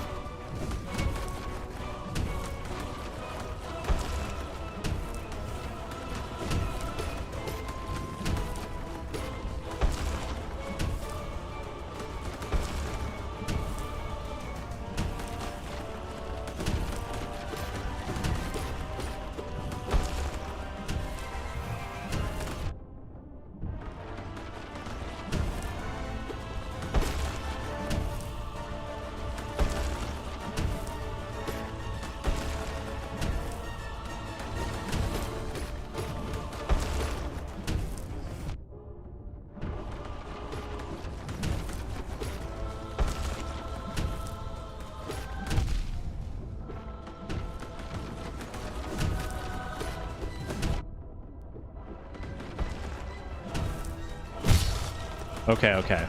Okay, okay.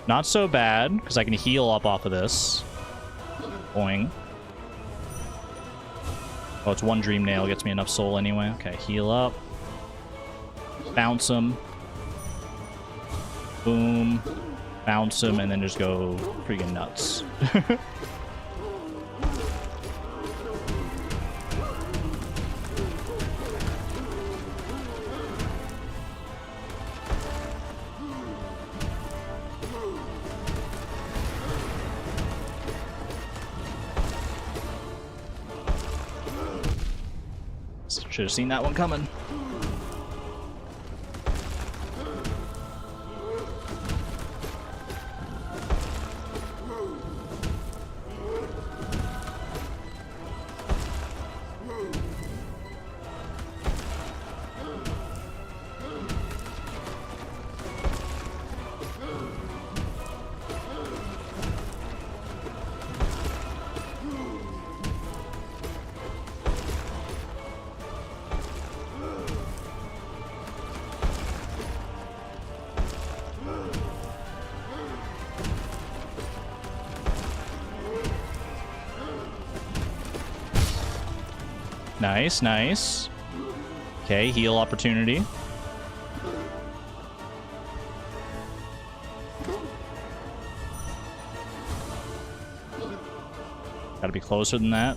Not so bad, because I can heal up off of this. Boing. Oh, it's 1 dream nail. Gets me enough soul anyway. Okay, heal up. Bounce him. Boom. Bounce him, and then just go freaking nuts. Should have seen that one coming. Nice, nice. Okay, heal opportunity. Gotta be closer than that.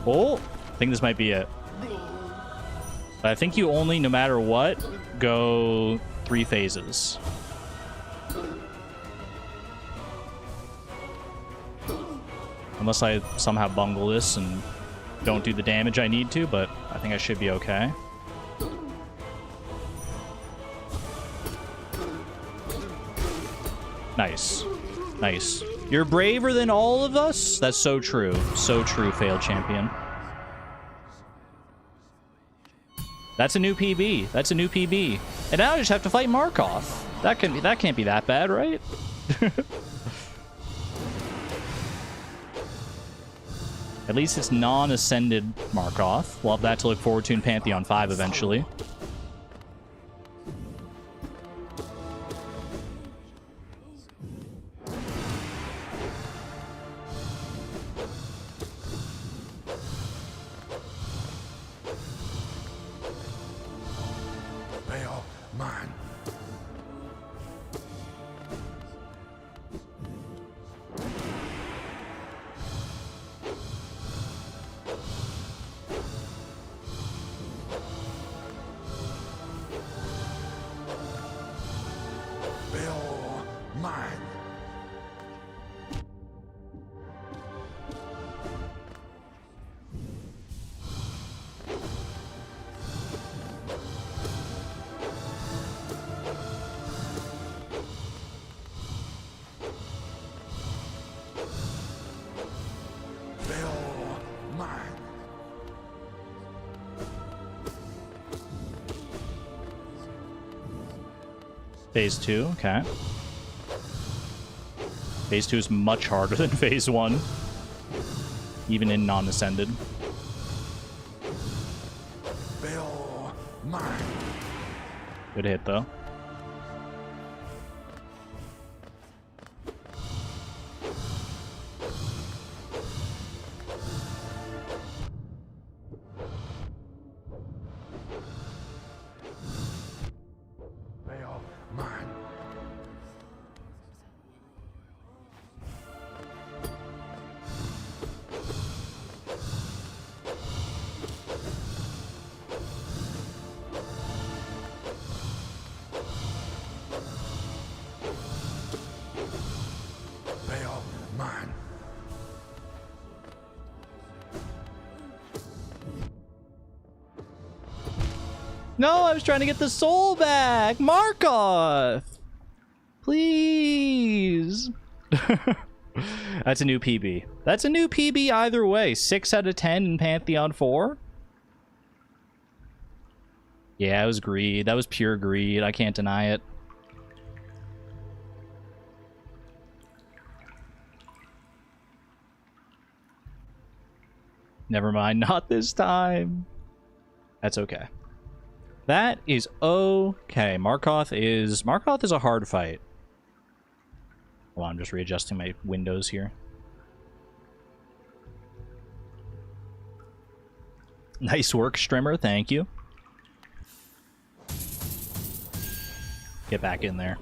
Oh, I think this might be it. But I think you only, no matter what, go 3 phases. Unless I somehow bungle this and don't do the damage I need to, but I think I should be okay. Nice. Nice. You're braver than all of us? That's so true. So true, failed champion. That's a new PB. That's a new PB. And now I just have to fight Markov. That can't be that bad, right? At least it's non-ascended Markov. We'll have that to look forward to in Pantheon 5 eventually. Phase 2, okay. Phase 2 is much harder than Phase 1. Even in non-ascended. Good hit, though. No, I was trying to get the soul back! Markov! Please! That's a new PB. That's a new PB either way. 6 out of 10 in Pantheon 4? Yeah, it was greed. That was pure greed. I can't deny it. Never mind, not this time. That's okay. That is okay. Markov is a hard fight. Hold on, I'm just readjusting my windows here. Nice work, Strimmer. Thank you. Get back in there.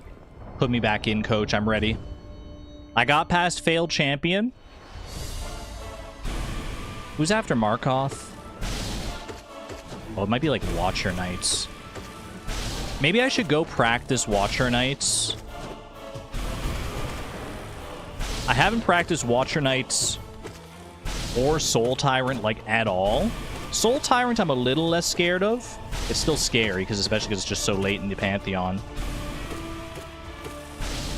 Put me back in, coach. I'm ready. I got past failed champion. Who's after Markov? Oh, it might be like Watcher Knights. Maybe I should go practice Watcher Knights. I haven't practiced Watcher Knights or Soul Tyrant, like, at all. Soul Tyrant I'm a little less scared of. It's still scary, especially because it's just so late in the Pantheon.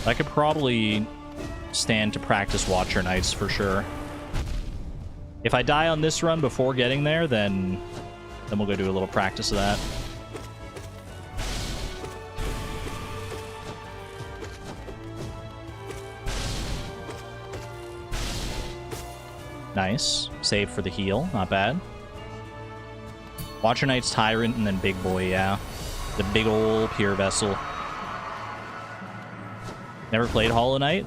I could probably stand to practice Watcher Knights for sure. If I die on this run before getting there, then we'll go do a little practice of that. Nice. Save for the heal. Not bad. Watcher Knight's Tyrant and then Big Boy, yeah. The big ol' Pure Vessel. Never played Hollow Knight?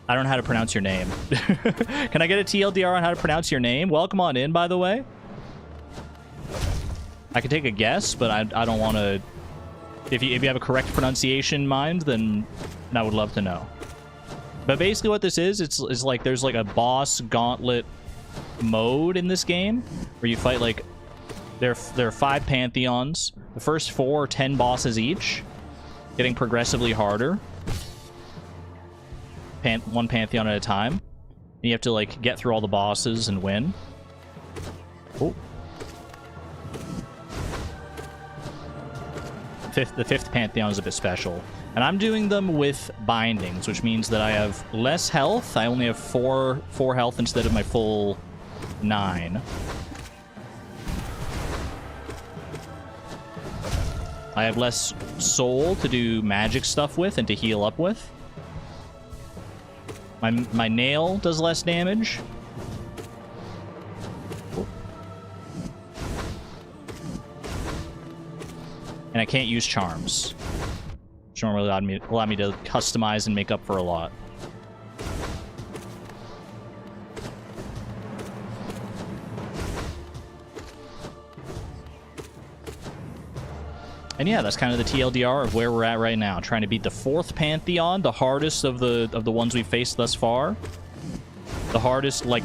I don't know how to pronounce your name. Can I get a TLDR on how to pronounce your name? Welcome on in, by the way. I could take a guess, but I don't want to... If you have a correct pronunciation in mind, then I would love to know. But basically what this is like there's like a boss gauntlet mode in this game where you fight like... There are 5 Pantheons. The first 4 are 10 bosses each, getting progressively harder. One Pantheon at a time. And you have to like get through all the bosses and win. Oh. The fifth Pantheon is a bit special. And I'm doing them with bindings, which means that I have less health. I only have 4 health instead of my full 9. I have less soul to do magic stuff with and to heal up with. My nail does less damage. And I can't use charms, which normally allow me to customize and make up for a lot. And yeah, that's kind of the TLDR of where we're at right now. Trying to beat the 4th Pantheon, the hardest of the ones we've faced thus far. The hardest, like,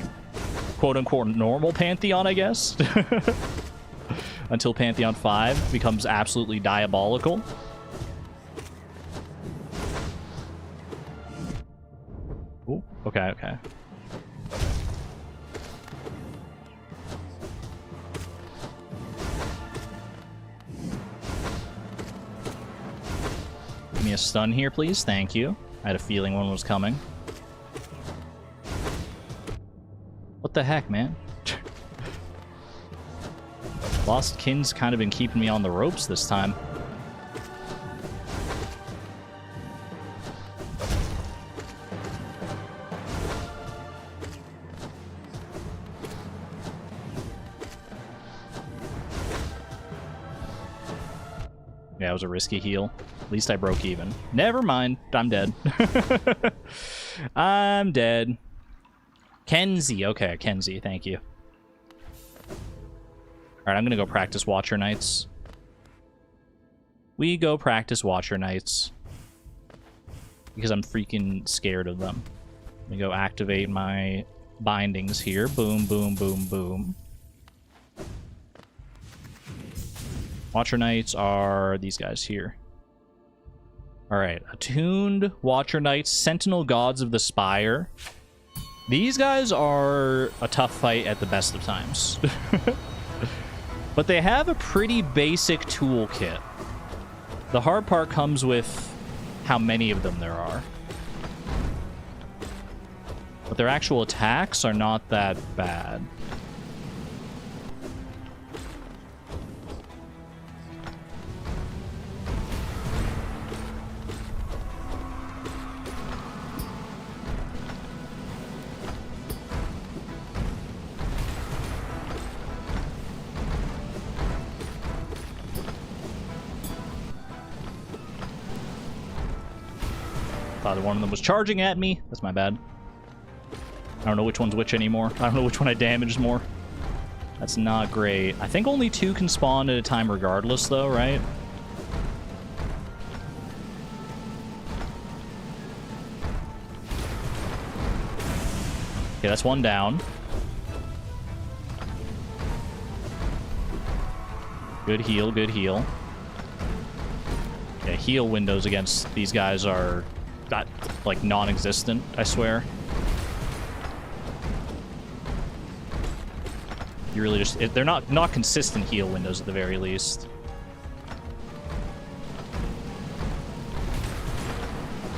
quote-unquote normal Pantheon, I guess. Until Pantheon 5 becomes absolutely diabolical. Ooh, okay, okay. Give me a stun here, please. Thank you. I had a feeling one was coming. What the heck, man? Lost Kin's kind of been keeping me on the ropes this time. Yeah, it was a risky heal. At least I broke even. Never mind. I'm dead. I'm dead. Kenzie. Okay, Kenzie. Thank you. Alright, I'm gonna go practice Watcher Knights. We go practice Watcher Knights. Because I'm freaking scared of them. Let me go activate my bindings here. Boom, boom, boom, boom. Watcher Knights are these guys here. Alright, Attuned Watcher Knights, Sentinel Gods of the Spire. These guys are a tough fight at the best of times. But they have a pretty basic toolkit. The hard part comes with how many of them there are. But their actual attacks are not that bad. Thought one of them was charging at me. That's my bad. I don't know which one's which anymore. I don't know which one I damaged more. That's not great. I think only 2 can spawn at a time regardless, though, right? Okay, that's one down. Good heal, good heal. Yeah, heal windows against these guys are not, like, non-existent, I swear. You really just... they're not consistent heal windows at the very least.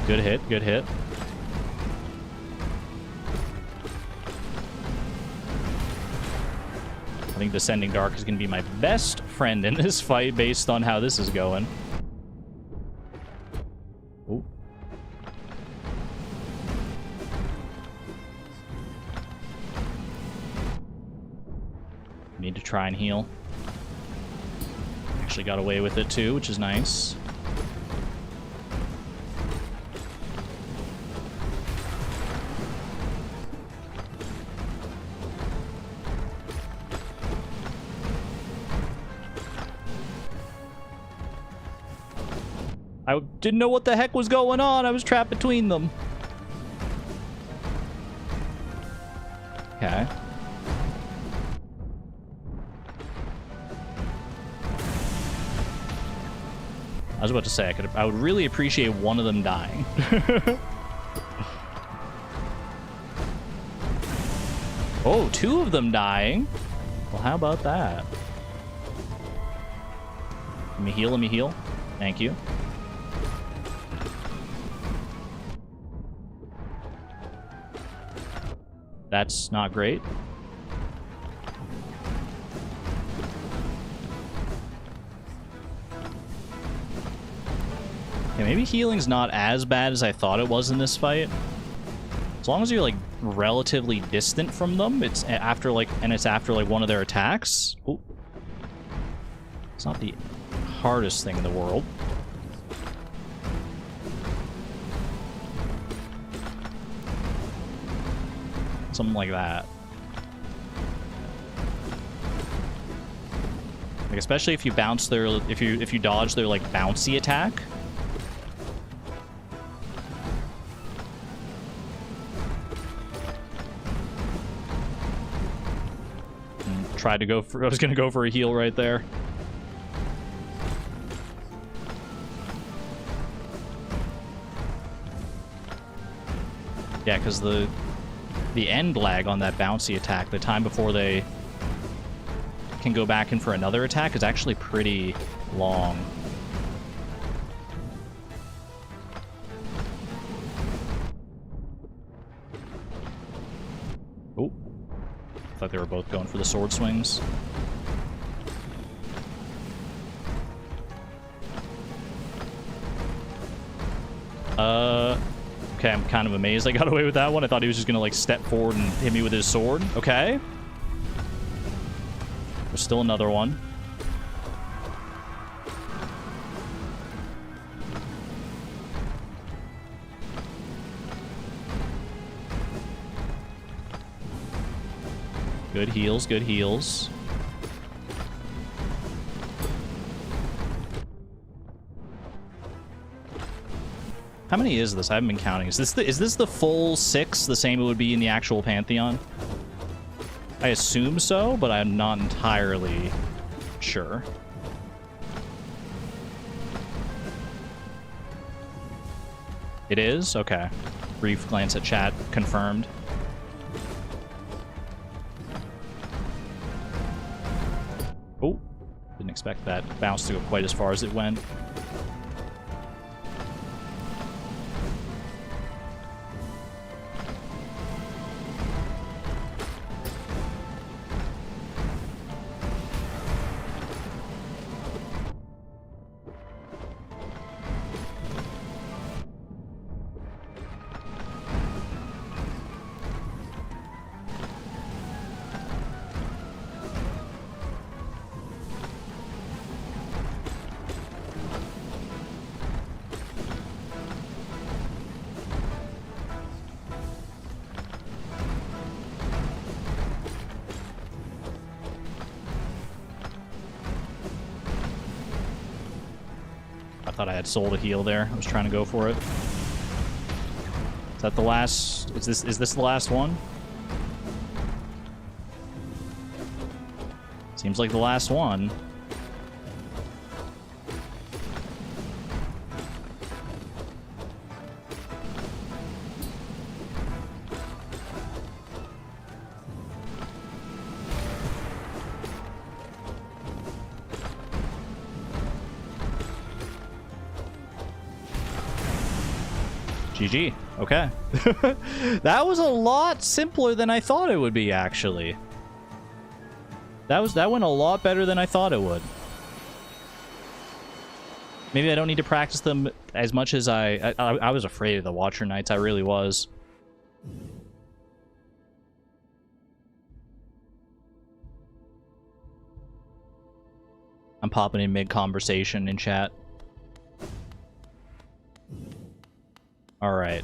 Good hit, good hit. I think Descending Dark is going to be my best friend in this fight based on how this is going. Oh. Need to try and heal. Actually got away with it too, which is nice. I didn't know what the heck was going on. I was trapped between them. Okay. I was about to say I would really appreciate one of them dying. Oh, two of them dying. Well, how about that? Let me heal, let me heal. Thank you. That's not great. Okay, maybe healing's not as bad as I thought it was in this fight. As long as you're, like, relatively distant from them, it's after, like, one of their attacks. Ooh. It's not the hardest thing in the world. Something like that. Like, especially if you bounce their, if you dodge their, like, bouncy attack. Tried to go for, I was gonna go for a heal right there. Yeah, because the end lag on that bouncy attack, the time before they can go back in for another attack, is actually pretty long. Oh, I thought they were both going for the sword swings. Okay, I'm kind of amazed I got away with that one. I thought he was just gonna, like, step forward and hit me with his sword. Okay. There's still another one. Good heals, good heals. How many is this? I haven't been counting. Is this the full 6, the same it would be in the actual Pantheon? I assume so, but I'm not entirely sure. It is? Okay. Brief glance at chat. Confirmed. Oh. Didn't expect that bounce to go quite as far as it went. Thought I had soul to heal there. I was trying to go for it. Is that the last? Is this the last one? Seems like the last one. GG. Okay. That was a lot simpler than I thought it would be, actually. That went a lot better than I thought it would. Maybe I don't need to practice them as much as I was afraid of the Watcher Knights. I really was. I'm popping in mid-conversation in chat. Alright.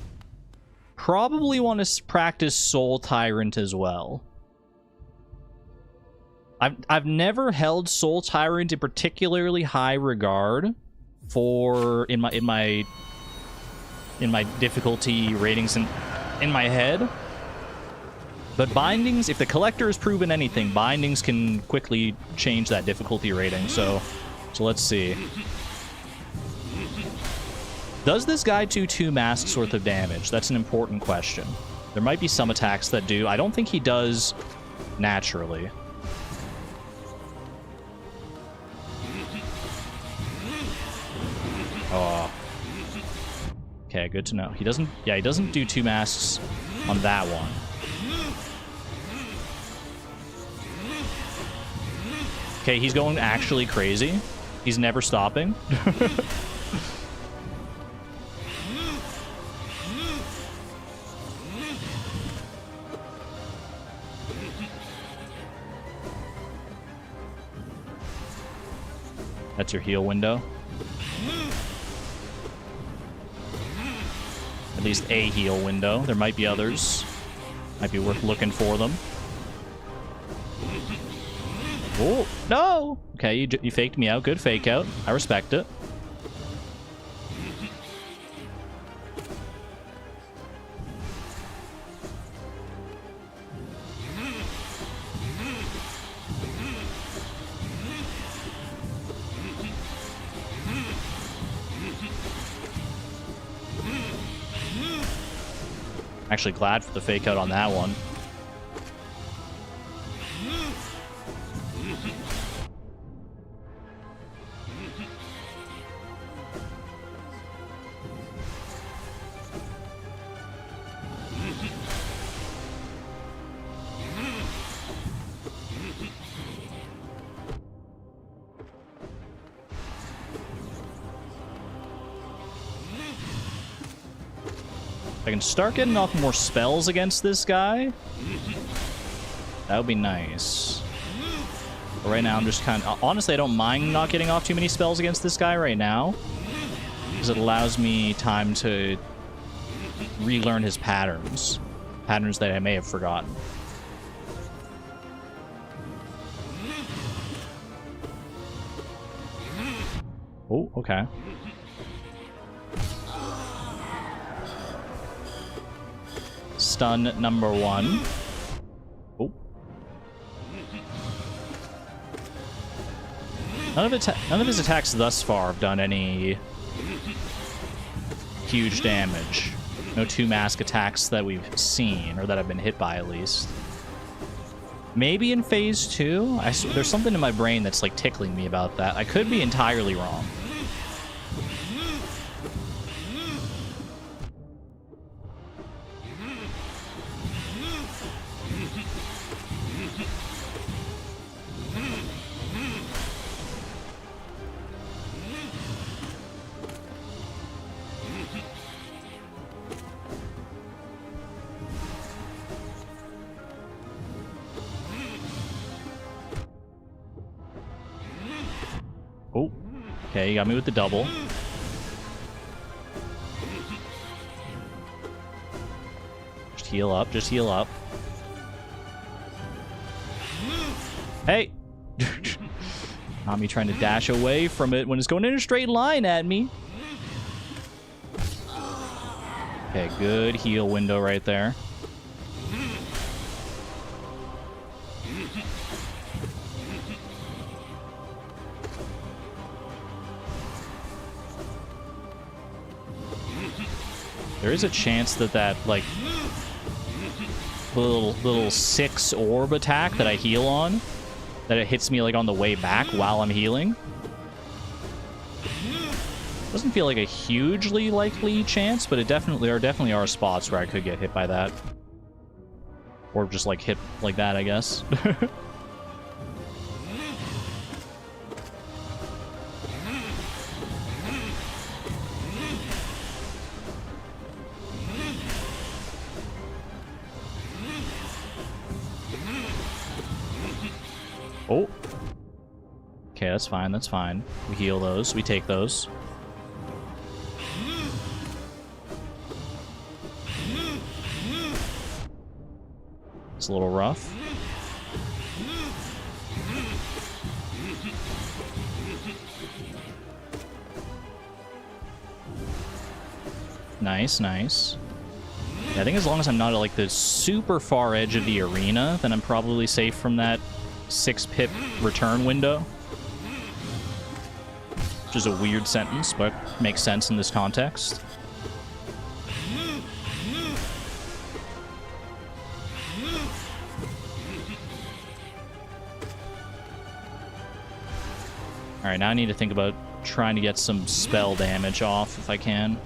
Probably want to practice Soul Tyrant as well. I've never held Soul Tyrant in particularly high regard for in my difficulty ratings in my head. But bindings, if the collector has proven anything, bindings can quickly change that difficulty rating. So let's see. Does this guy do 2 masks worth of damage? That's an important question. There might be some attacks that do. I don't think he does naturally. Oh. Okay, good to know. He doesn't... Yeah, he doesn't do 2 masks on that one. Okay, he's going actually crazy. He's never stopping. That's your heal window. At least a heal window. There might be others. Might be worth looking for them. Oh, no! Okay, you faked me out. Good fake out. I respect it. Actually glad for the fake out on that one. I can start getting off more spells against this guy. That would be nice. But right now, I'm just kind of... Honestly, I don't mind not getting off too many spells against this guy right now, because it allows me time to relearn his patterns. Patterns that I may have forgotten. Oh, okay. Stun number 1. Oh. None of his attacks thus far have done any huge damage. No 2 mask attacks that we've seen, or that I've been hit by at least. Maybe in phase 2? There's something in my brain that's like tickling me about that. I could be entirely wrong. Oh, okay, you got me with the double. Just heal up, just heal up. Hey! Not me trying to dash away from it when it's going in a straight line at me. Okay, good heal window right there. There is a chance that that, like, little 6 orb attack that I heal on, that it hits me, like, on the way back while I'm healing. Doesn't feel like a hugely likely chance, but there definitely are spots where I could get hit by that. Or just, like, hit like that, I guess. Oh. Okay, that's fine, that's fine. We heal those, we take those. It's a little rough. Nice, nice. Yeah, I think as long as I'm not at, like, the super far edge of the arena, then I'm probably safe from that 6-pip return window. Which is a weird sentence, but makes sense in this context. Alright, now I need to think about trying to get some spell damage off if I can.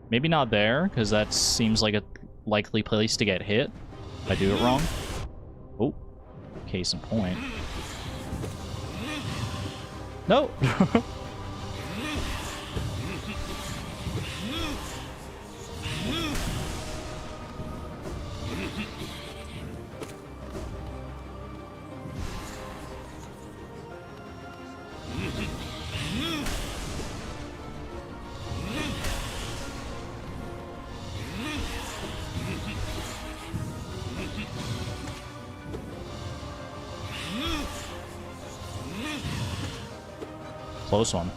Maybe not there, because that seems like a likely place to get hit if I do it wrong. Oh, case in point. No! Close one.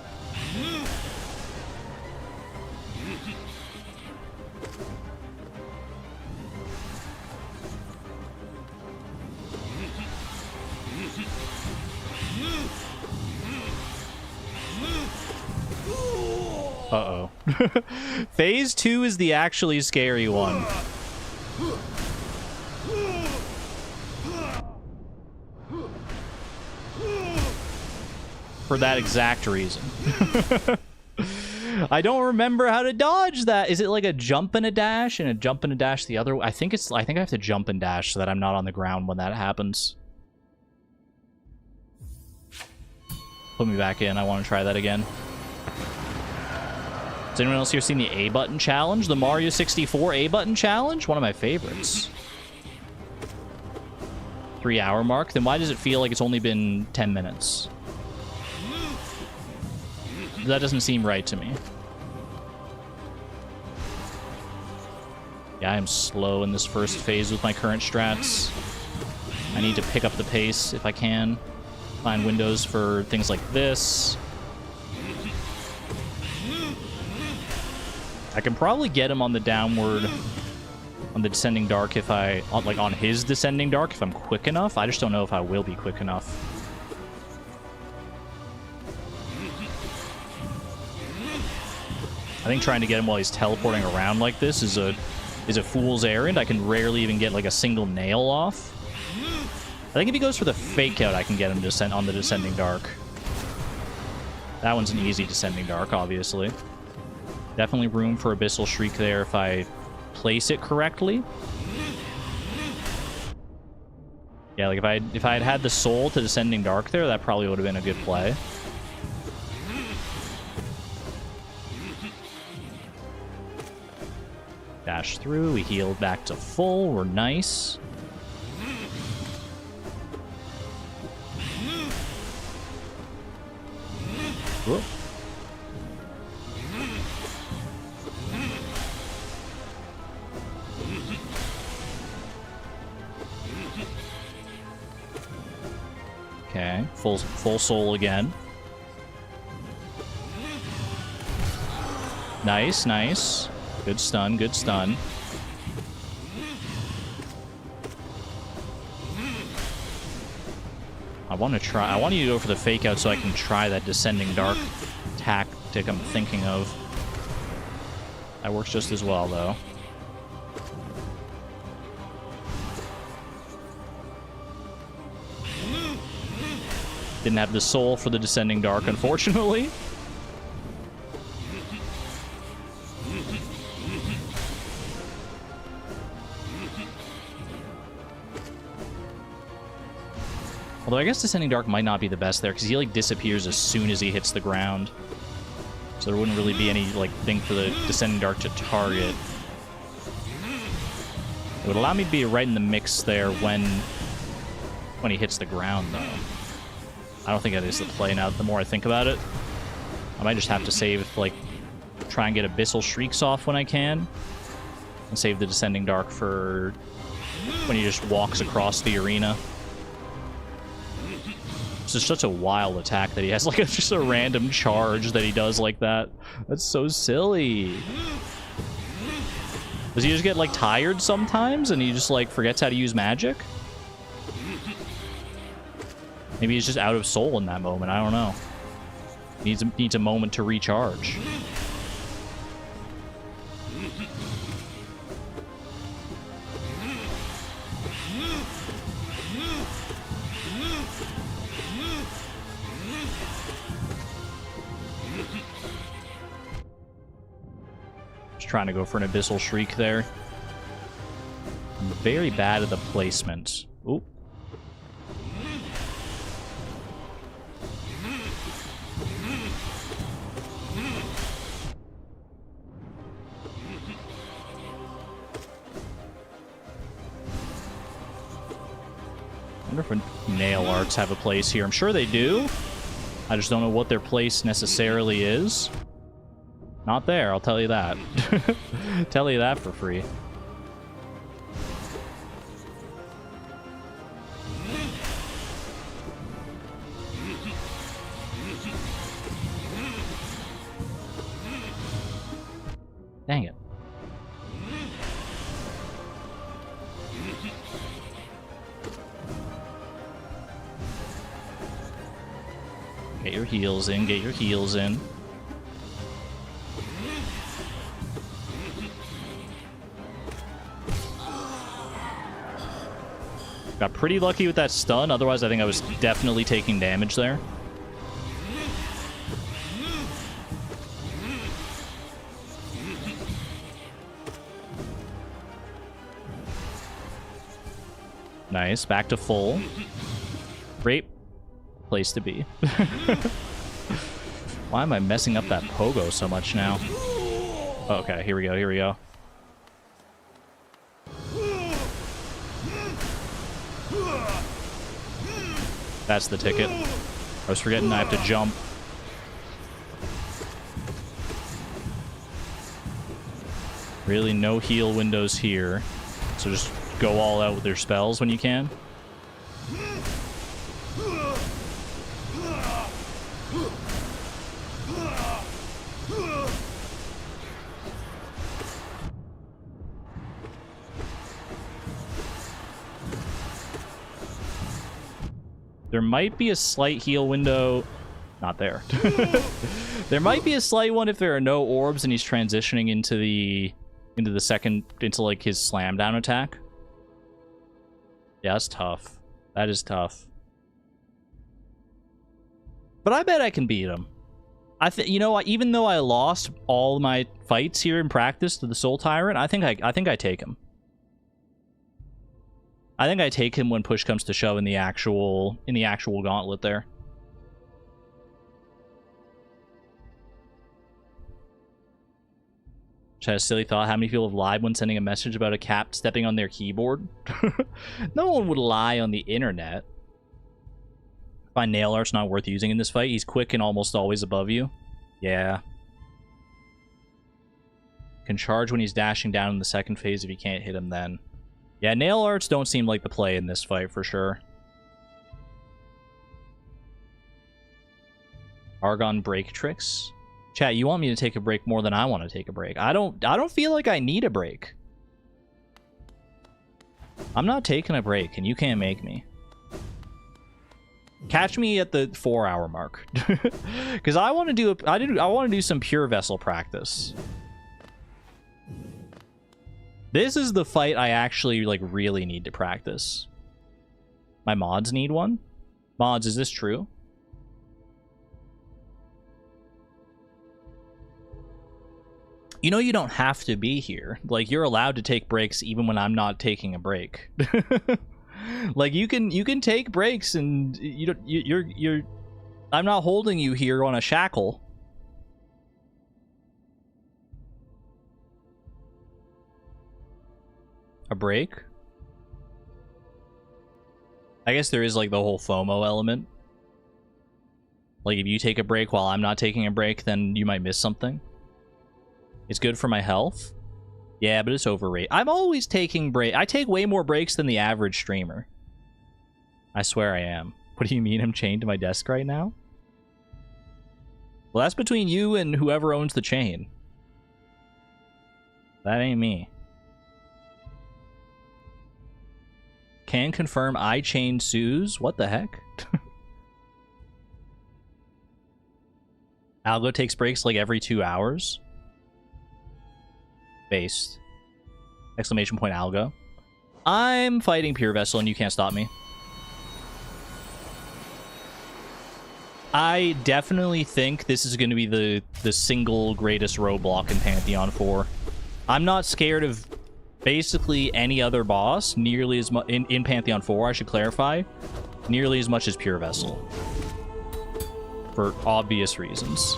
Uh-oh. Phase 2 is the actually scary one. For that exact reason. I don't remember how to dodge that. Is it like a jump and a dash and a jump and a dash the other way? I think I have to jump and dash so that I'm not on the ground when that happens. Put me back in. I want to try that again. Has anyone else here seen the A button challenge? The Mario 64 A button challenge? One of my favorites. 3-hour mark? Then why does it feel like it's only been 10 minutes? That doesn't seem right to me. Yeah, I'm slow in this first phase with my current strats. I need to pick up the pace if I can. Find windows for things like this. I can probably get him on the downward, on the descending dark if I, like on his descending dark if I'm quick enough. I just don't know if I will be quick enough. I think trying to get him while he's teleporting around like this is a fool's errand. I can rarely even get like a single nail off. I think if he goes for the fake out, I can get him on the descending dark. That one's an easy descending dark, obviously. Definitely room for Abyssal Shriek there if I place it correctly. Yeah, like if I had had the soul to descending dark there, that probably would have been a good play. Dash through, we heal back to full, we're nice. Whoop. Okay, full soul again. Nice, nice. Good stun, good stun. I want you to go for the fake out so I can try that descending dark tactic I'm thinking of. That works just as well, though. Didn't have the soul for the Descending Dark, unfortunately. Although I guess Descending Dark might not be the best there, because he, like, disappears as soon as he hits the ground. So there wouldn't really be any, like, thing for the Descending Dark to target. It would allow me to be right in the mix there when he hits the ground, though. I don't think that is the play now, the more I think about it. I might just have to save, like, try and get Abyssal Shrieks off when I can. And save the Descending Dark for when he just walks across the arena. It's just such a wild attack that he has, like, just a random charge that he does like that. That's so silly. Does he just get, like, tired sometimes and he just, like, forgets how to use magic? Maybe he's just out of soul in that moment. I don't know. Needs a moment to recharge. Just trying to go for an Abyssal Shriek there. I'm very bad at the placement. Oop. I wonder if nail arts have a place here. I'm sure they do. I just don't know what their place necessarily is. Not there, I'll tell you that. Tell you that for free. Dang it. Get your heals in, get your heals in. Got pretty lucky with that stun, otherwise I think I was definitely taking damage there. Nice, back to full. Great place to be. Why am I messing up that pogo so much now? Okay, here we go, here we go. That's the ticket. I was forgetting I have to jump. Really, no heal windows here. So just go all out with their spells when you can. There might be a slight heal window. Not there. There might be a slight one if there are no orbs and he's transitioning into the second, into like his slam down attack. Yeah, that's tough. That is tough. But I bet I can beat him. You know what? Even though I lost all my fights here in practice to the Soul Tyrant, I think I take him. I think I take him when push comes to shove in the actual gauntlet there. Which had a silly thought. How many people have lied when sending a message about a cat stepping on their keyboard? No one would lie on the internet. Find nail art's not worth using in this fight. He's quick and almost always above you. Yeah. Can charge when he's dashing down in the second phase if you can't hit him then. Yeah, nail arts don't seem like the play in this fight for sure. Argon break tricks. Chat, you want me to take a break more than I want to take a break. I don't feel like I need a break. I'm not taking a break, and you can't make me. Catch me at the 4-hour mark, because I want to do I want to do some pure vessel practice. This is the fight I actually like really need to practice. My mods need one. Mods, is this true? You know you don't have to be here. Like, you're allowed to take breaks even when I'm not taking a break. Like, you can take breaks, and you're I'm not holding you here on a shackle. A break? I guess there is like the whole FOMO element. Like, if you take a break while I'm not taking a break, then you might miss something. It's good for my health. Yeah, but it's overrated. I'm always taking breaks. I take way more breaks than the average streamer. I swear I am. What do you mean I'm chained to my desk right now? Well, that's between you and whoever owns the chain. That ain't me. Can confirm I chained Suze. What the heck? Algo takes breaks like every 2 hours. Based. Exclamation point Algo. I'm fighting Pure Vessel and you can't stop me. I definitely think this is going to be the single greatest roadblock in Pantheon 4. I'm not scared of basically any other boss nearly as much in Pantheon 4, I should clarify, nearly as much as Pure Vessel. For obvious reasons.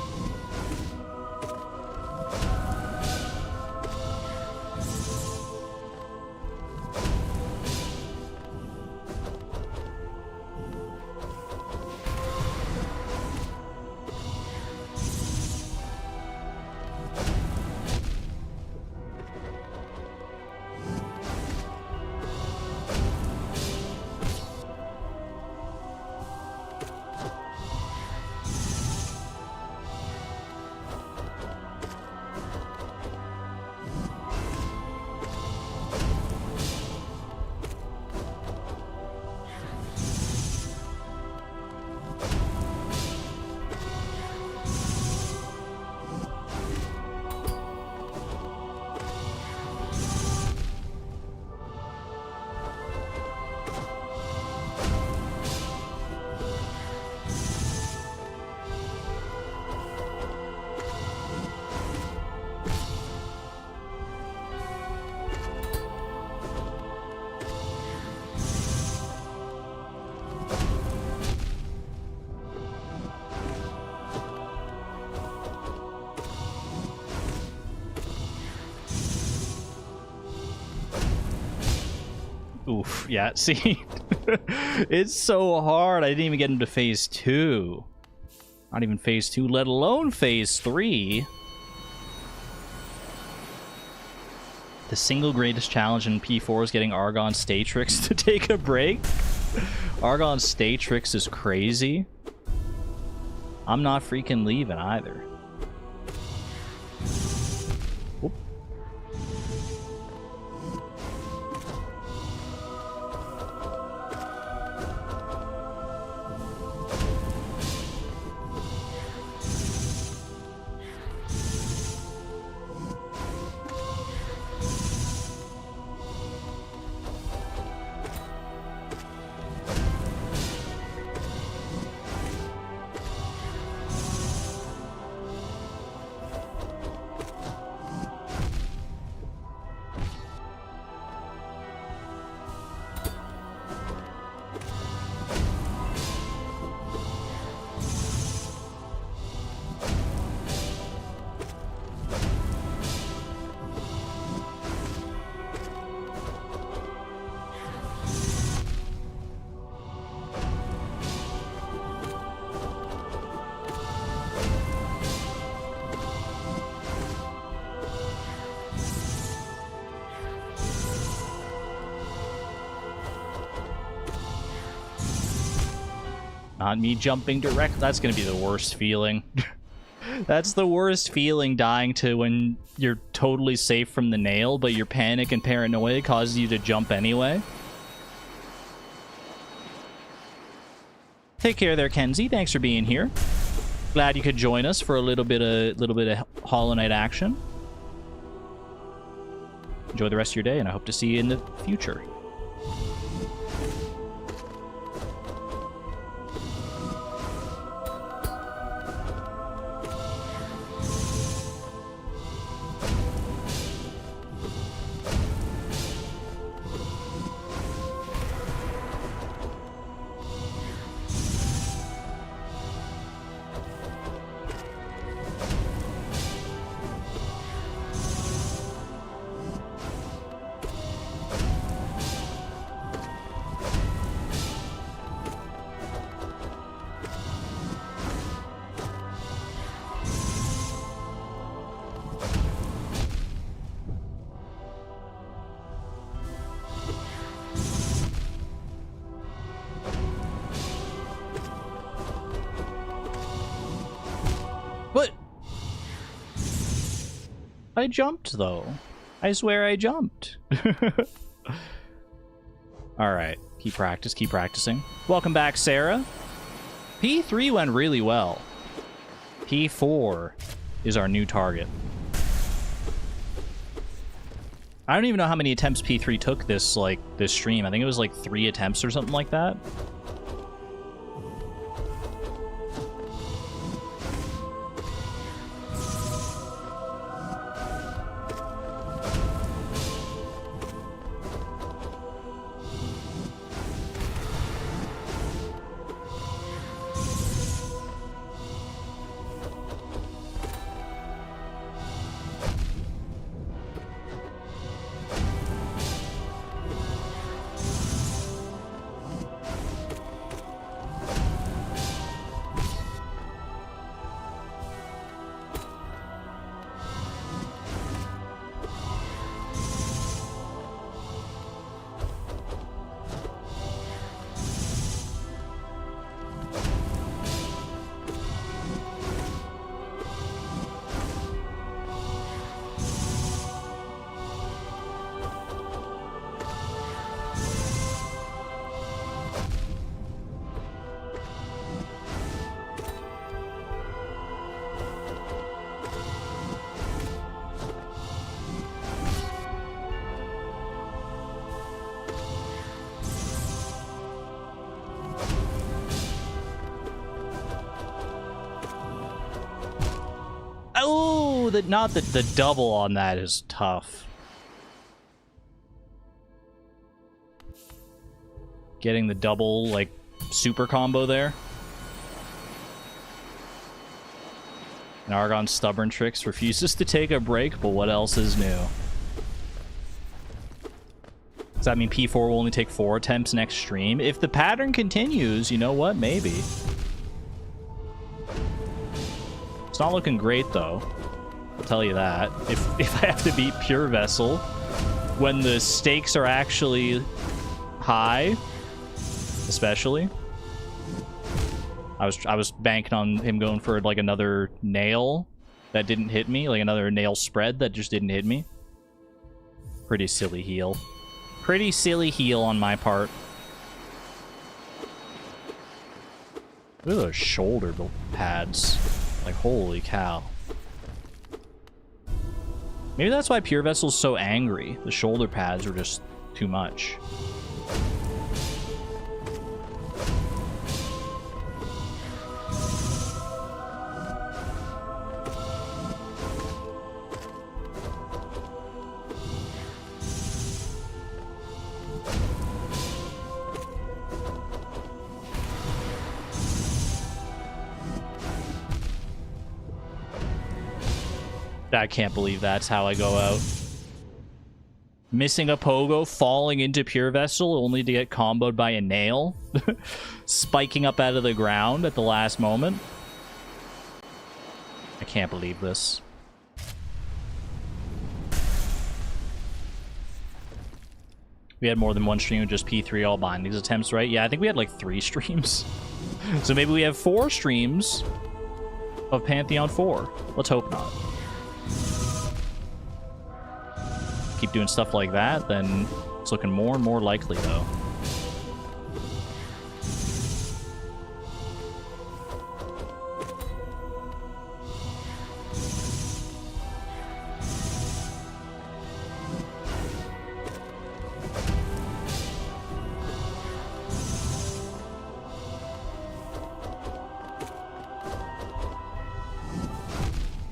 Oof, yeah, see? It's so hard. I didn't even get into phase 2. Not even phase 2, let alone phase 3. The single greatest challenge in P4 is getting Argon Statrix to take a break. Argon Statrix is crazy. I'm not freaking leaving either. Not me jumping direct. That's going to be the worst feeling. That's the worst feeling, dying to when you're totally safe from the nail, but your panic and paranoia causes you to jump anyway. Take care there, Kenzie. Thanks for being here. Glad you could join us for a little bit of Hollow Knight action. Enjoy the rest of your day, and I hope to see you in the future. What? I jumped, though. I swear I jumped. Alright. Keep practicing. Welcome back, Sarah. P3 went really well. P4 is our new target. I don't even know how many attempts P3 took this stream. I think it was like 3 attempts or something like that. Oh, the double on that is tough. Getting the double, like, super combo there. And Argon's stubborn tricks refuses to take a break, but what else is new? Does that mean P4 will only take 4 attempts next stream? If the pattern continues, you know what? Maybe. It's not looking great, though. I'll tell you that. If I have to beat Pure Vessel when the stakes are actually high, especially. I was banking on him going for like another nail that didn't hit me, like another nail spread that just didn't hit me. Pretty silly heal. Pretty silly heal on my part. Look at those shoulder pads. Like, holy cow. Maybe that's why Pure Vessel's so angry. The shoulder pads are just too much. I can't believe that's how I go out. Missing a pogo, falling into Pure Vessel only to get comboed by a nail. Spiking up out of the ground at the last moment. I can't believe this. We had more than one stream with just P3 all buying these attempts, right? Yeah, I think we had like 3 streams. So maybe we have 4 streams of Pantheon 4. Let's hope not. Keep doing stuff like that, then it's looking more and more likely, though.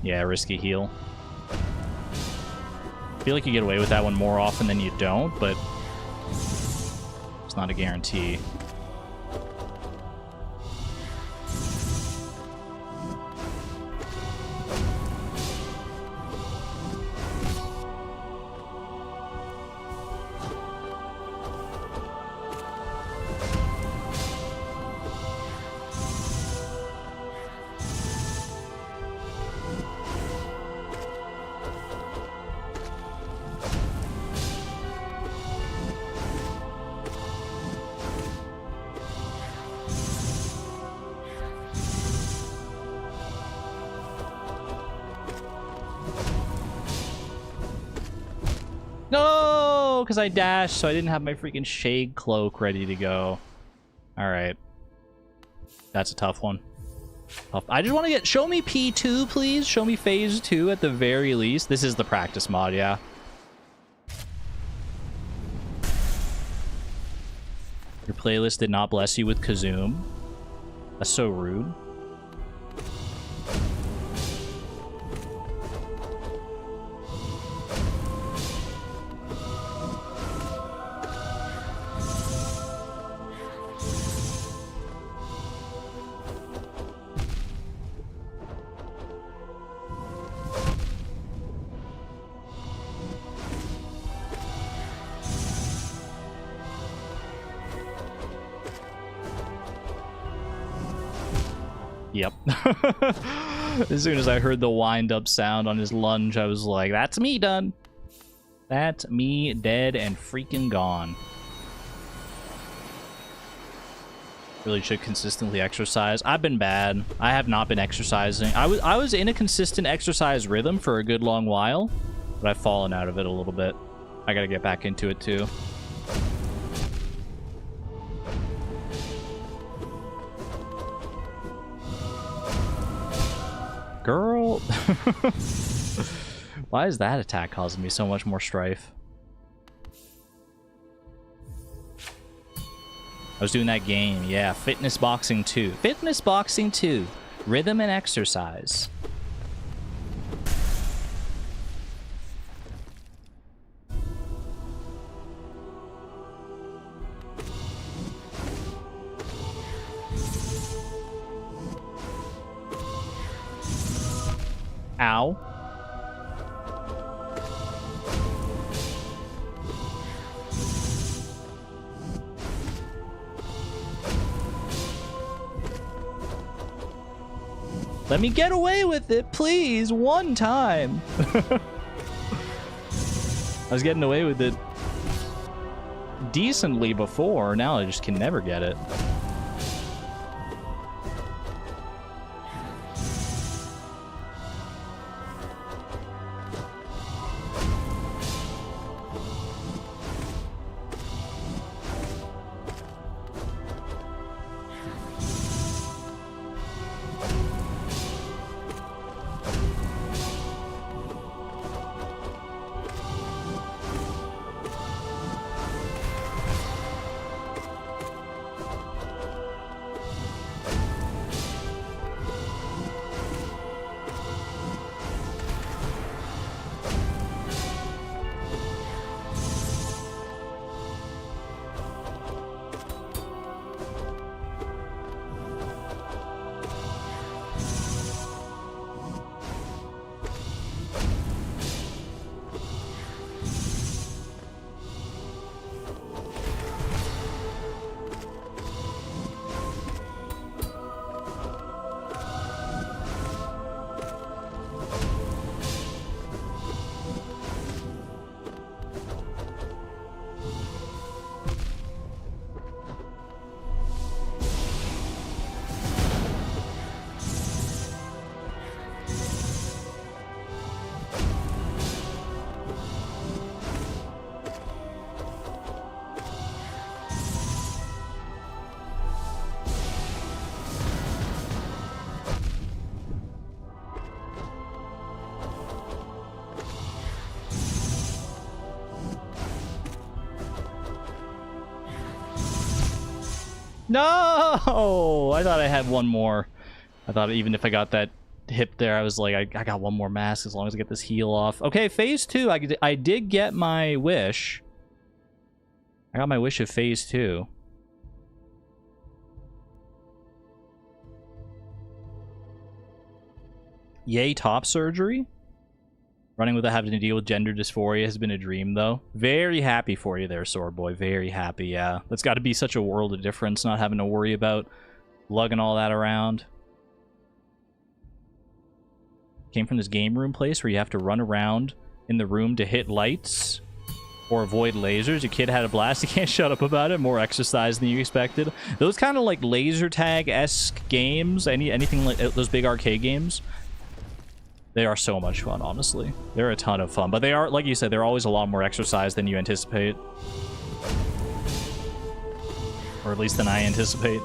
Yeah, risky heal. I feel like you get away with that one more often than you don't, but it's not a guarantee. No, because I dashed, so I didn't have my freaking shade cloak ready to go. All right. That's a tough one. Tough. I just want to get... Show me P2, please. Show me phase 2 at the very least. This is the practice mod, yeah. Your playlist did not bless you with Kazoom. That's so rude. Yep. As soon as I heard the wind-up sound on his lunge, I was like, that's me done. That's me dead and freaking gone. Really should consistently exercise. I've been bad. I have not been exercising. I was in a consistent exercise rhythm for a good long while, but I've fallen out of it a little bit. I gotta get back into it too. Girl. Why is that attack causing me so much more strife? I was doing that game, yeah. Fitness Boxing 2. Fitness Boxing 2. Rhythm and exercise. Ow. Let me get away with it, please, one time. I was getting away with it decently before, now I just can never get it. No! I thought I had one more. I thought even if I got that hip there. I was like, I got one more mask as long as I get this heal off. Okay, phase 2. I did get my wish. I got my wish of phase 2. Yay, top surgery. Running without having to deal with gender dysphoria has been a dream, though. Very happy for you there, Sword Boy. Very happy, yeah. That's got to be such a world of difference, not having to worry about lugging all that around. Came from this game room place where you have to run around in the room to hit lights or avoid lasers. Your kid had a blast. You can't shut up about it. More exercise than you expected. Those kind of like laser tag-esque games, anything like those big arcade games, they are so much fun, honestly. They're a ton of fun. But they are, like you said, they're always a lot more exercise than you anticipate. Or at least than I anticipate.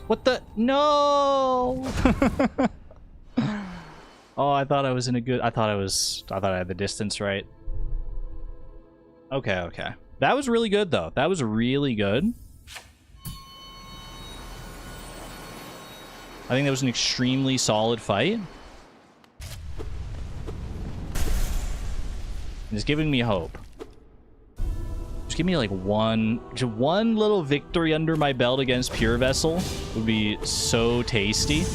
What the? No! Oh, I thought I was in a good... I thought I had the distance right. Okay, okay. That was really good, though. That was really good. I think that was an extremely solid fight. It's giving me hope. Just give me like one little victory under my belt against Pure Vessel would be so tasty.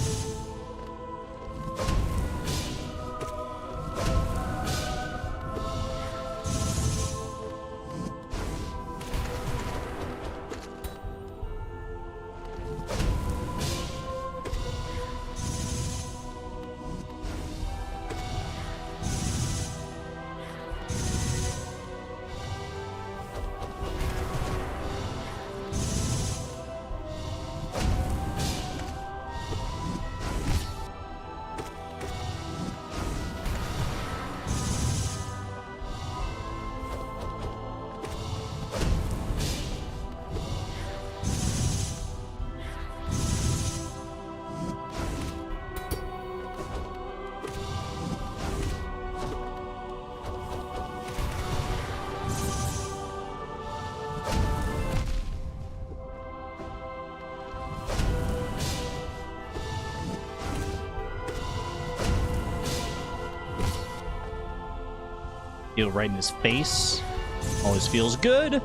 Feel right in his face. Always feels good.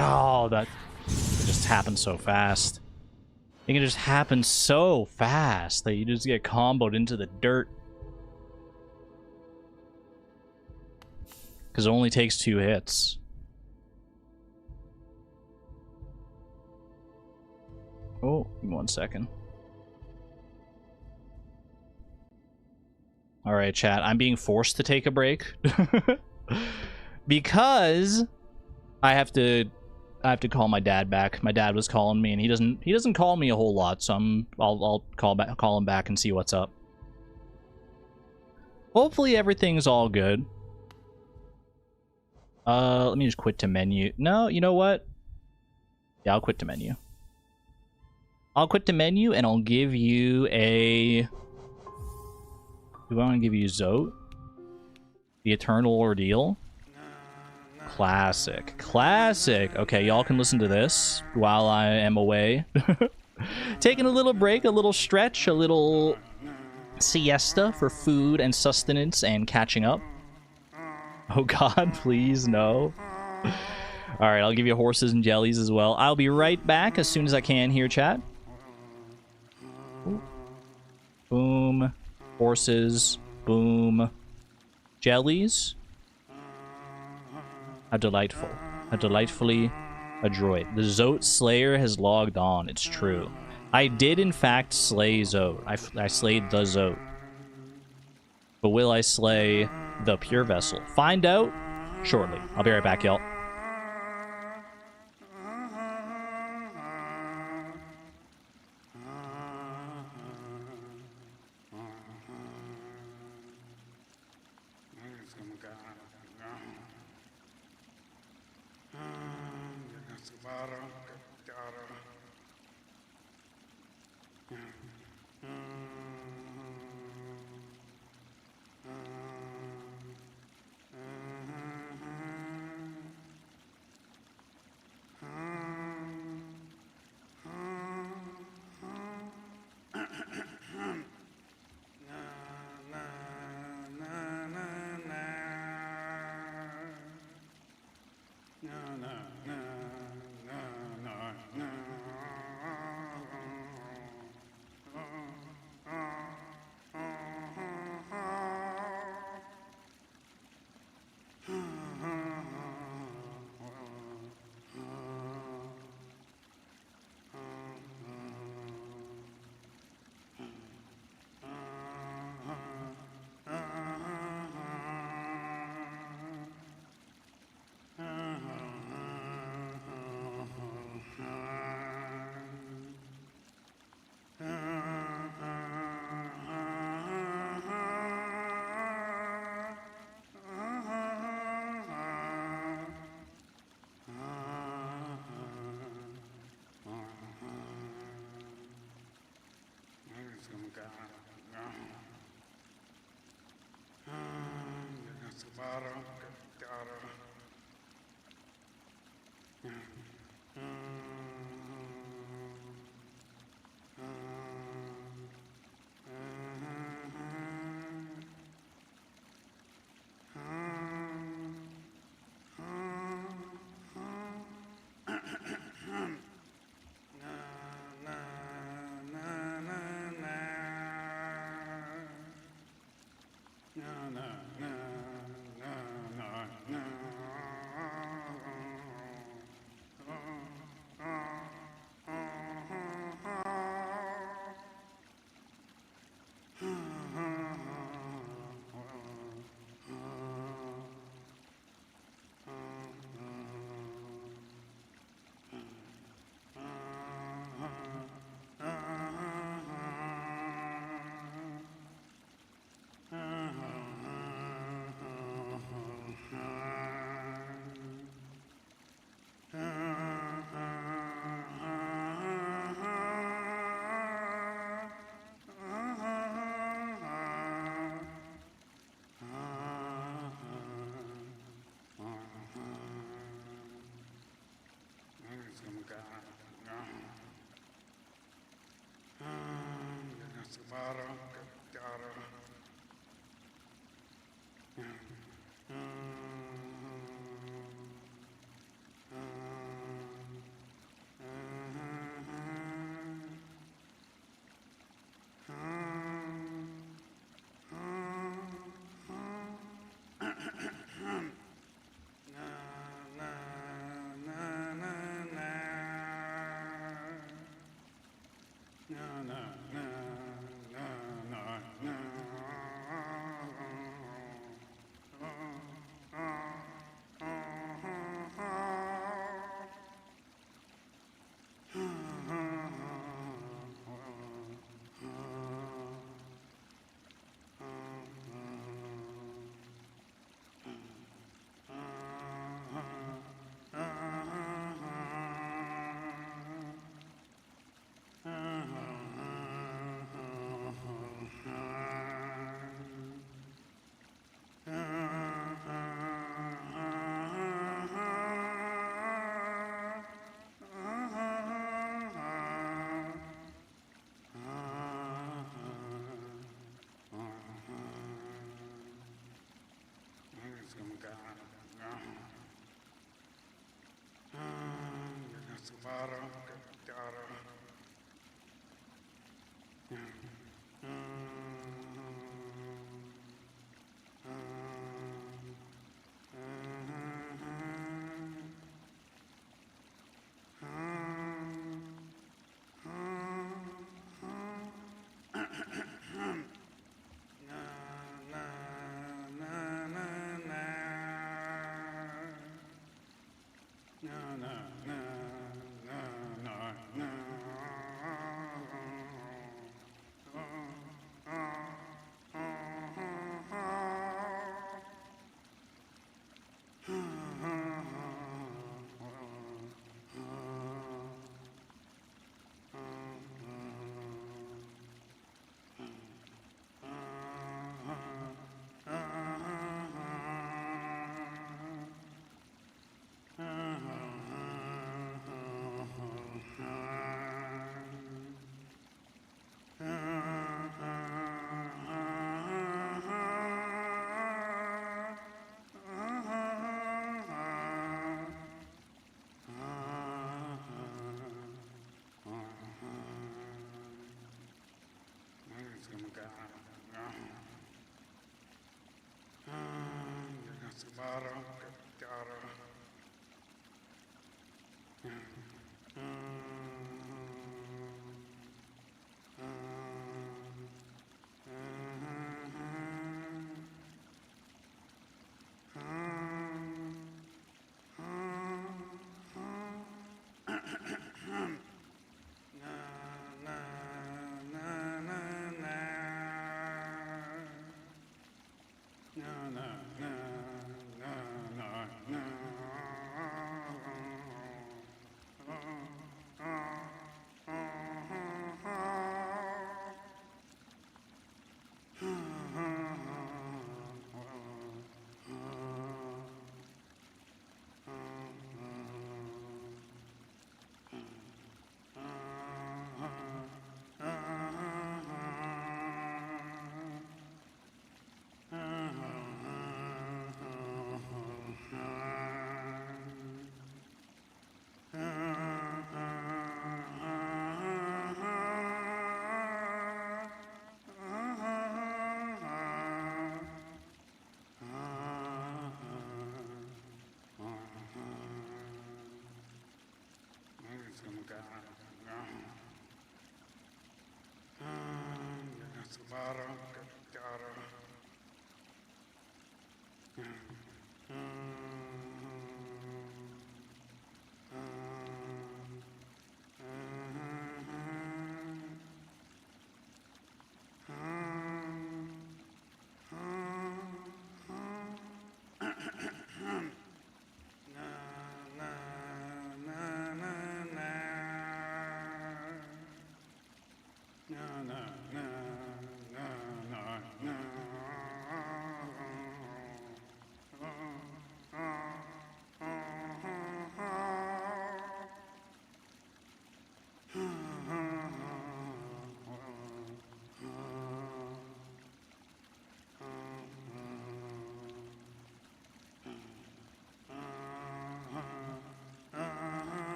Oh, that just happened so fast. It can just happen so fast that you just get comboed into the dirt. Because it only takes 2 hits. Oh, give me 1 second. Alright, chat. I'm being forced to take a break. Because I have to call my dad back. My dad was calling me, and he doesn't call me a whole lot, so I'll call him back and see what's up. Hopefully everything's all good. Let me just quit to menu. No, you know what? Yeah, I'll quit to menu. I'll quit to menu, and I'll give you a... Do I want to give you Zote? The Eternal Ordeal? Classic. Classic. Okay, y'all can listen to this while I am away. Taking a little break, a little stretch, a little siesta for food and sustenance and catching up. Oh god, please, no. Alright, I'll give you horses and jellies as well. I'll be right back as soon as I can here, chat. Ooh. Boom. Horses. Boom. Jellies. How delightful. How delightfully adroit. The Zote Slayer has logged on. It's true. I did, in fact, slay Zote. I slayed the Zote. But will I slay the Pure Vessel? Find out shortly. I'll be right back, y'all.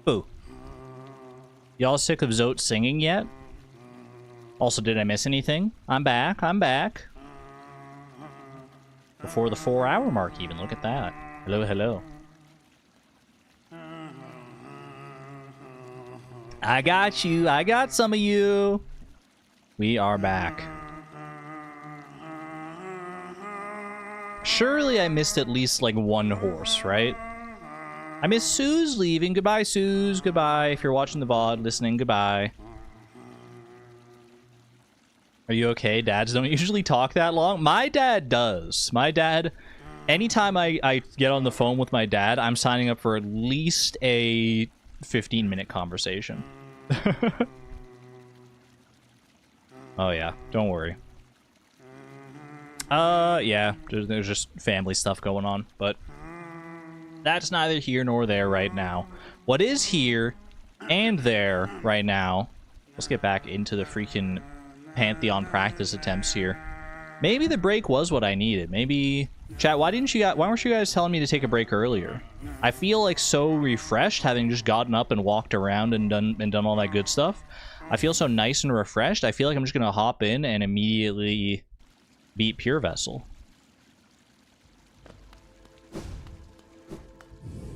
Boo. Y'all sick of Zote singing yet? Also, did I miss anything? I'm back. I'm back. Before the 4-hour mark even. Look at that. Hello, hello. I got you. I got some of you. We are back. Surely I missed at least like one horse, right? I miss Suze leaving. Goodbye, Suze. Goodbye. If you're watching the VOD, listening, goodbye. Are you okay? Dads don't usually talk that long. My dad does. My dad, anytime I get on the phone with my dad, I'm signing up for at least a 15-minute conversation. Oh, yeah. Don't worry. Yeah. There's just family stuff going on, but that's neither here nor there right now. What is here and there right now... Let's get back into the freaking Pantheon practice attempts here. Maybe the break was what I needed. Maybe... Chat, why weren't you guys telling me to take a break earlier? I feel like so refreshed, having just gotten up and walked around and done all that good stuff. I feel so nice and refreshed. I feel like I'm just gonna hop in and immediately beat Pure Vessel.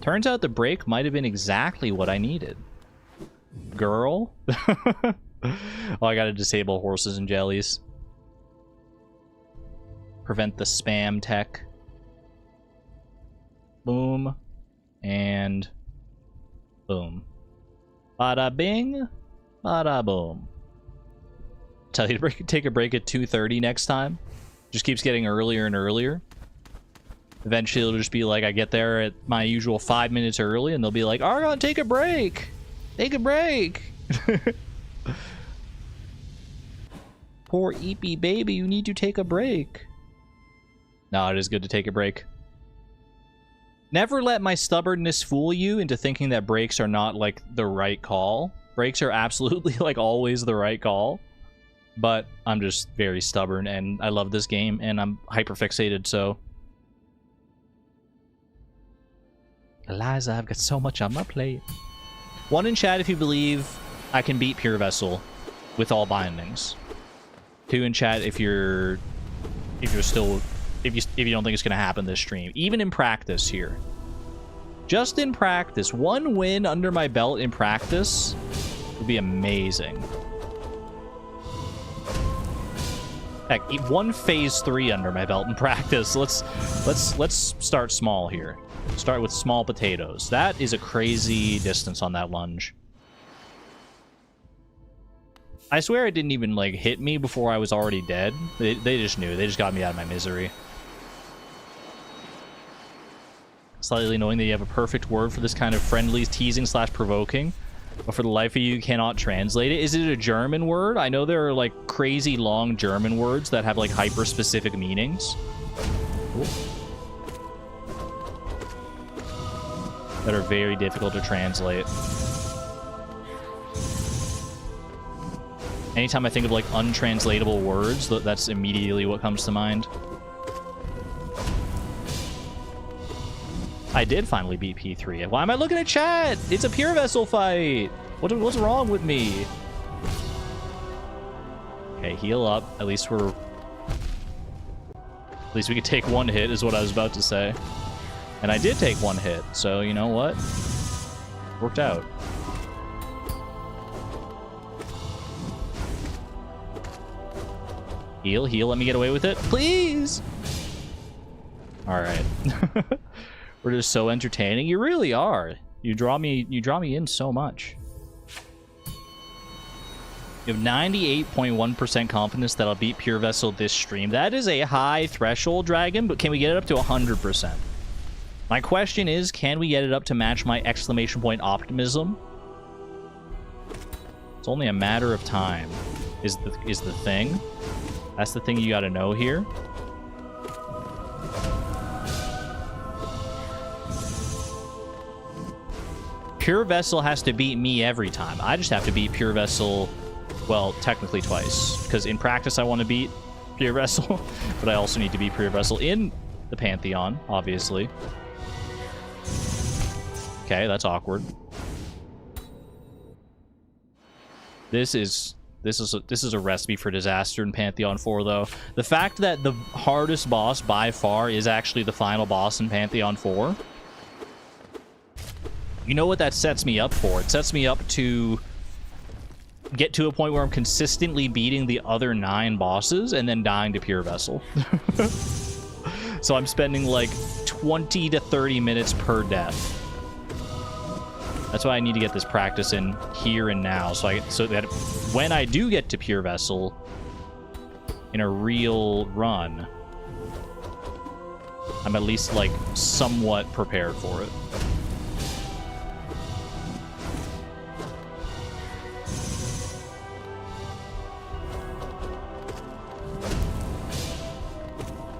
Turns out the break might have been exactly what I needed. Girl. Oh, I gotta disable horses and jellies. Prevent the spam tech. Boom. And boom. Bada bing. Bada boom. Tell you to take a break at 2:30 next time. Just keeps getting earlier and earlier. Eventually it'll just be like I get there at my usual 5 minutes early and they'll be like, Argon, take a break. Take a break. Poor Eepy baby, you need to take a break. No, it is good to take a break. Never let my stubbornness fool you into thinking that breaks are not like the right call. Breaks are absolutely like always the right call. But I'm just very stubborn and I love this game and I'm hyperfixated, so. Eliza, I've got so much on my plate. 1 in chat if you believe I can beat Pure Vessel with all bindings. 2 in chat if you don't think it's gonna happen this stream. Even in practice here. Just in practice. 1 win under my belt in practice would be amazing. Heck, 1 phase 3 under my belt in practice. Let's start small here. Start with small potatoes. That is a crazy distance on that lunge. I swear it didn't even like hit me before I was already dead. They just knew. They just got me out of my misery. Slightly annoying that you have a perfect word for this kind of friendly teasing / provoking, but for the life of you cannot translate it. Is it a German word? I know there are like crazy long German words that have like hyper specific meanings. Ooh. That are very difficult to translate. Anytime I think of like untranslatable words, that's immediately what comes to mind. I did finally beat P3. Why am I looking at chat? It's a Pure Vessel fight. What's wrong with me? Okay, heal up. At least we could take 1 hit is what I was about to say. And I did take 1 hit, so you know what? Worked out. Heal, let me get away with it, please! Alright. We're just so entertaining. You really are. You draw me in so much. You have 98.1% confidence that I'll beat Pure Vessel this stream. That is a high threshold, Dragon, but can we get it up to 100%? My question is, can we get it up to match my exclamation point optimism? It's only a matter of time, is the thing. That's the thing you gotta know here. Pure Vessel has to beat me every time. I just have to beat Pure Vessel, well, technically twice. Because in practice, I want to beat Pure Vessel, but I also need to beat Pure Vessel in the Pantheon, obviously. Okay, that's awkward. This is a recipe for disaster in Pantheon 4, though. The fact that the hardest boss by far is actually the final boss in Pantheon 4. You know what that sets me up for? It sets me up to get to a point where I'm consistently beating the other 9 bosses and then dying to Pure Vessel. So I'm spending like 20 to 30 minutes per death. That's why I need to get this practice in here and now, so that when I do get to Pure Vessel in a real run, I'm at least like somewhat prepared for it.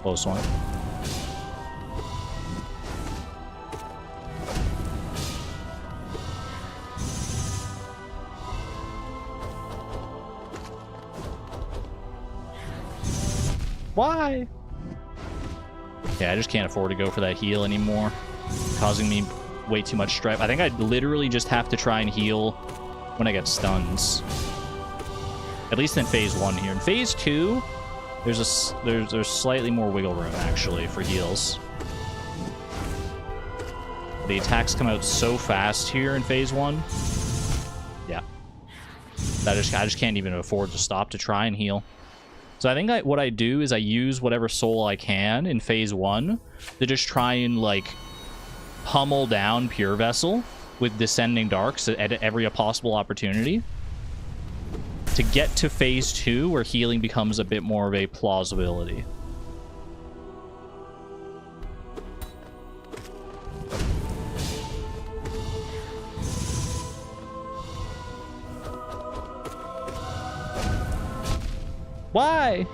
Close one. Why? Yeah, I just can't afford to go for that heal anymore. Causing me way too much strife. I think I literally just have to try and heal when I get stuns. At least in phase 1 here. In phase 2, there's slightly more wiggle room actually for heals. The attacks come out so fast here in phase 1. Yeah. I just can't even afford to stop to try and heal. So I think what I do is I use whatever soul I can in phase 1 to just try and like pummel down Pure Vessel with Descending Darks at every possible opportunity to get to phase 2 where healing becomes a bit more of a plausibility. Why?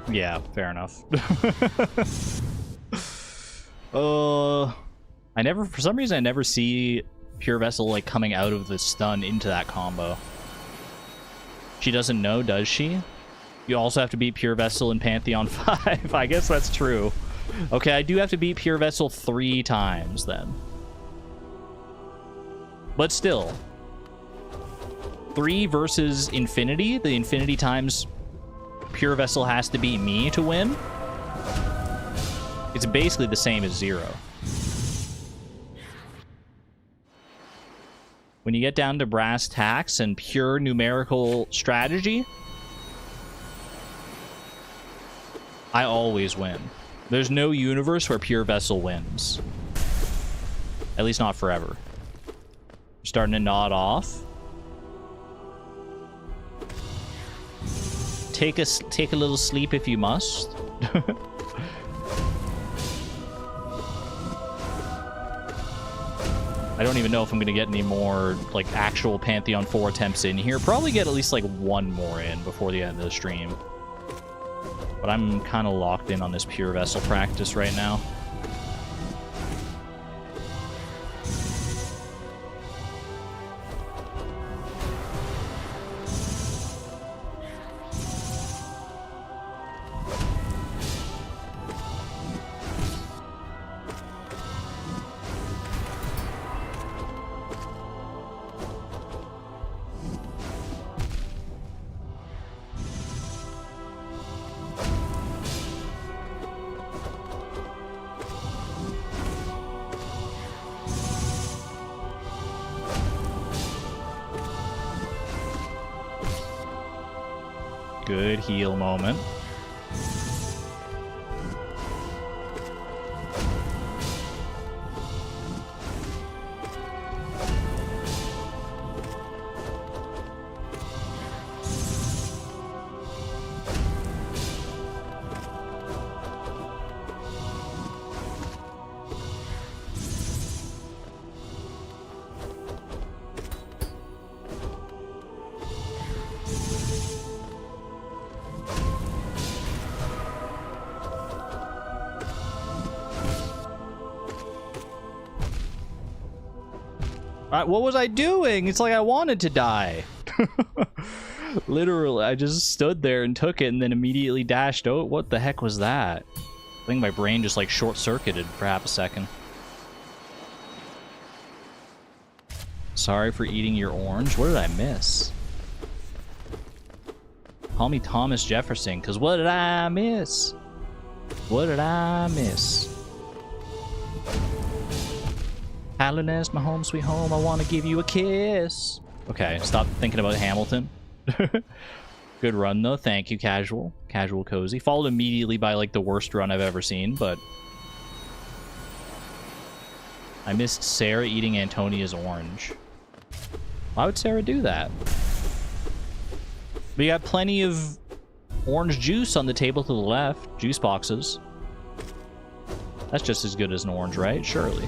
Yeah, fair enough. For some reason I never see Pure Vessel like coming out of the stun into that combo. She doesn't know, does she? You also have to beat Pure Vessel in Pantheon 5. I guess that's true. Okay, I do have to beat Pure Vessel 3 times then. But still. 3 versus Infinity. The Infinity times Pure Vessel has to beat me to win. It's basically the same as 0. When you get down to brass tacks and pure numerical strategy, I always win. There's no universe where Pure Vessel wins. At least not forever. You're starting to nod off. Take a little sleep if you must. I don't even know if I'm going to get any more, like, actual Pantheon 4 attempts in here. Probably get at least, like, 1 more in before the end of the stream. But I'm kind of locked in on this Pure Vessel practice right now. Good heal moment. What was I doing? It's like I wanted to die. Literally, I just stood there and took it and then immediately dashed out. What the heck was that? I think my brain just like short-circuited for half a second. Sorry for eating your orange. What did I miss? Call me Thomas Jefferson, because what did I miss? What did I miss? Highlanders, my home sweet home, I want to give you a kiss. Okay, stop thinking about Hamilton. Good run, though. Thank you, Casual. Casual Cozy. Followed immediately by, like, the worst run I've ever seen, but... I missed Sarah eating Antonia's orange. Why would Sarah do that? We got plenty of orange juice on the table to the left. Juice boxes. That's just as good as an orange, right? Surely.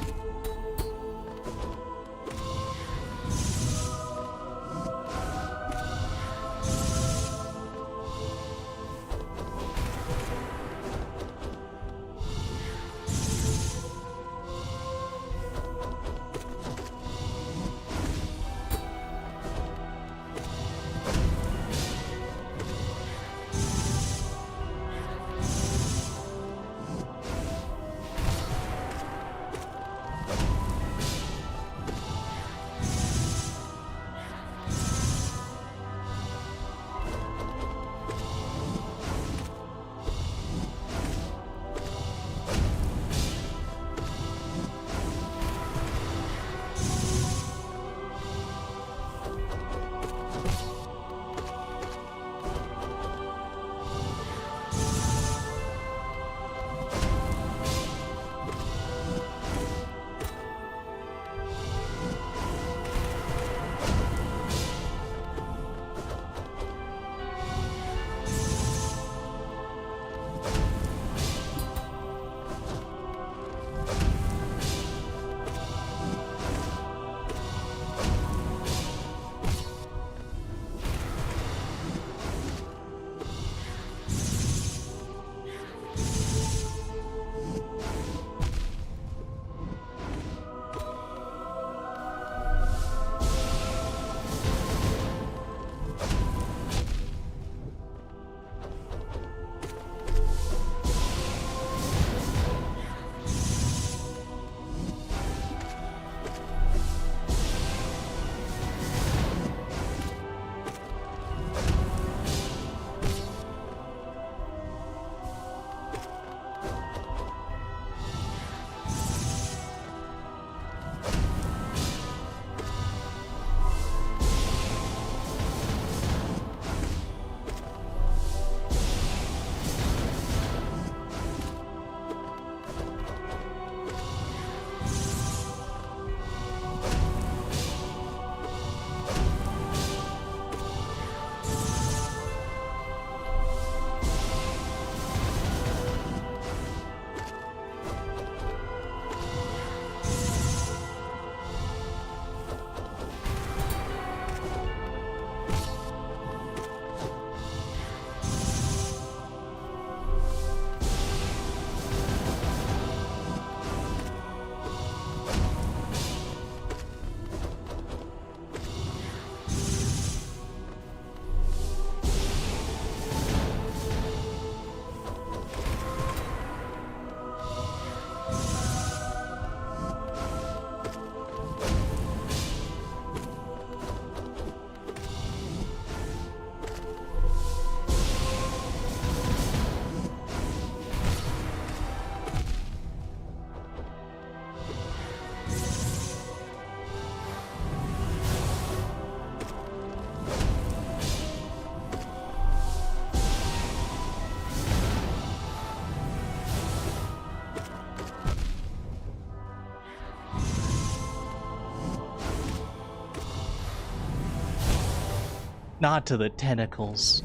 Not to the tentacles.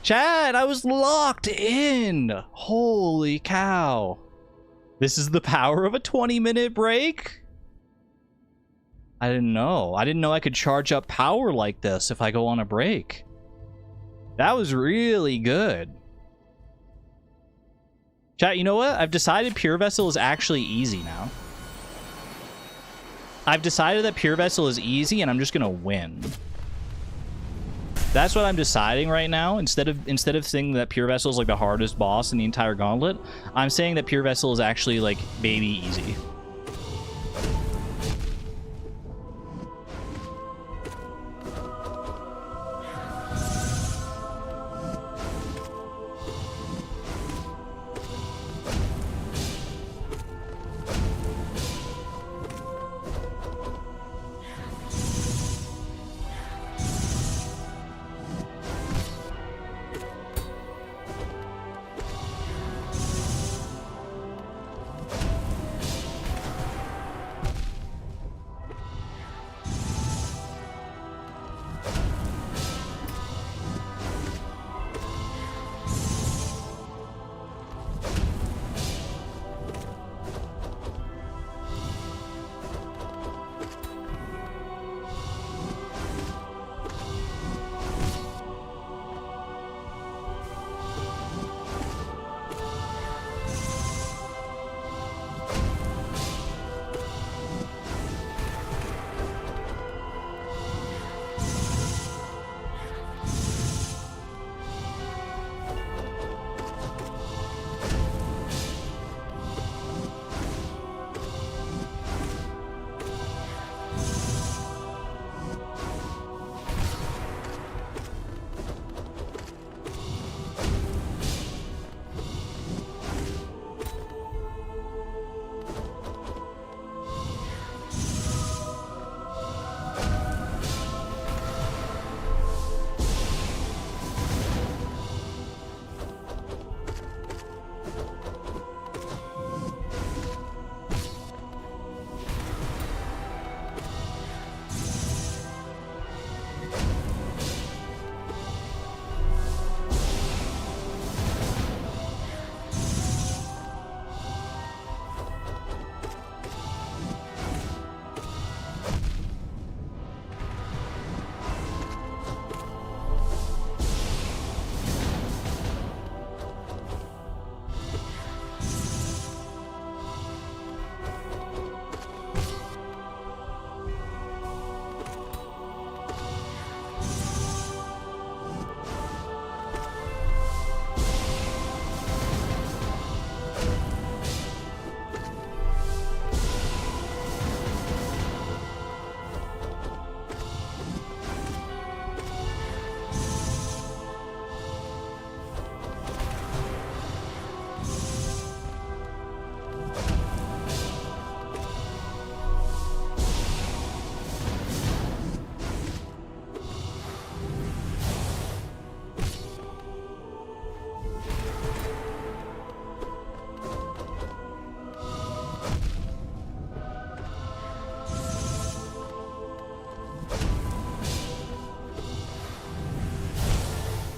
Chad, I was locked in. Holy cow. This is the power of a 20-minute break? I didn't know. I didn't know I could charge up power like this if I go on a break. That was really good. Chat, you know what? I've decided Pure Vessel is actually easy now. I've decided that Pure Vessel is easy and I'm just gonna win. That's what I'm deciding right now. Instead of saying that Pure Vessel is like the hardest boss in the entire gauntlet, I'm saying that Pure Vessel is actually like baby easy.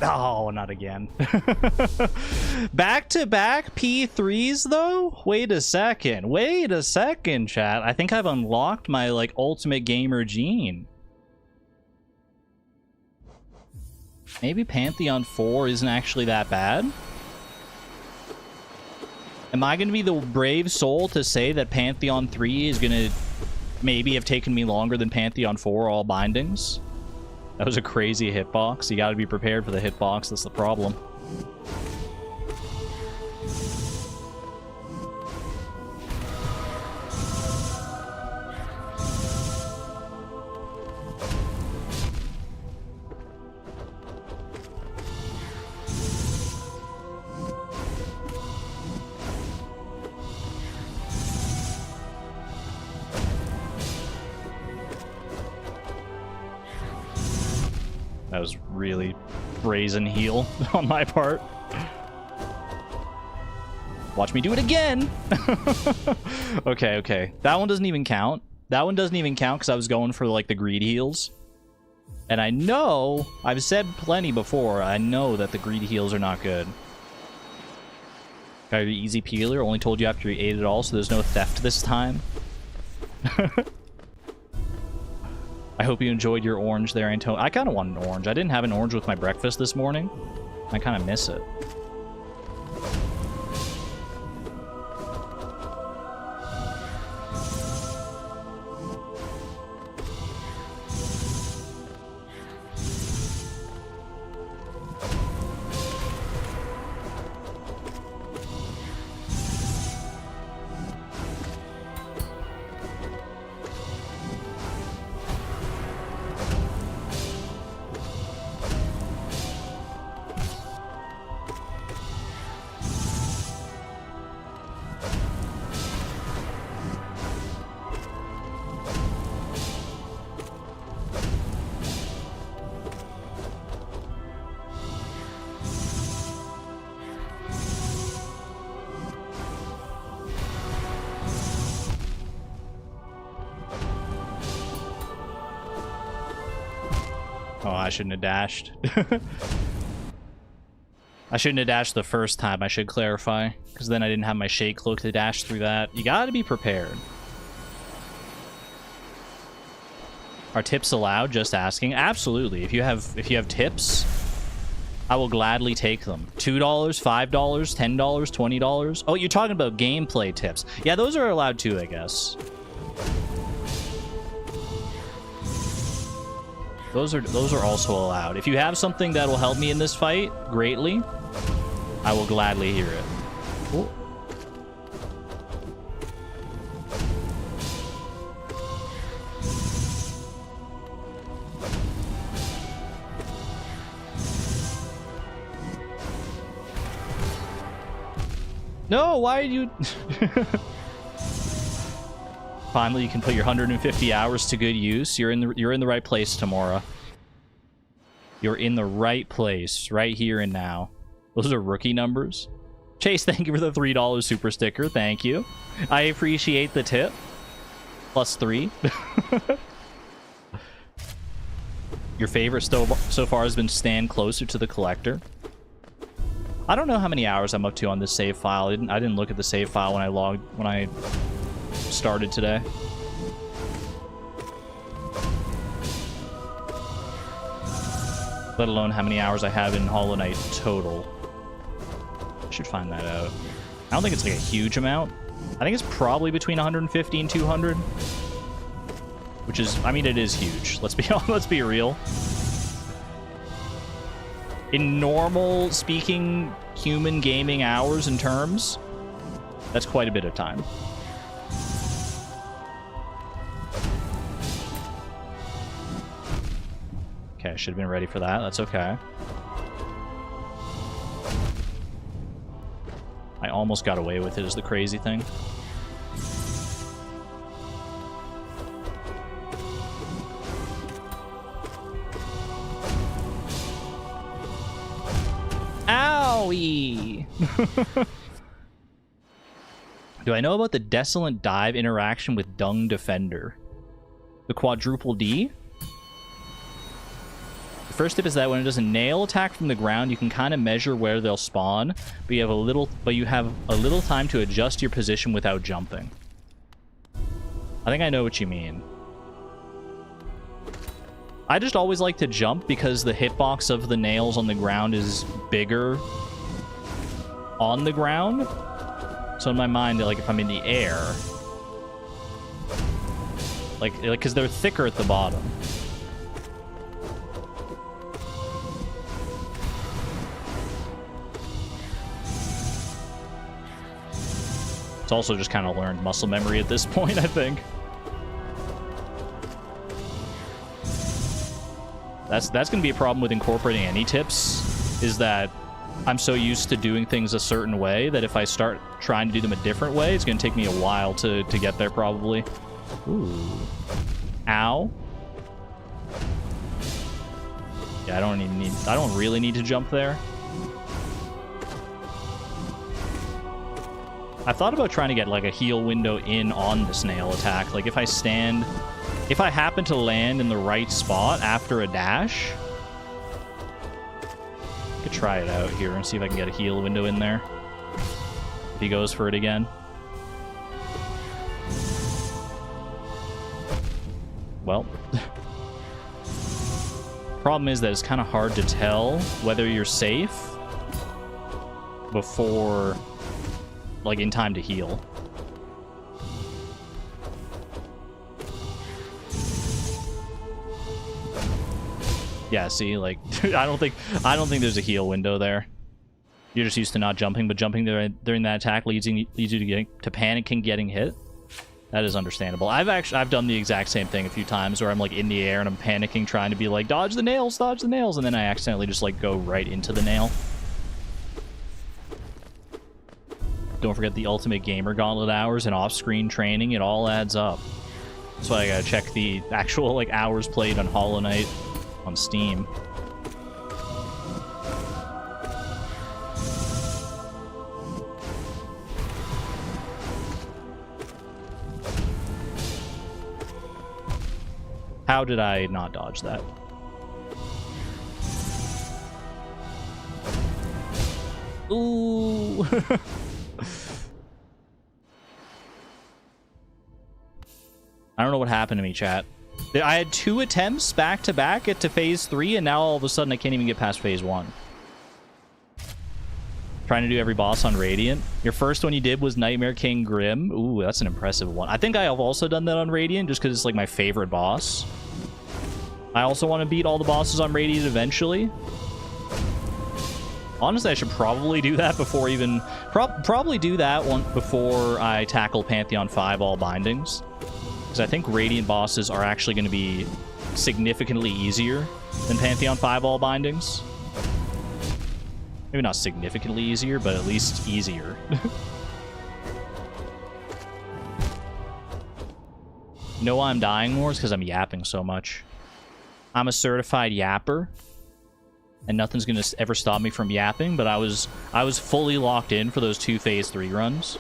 Oh, not again. Back-to-back P3s, though? Wait a second, chat. I think I've unlocked my, like, ultimate gamer gene. Maybe Pantheon 4 isn't actually that bad? Am I going to be the brave soul to say that Pantheon 3 is going to maybe have taken me longer than Pantheon 4 all bindings? That was a crazy hitbox. You gotta be prepared for the hitbox. That's the problem. That was really brazen heel on my part. Watch me do it again. Okay. That one doesn't even count. That one doesn't even count because I was going for like the greed heals. And I know, I've said plenty before, I know that the greedy heals are not good. Got your easy peeler, only told you after you ate it all, so there's no theft this time. I hope you enjoyed your orange there, Antonio. I kind of want an orange. I didn't have an orange with my breakfast this morning. I kind of miss it. Oh, I shouldn't have dashed. I shouldn't have dashed the first time, I should clarify. Because then I didn't have my shade cloak to dash through that. You gotta be prepared. Are tips allowed? Just asking. Absolutely. If you have tips, I will gladly take them. $2, $5, $10, $20. Oh, you're talking about gameplay tips. Yeah, those are allowed too, I guess. Those are also allowed. If you have something that will help me in this fight greatly, I will gladly hear it. Cool. No, why are you... Finally, you can put your 150 hours to good use. You're in the right place, Tamora. You're in the right place, right here and now. Those are rookie numbers. Chase, thank you for the $3 super sticker. Thank you. I appreciate the tip. +3. Your favorite so far has been stand closer to the collector. I don't know how many hours I'm up to on this save file. I didn't look at the save file when I started today. Let alone how many hours I have in Hollow Knight total. I should find that out. I don't think it's like a huge amount. I think it's probably between 150 and 200. Which is, I mean, it is huge. Let's be real. In normal speaking human gaming hours and terms, that's quite a bit of time. Okay, I should have been ready for that. That's okay. I almost got away with it is the crazy thing. Owie! Do I know about the Desolate Dive interaction with Dung Defender? The quadruple D? The first tip is that when it does a nail attack from the ground, you can kind of measure where they'll spawn, but you have a little time to adjust your position without jumping. I think I know what you mean. I just always like to jump because the hitbox of the nails on the ground is bigger on the ground. So in my mind, like if I'm in the air, like because they're thicker at the bottom. It's also just kind of learned muscle memory at this point, I think. That's going to be a problem with incorporating any tips, is that I'm so used to doing things a certain way that if I start trying to do them a different way, it's going to take me a while to get there, probably. Ooh. Ow. Yeah, I don't really need to jump there. I thought about trying to get like a heal window in on the snail attack. Like if I stand If I happen to land in the right spot after a dash, I could try it out here and see if I can get a heal window in there. If he goes for it again. Well, problem is that it's kind of hard to tell whether you're safe before, like, in time to heal. Yeah, see, like, I don't think there's a heal window there. You're just used to not jumping, but jumping during that attack leads you to panicking, getting hit. That is understandable. I've done the exact same thing a few times where I'm like in the air and I'm panicking, trying to be like, dodge the nails, and then I accidentally just like go right into the nail. Don't forget the Ultimate Gamer Gauntlet hours and off-screen training. It all adds up. That's why I gotta check the actual like hours played on Hollow Knight on Steam. How did I not dodge that? Ooh. I don't know what happened to me, chat. I had 2 attempts back to back to phase 3, and now all of a sudden I can't even get past phase 1. Trying to do every boss on Radiant. Your first one you did was Nightmare King Grim. Ooh, that's an impressive one. I think I have also done that on Radiant just because it's like my favorite boss. I also want to beat all the bosses on Radiant eventually. Honestly, I should probably do that before even... probably do that one before I tackle Pantheon 5 all bindings. Because I think Radiant bosses are actually going to be significantly easier than Pantheon 5 all bindings. Maybe not significantly easier, but at least easier. You know why I'm dying more? It's because I'm yapping so much. I'm a certified yapper, and nothing's gonna ever stop me from yapping, but I was fully locked in for those 2 phase 3 runs.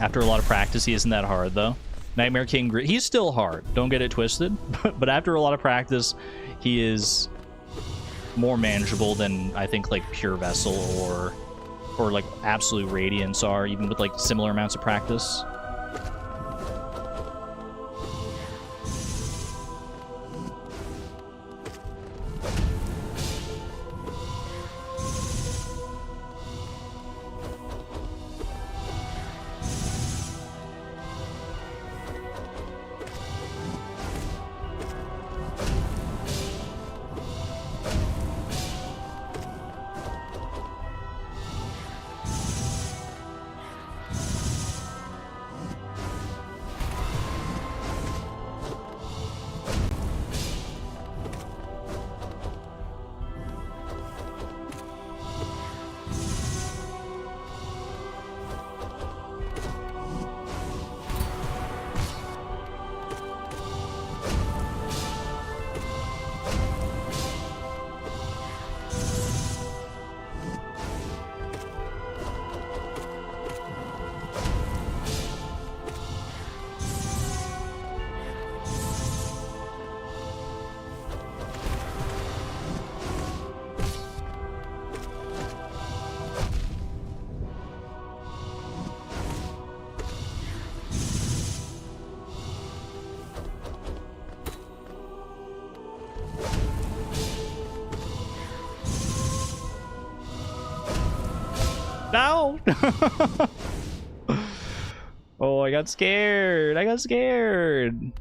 After a lot of practice, he isn't that hard, though. Nightmare King, he's still hard. Don't get it twisted. But after a lot of practice, he is more manageable than, I think, like, Pure Vessel or like, Absolute Radiance are, even with, like, similar amounts of practice. No! Oh, I got scared. I got scared.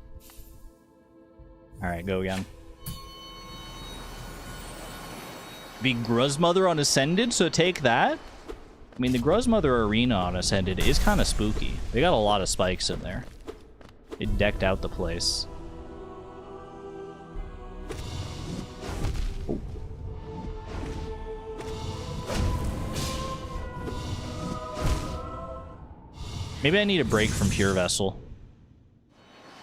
Alright, go again. The Gruzmother on Ascended, so take that. I mean, the Gruzmother Arena on Ascended is kind of spooky. They got a lot of spikes in there. It decked out the place. Oh. Maybe I need a break from Pure Vessel.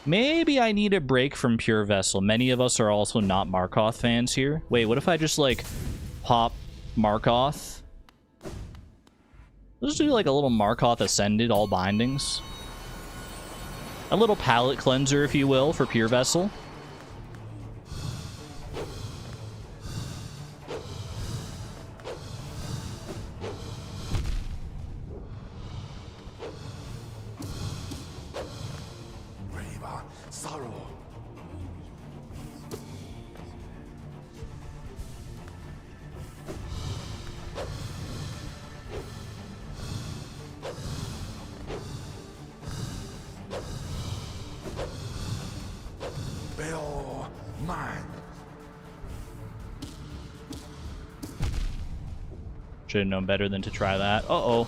Maybe I need a break from Pure Vessel. Many of us are also not Markoth fans here. Wait, what if I just, like, pop Markoth? Let's do, like, a little Markoth Ascended, all bindings. A little palate cleanser, if you will, for Pure Vessel. Should have known better than to try that. Uh-oh.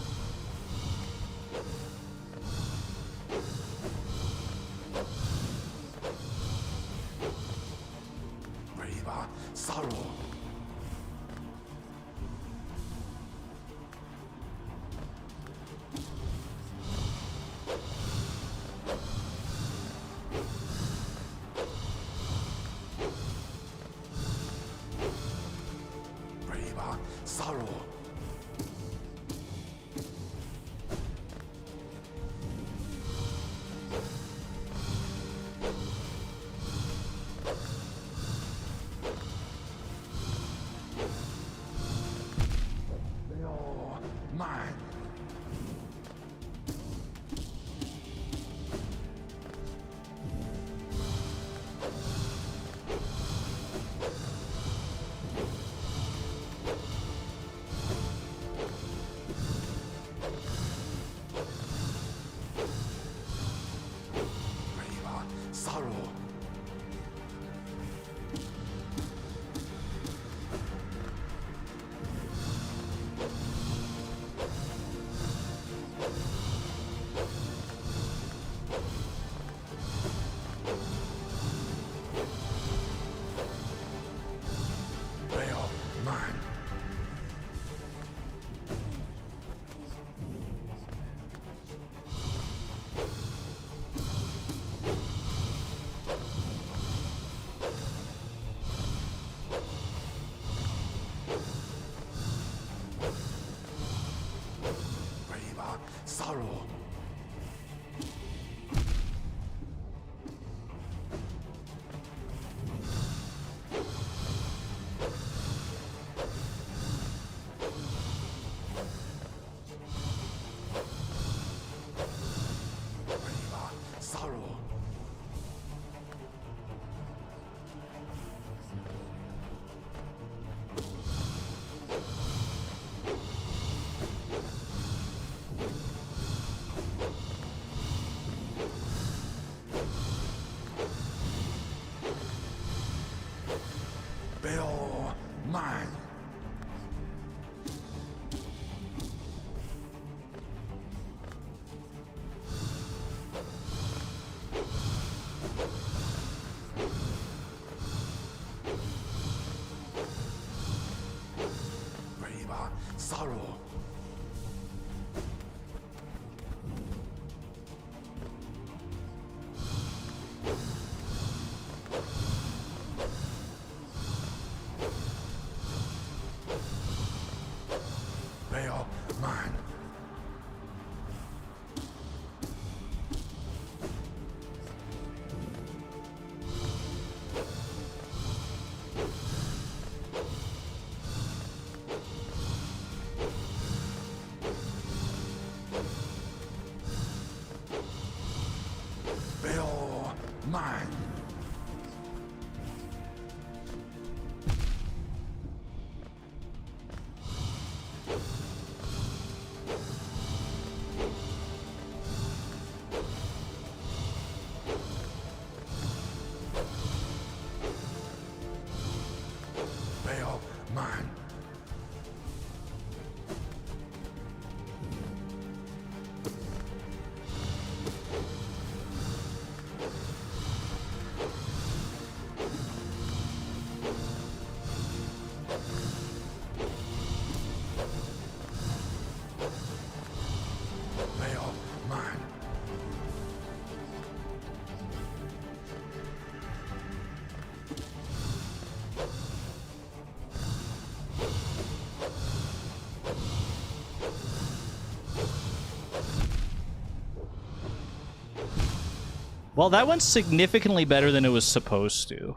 Well, that went significantly better than it was supposed to.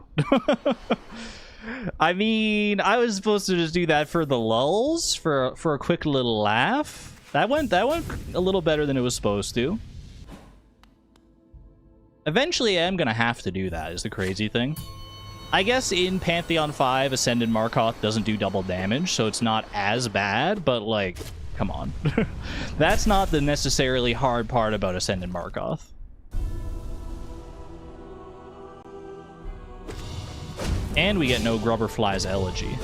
I mean, I was supposed to just do that for the lulz, for a quick little laugh. That went a little better than it was supposed to. Eventually, I am gonna have to do that, is the crazy thing. I guess in Pantheon 5, Ascended Markoth doesn't do double damage, so it's not as bad, but, like, come on. That's not the necessarily hard part about Ascended Markoth. And we get no Grubberfly's Elegy.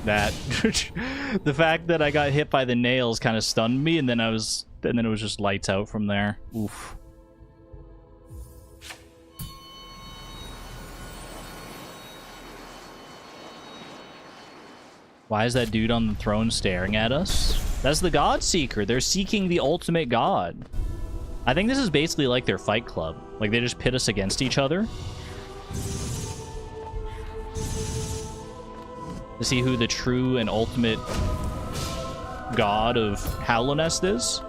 That the fact that I got hit by the nails kind of stunned me, and then it was just lights out from there. Oof. Why is that dude on the throne staring at us? That's the God Seeker. They're seeking the ultimate god. I think this is basically like their fight club. Like, they just pit us against each other to see who the true and ultimate god of Hallownest is.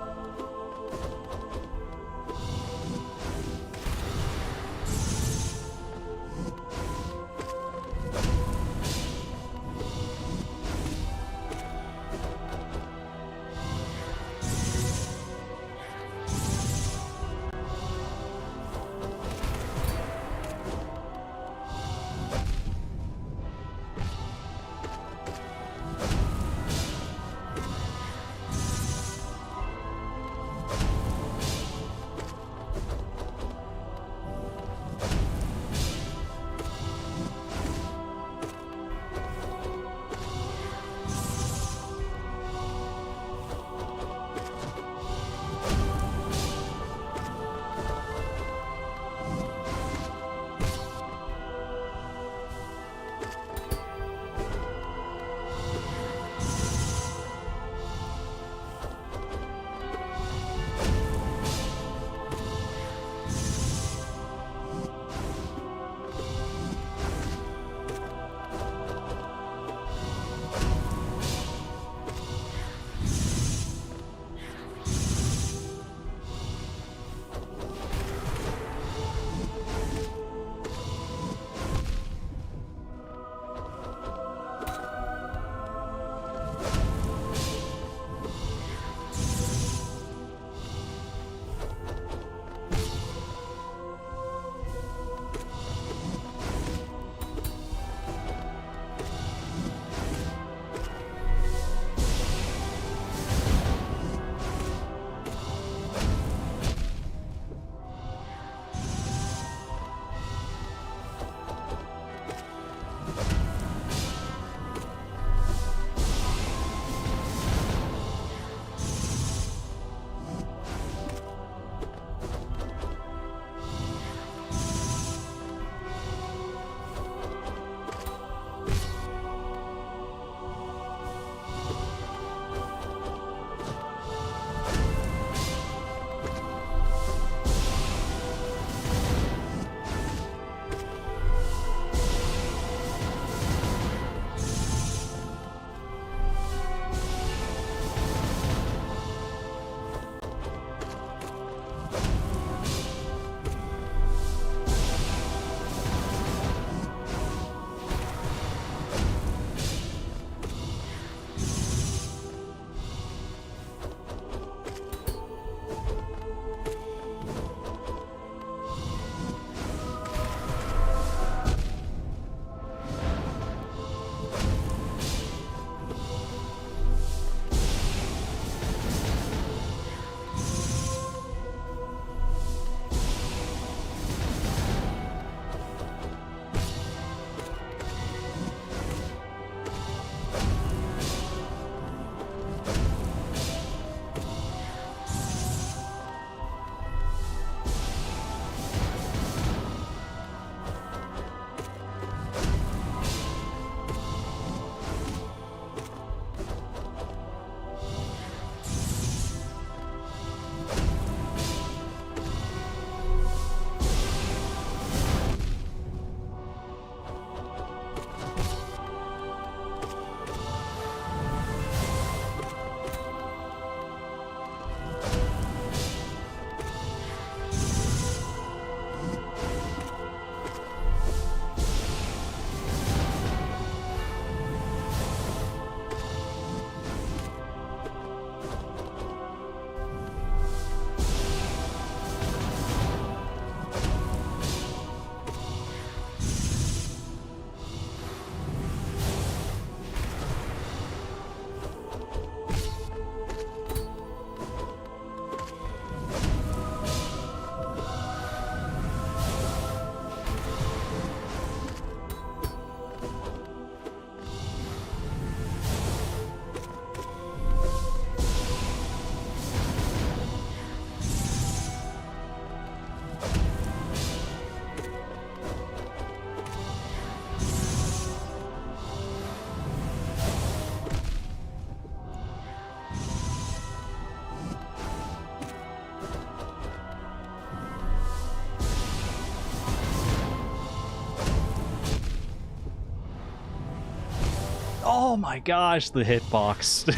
Oh my gosh, the hitbox.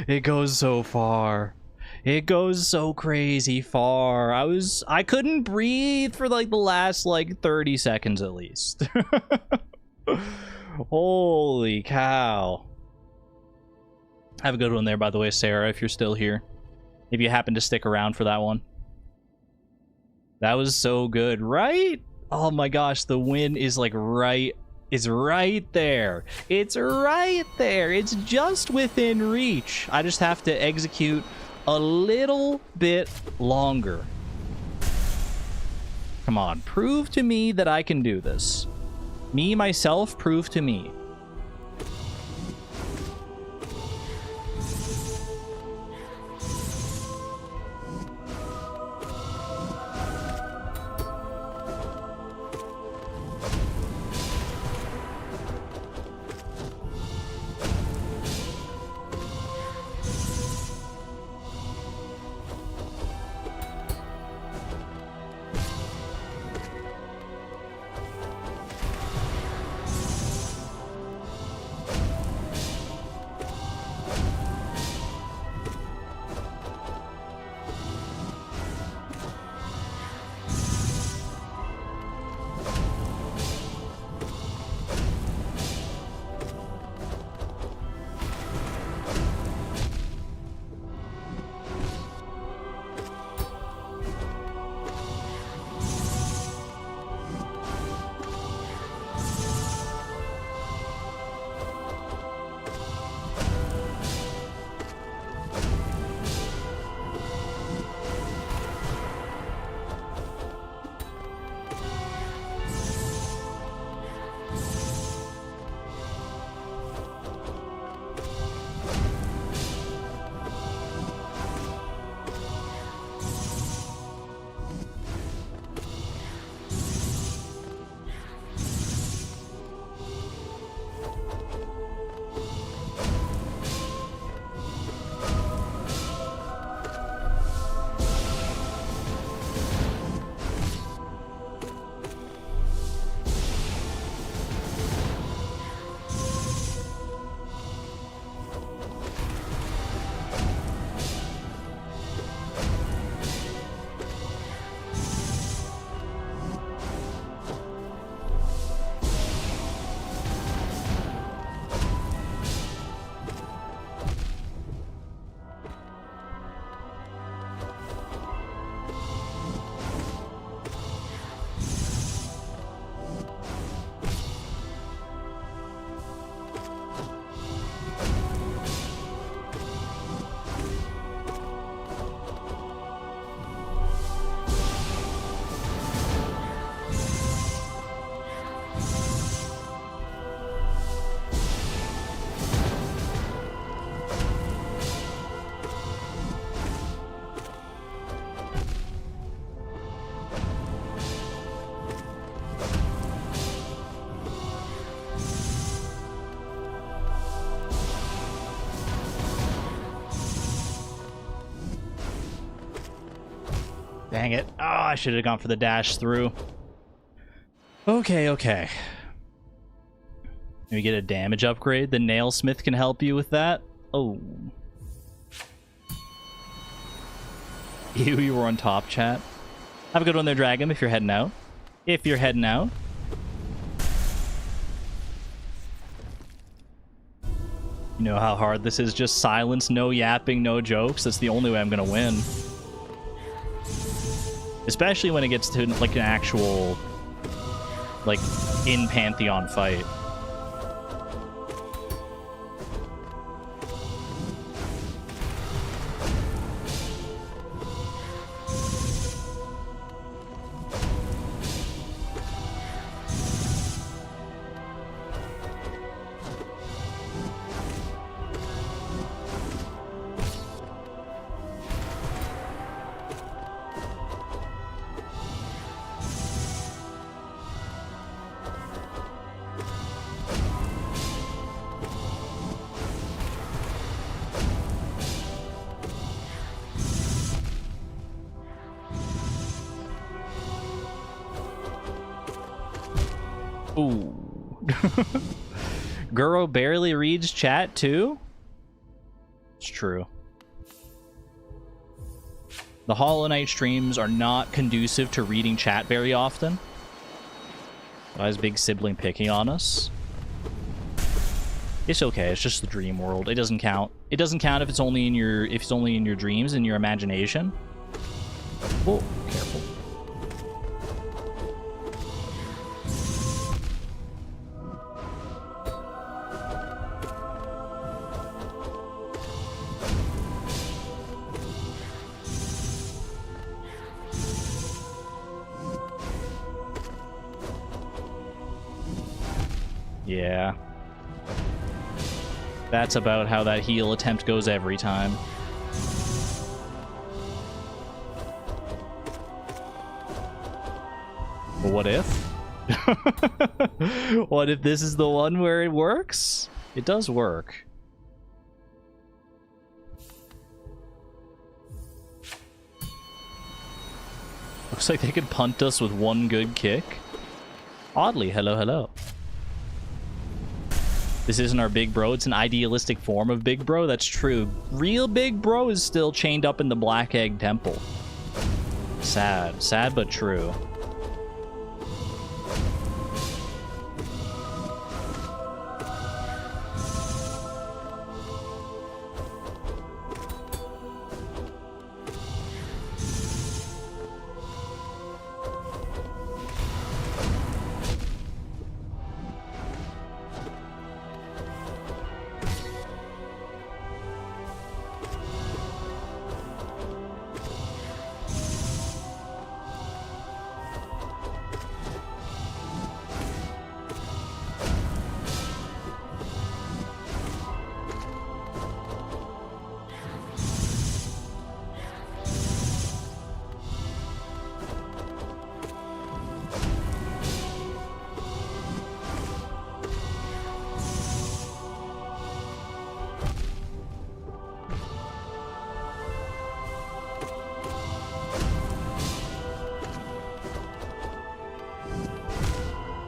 It goes so far. It goes so crazy far. I couldn't breathe for like the last like 30 seconds at least. Holy cow. Have a good one there, by the way, Sarah, if you're still here. If you happen to stick around for that one. That was so good, right? Oh my gosh, the win is like right there. It's right there. It's just within reach. I just have to execute a little bit longer. Come on, prove to me that I can do this. Me, myself, prove to me. Dang it. Oh, I should have gone for the dash through. Okay. Maybe get a damage upgrade. The Nailsmith can help you with that. Oh. You were on top, chat. Have a good one there, Dragon, if you're heading out. If you're heading out. You know how hard this is. Just silence, no yapping, no jokes. That's the only way I'm going to win. Especially when it gets to like an actual, like, in Pantheon fight. Ooh. Guro barely reads chat too? It's true. The Hollow Knight streams are not conducive to reading chat very often. Why is Big Sibling picking on us? It's okay. It's just the dream world. It doesn't count. It doesn't count if it's only in your dreams and your imagination. Oh, careful. Yeah. That's about how that heal attempt goes every time. But what if? What if this is the one where it works? It does work. Looks like they could punt us with one good kick. Oddly, hello, hello. This isn't our big bro. It's an idealistic form of big bro. That's true. Real big bro is still chained up in the Black Egg Temple. Sad. Sad but true.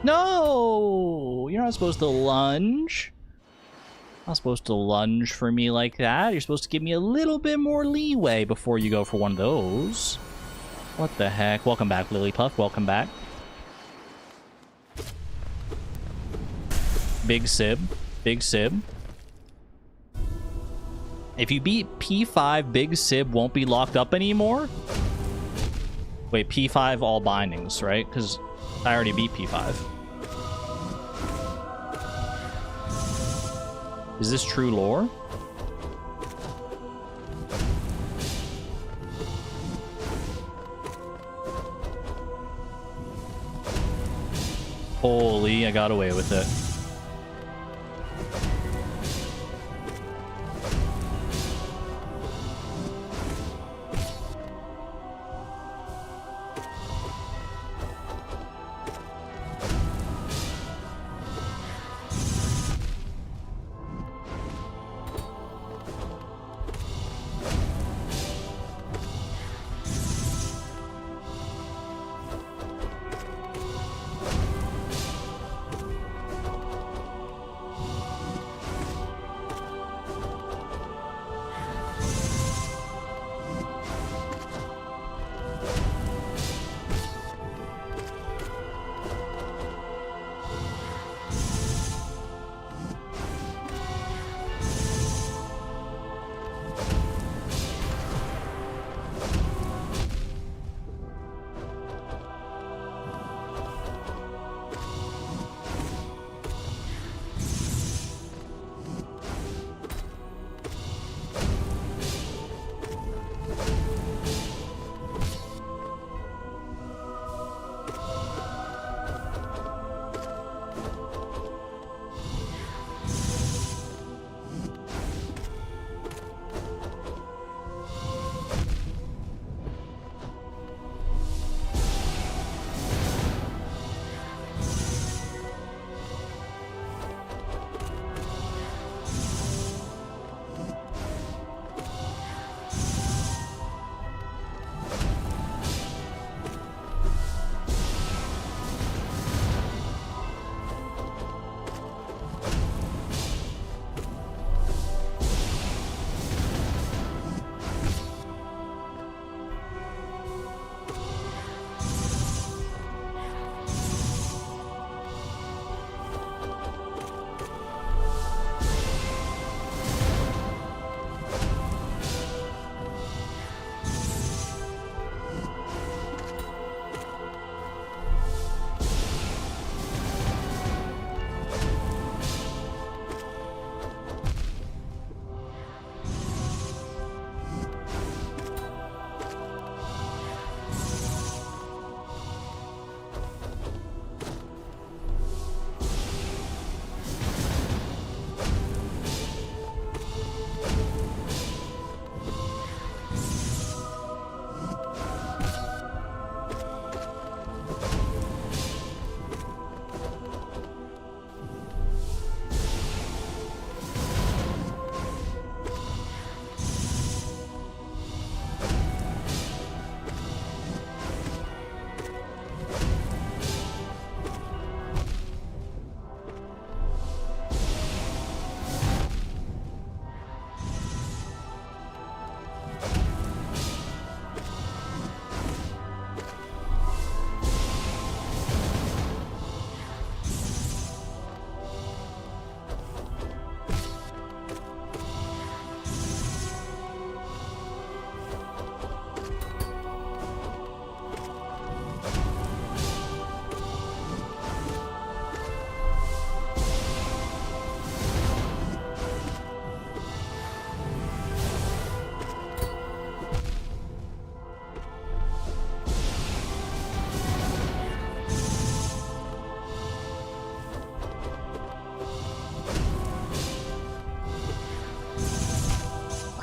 No! You're not supposed to lunge. Not supposed to lunge for me like that. You're supposed to give me a little bit more leeway before you go for one of those. What the heck? Welcome back, Lilypuff. Welcome back. Big Sib. Big Sib. If you beat P5, Big Sib won't be locked up anymore? Wait, P5 all bindings, right? Because I already beat P5. Is this true lore? Holy, I got away with it.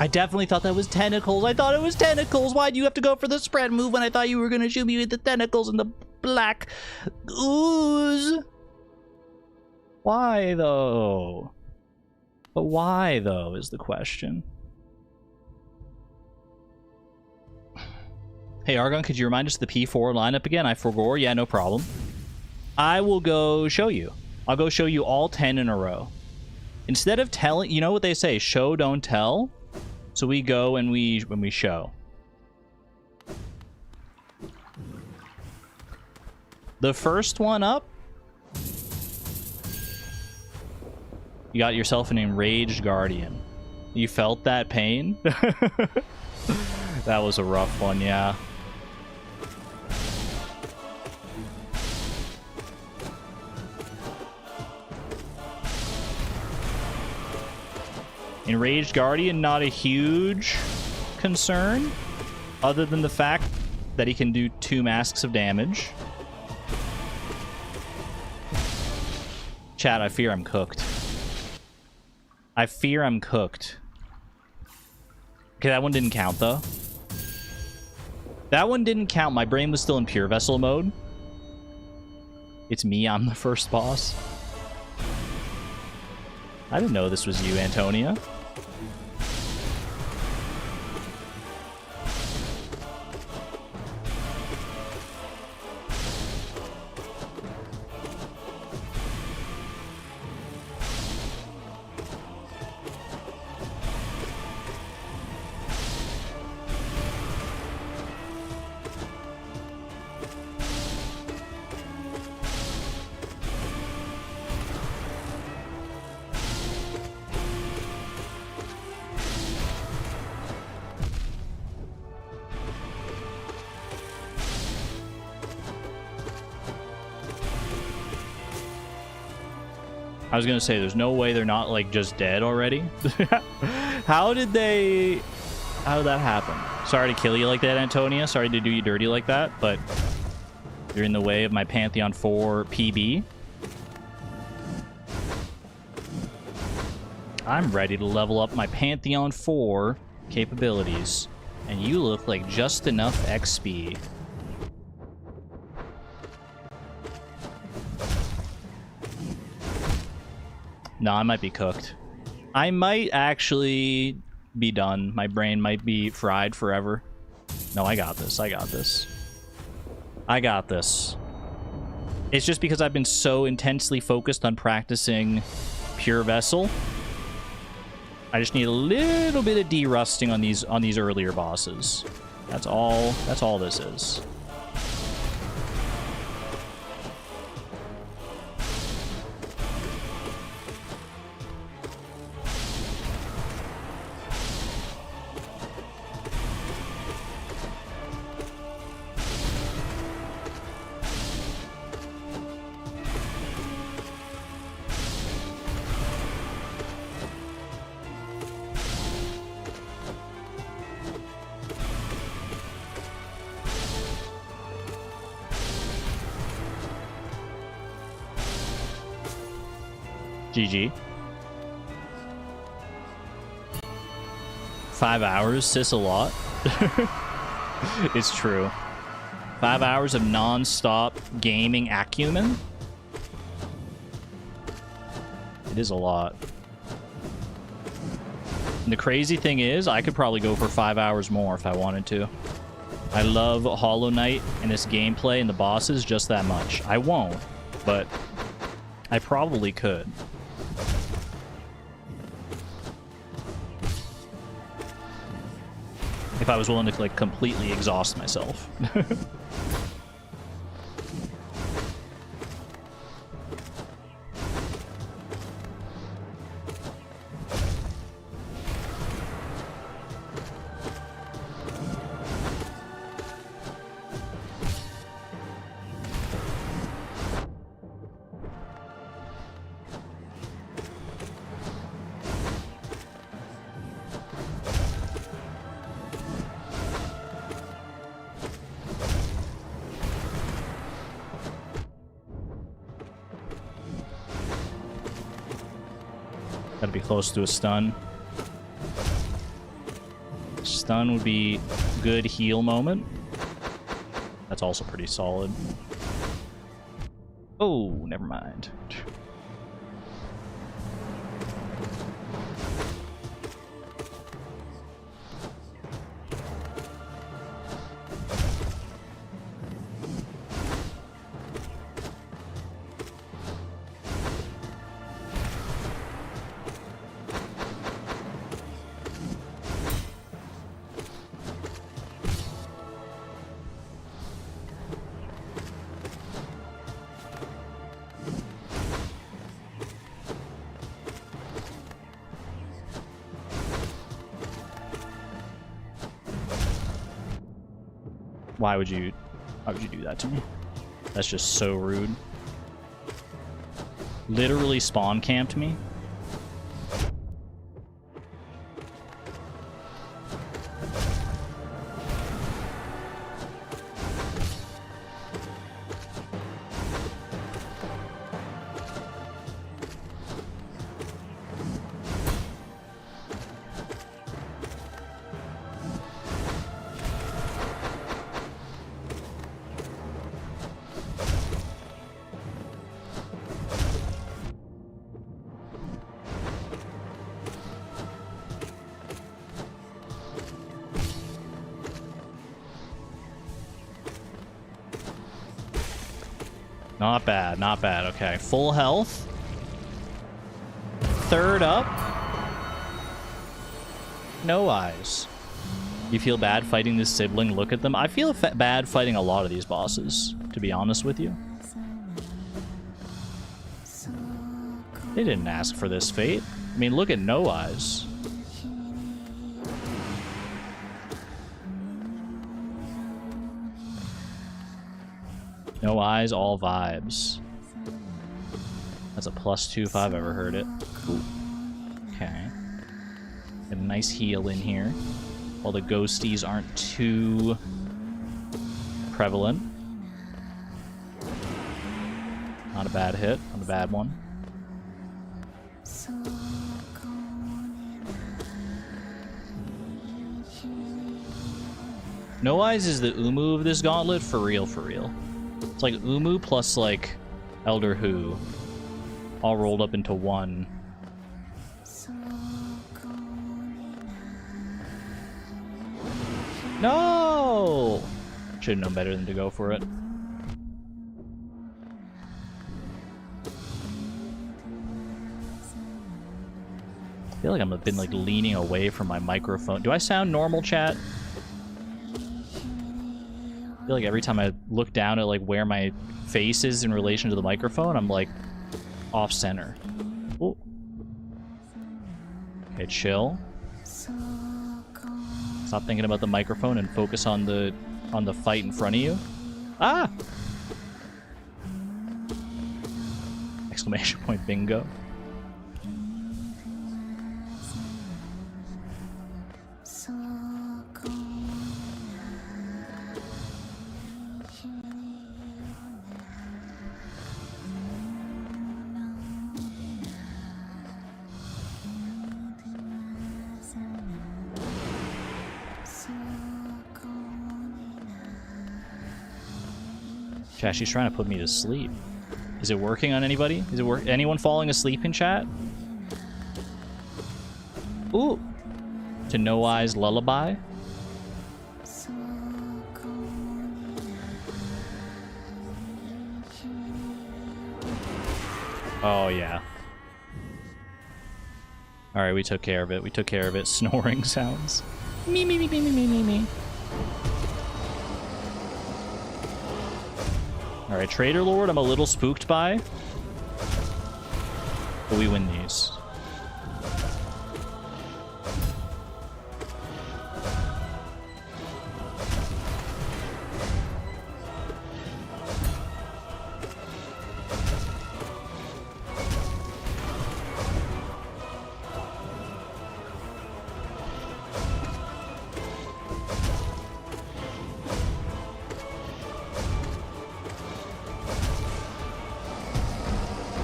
I definitely thought that was tentacles. I thought it was tentacles. Why'd you have to go for the spread move when I thought you were going to shoot me with the tentacles and the black ooze? Why, though? But why, though, is the question. Hey, Argon, could you remind us of the P4 lineup again? I forgot. Yeah, no problem. I will go show you. I'll go show you all 10 in a row. Instead of telling... You know what they say? Show, don't tell. So we go and we show. The first one up, you got yourself an enraged guardian. You felt that pain? That was a rough one, yeah. Enraged Guardian, not a huge concern, other than the fact that he can do 2 masks of damage. Chat, I fear I'm cooked. I fear I'm cooked. Okay, that one didn't count, though. That one didn't count. My brain was still in pure vessel mode. It's me, I'm the first boss. I didn't know this was you, Antonia. I was gonna say, there's no way they're not, like, just dead already. How did that happen? Sorry to kill you like that, Antonia. Sorry to do you dirty like that, but you're in the way of my Pantheon 4 PB. I'm ready to level up my Pantheon 4 capabilities, and you look like just enough XP. No, I might be cooked. I might actually be done. My brain might be fried forever. No, I got this. I got this. I got this. It's just because I've been so intensely focused on practicing Pure Vessel. I just need a little bit of de-rusting on these earlier bosses. That's all this is. GG. 5 hours, sis, a lot. It's true. 5 hours of non-stop gaming acumen. It is a lot. And the crazy thing is, I could probably go for 5 hours more if I wanted to. I love Hollow Knight and its gameplay and the bosses just that much. I won't, but I probably could. If I was willing to, like, completely exhaust myself. Gotta be close to a stun. Stun would be good heal moment. That's also pretty solid. Oh, never mind. Why would you do that to me? That's just so rude. Literally spawn camped me. Not bad, not bad. Okay, full health. Third up. No eyes. You feel bad fighting this sibling? Look at them. I feel bad fighting a lot of these bosses, to be honest with you. They didn't ask for this fate. I mean, look at No Eyes. No eyes, all vibes. That's a +2 if I've ever heard it. Ooh. Okay. Get a nice heal in here. While the ghosties aren't too prevalent. Not a bad hit, not a bad one. No Eyes is the Umu of this gauntlet, for real, for real. It's like Umu plus like Elder Who all rolled up into one. No! Should have known better than to go for it. I feel like I've been like leaning away from my microphone. Do I sound normal, chat? I feel like every time I look down at like where my face is in relation to the microphone, I'm like off center. Ooh. Okay, chill. Stop thinking about the microphone and focus on the fight in front of you. Ah! Exclamation point bingo. Chat, she's trying to put me to sleep. Is it working on anybody? Is it anyone falling asleep in chat? Ooh. To No Eyes Lullaby. Oh, yeah. Alright, we took care of it. We took care of it. Snoring sounds. Me, me, me, me, me, me, me, me. Alright, Trader Lord, I'm a little spooked by. But we win these.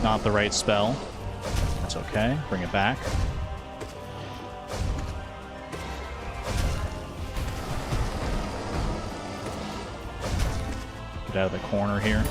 Not the right spell. That's okay. Bring it back. Get out of the corner here.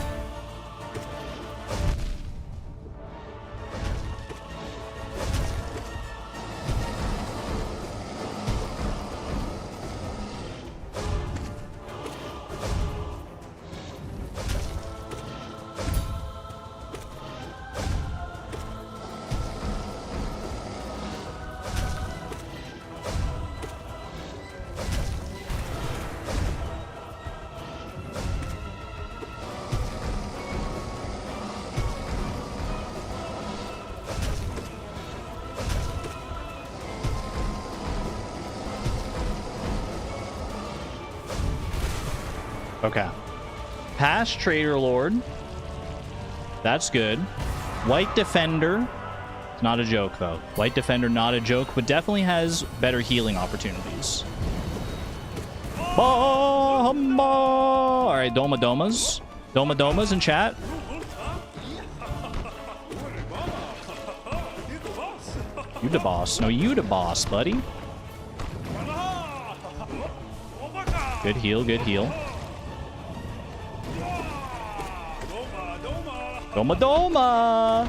Okay. Past Trader Lord. That's good. White Defender. It's not a joke, though. White Defender, not a joke, but definitely has better healing opportunities. All right, Doma Domas. Doma Domas in chat. You the boss. No, you the boss, buddy. Good heal, good heal. Doma Doma!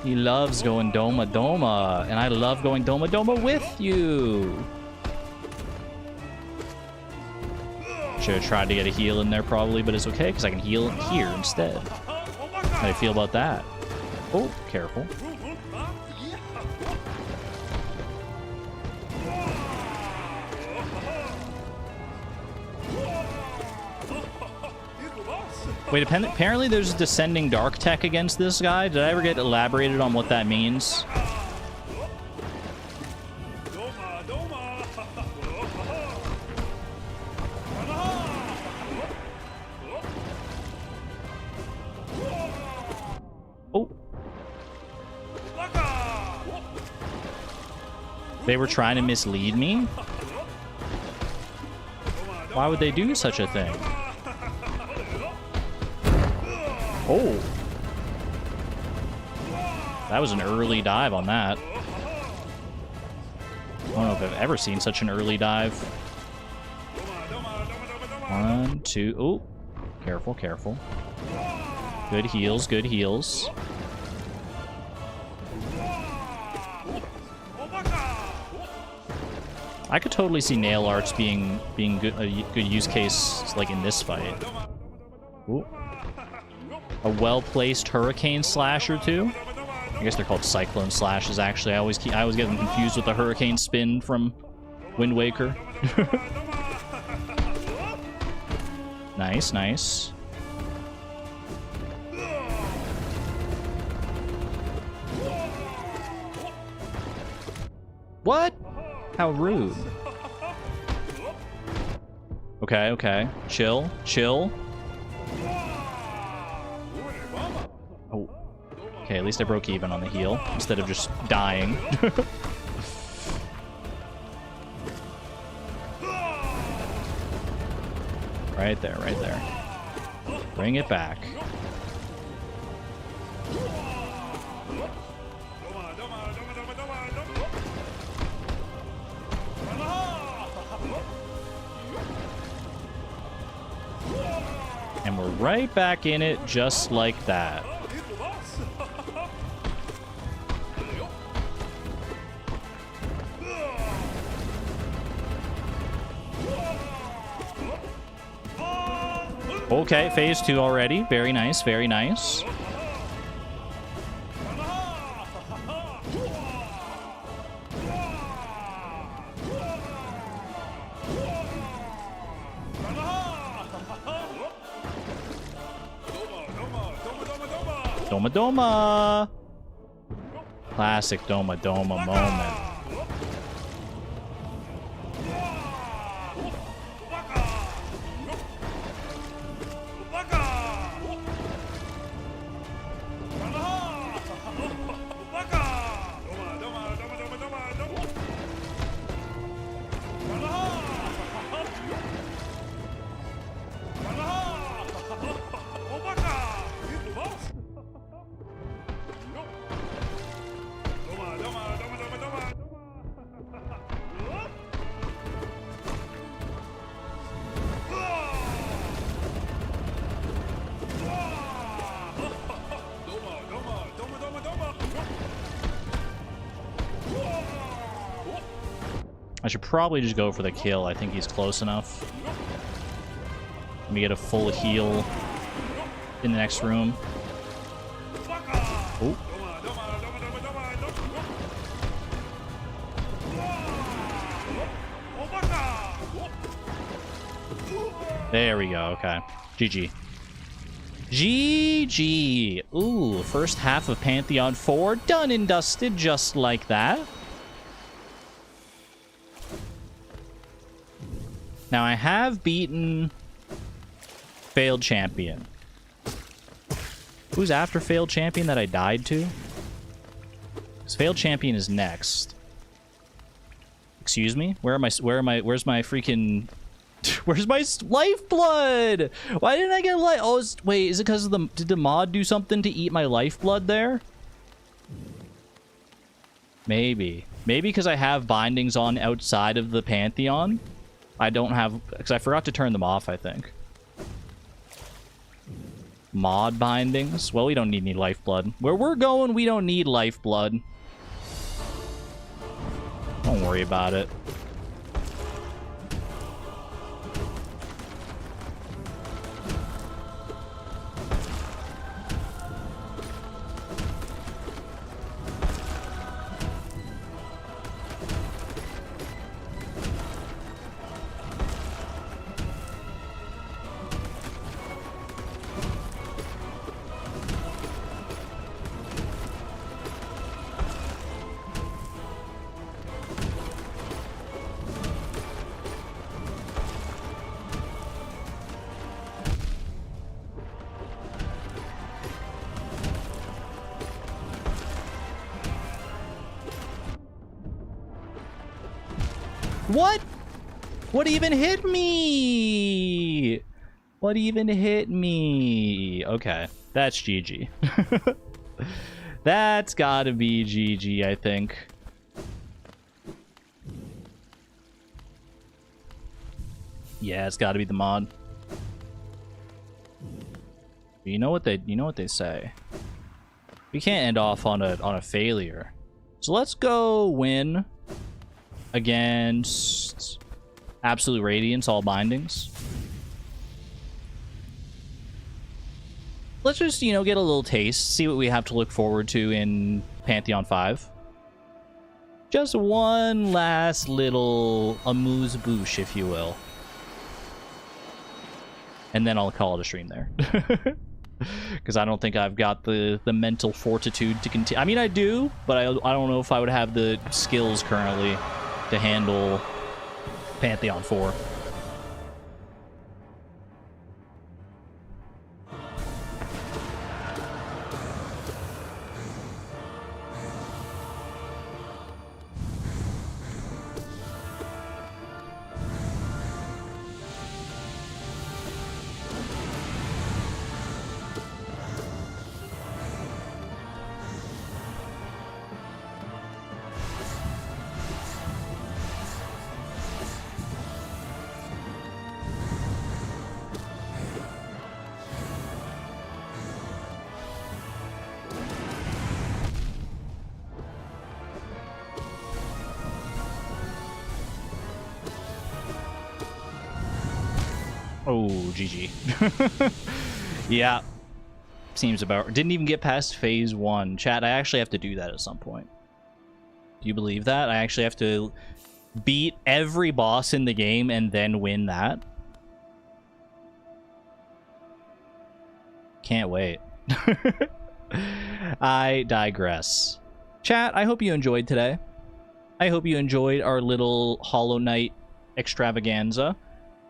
He loves going Doma Doma, and I love going Doma Doma with you. Should have tried to get a heal in there probably, but it's okay because I can heal here instead. How do you feel about that? Oh, careful. Wait, apparently there's descending dark tech against this guy. Did I ever get elaborated on what that means? Oh. They were trying to mislead me? Why would they do such a thing? Oh. That was an early dive on that. I don't know if I've ever seen such an early dive. 1, 2. Oh. Careful, careful. Good heals, good heals. I could totally see nail arts being good, a good use case like in this fight. Ooh. A well-placed hurricane slash or two. I guess they're called cyclone slashes. Actually, I always get them confused with the hurricane spin from Wind Waker. Nice, nice. What? How rude. Okay, okay. Chill, chill. Oh. Okay, at least I broke even on the heal instead of just dying. Right there, right there. Bring it back. And we're right back in it just like that. Okay, phase 2 already. Very nice, very nice. Doma Doma! Classic Doma Doma moment. I should probably just go for the kill. I think he's close enough. Let me get a full heal in the next room. Oh. There we go. Okay. GG. GG. Ooh, first half of Pantheon 4 done and dusted just like that. Now I have beaten Failed Champion. Who's after Failed Champion that I died to? Because Failed Champion is next. Excuse me? Where's my freaking... Where's my lifeblood? Why didn't I get life? Oh, wait, is it because of the... Did the mod do something to eat my lifeblood there? Maybe. Maybe because I have bindings on outside of the Pantheon. I don't have... Because I forgot to turn them off, I think. Mod bindings? Well, we don't need any lifeblood. Where we're going, we don't need lifeblood. Don't worry about it. What? What even hit me? What even hit me? Okay, that's GG. That's gotta be GG, I think. Yeah, it's gotta be the mod. You know what they say. We can't end off on a failure. So let's go win against Absolute Radiance, all bindings. Let's just, you know, get a little taste, see what we have to look forward to in Pantheon 5. Just one last little amuse-bouche, if you will. And then I'll call it a stream there. Because I don't think I've got the mental fortitude to continue. I mean, I do, but I don't know if I would have the skills currently to handle Pantheon 4. Oh, GG. Yeah. Seems about... Didn't even get past phase 1. Chat, I actually have to do that at some point. Do you believe that? I actually have to beat every boss in the game and then win that? Can't wait. I digress. Chat, I hope you enjoyed today. I hope you enjoyed our little Hollow Knight extravaganza.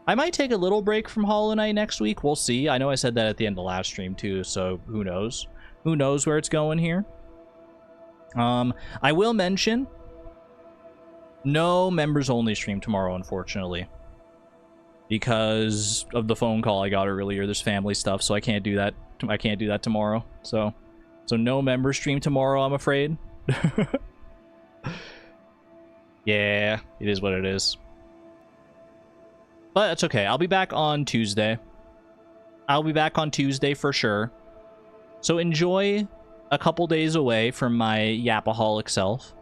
I might take a little break from Hollow Knight next week. We'll see. I know I said that at the end of the last stream too, so who knows? Who knows where it's going here? I will mention no members only stream tomorrow, unfortunately, because of the phone call I got earlier. There's family stuff, so I can't do that. I can't do that tomorrow. So no member stream tomorrow, I'm afraid. Yeah, it is what it is. But that's okay. I'll be back on Tuesday. I'll be back on Tuesday for sure. So enjoy a couple days away from my yapaholic self.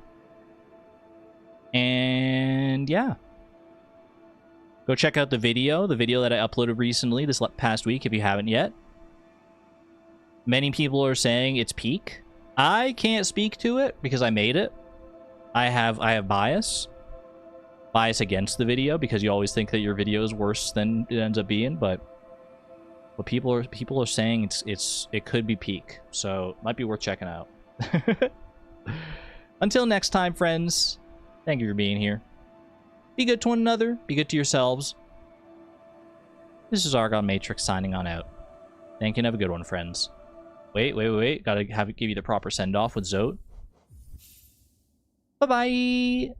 And yeah. Go check out the video that I uploaded recently this past week if you haven't yet. Many people are saying it's peak. I can't speak to it because I made it. I have bias against the video because you always think that your video is worse than it ends up being, but what people are saying it could be peak, so it might be worth checking out. Until next time, friends, thank you for being here. Be good to one another, be good to yourselves. This is Argon Matrix signing on out. Thank you and have a good one, friends. Wait. Gotta give you the proper send-off with Zote. Bye-bye!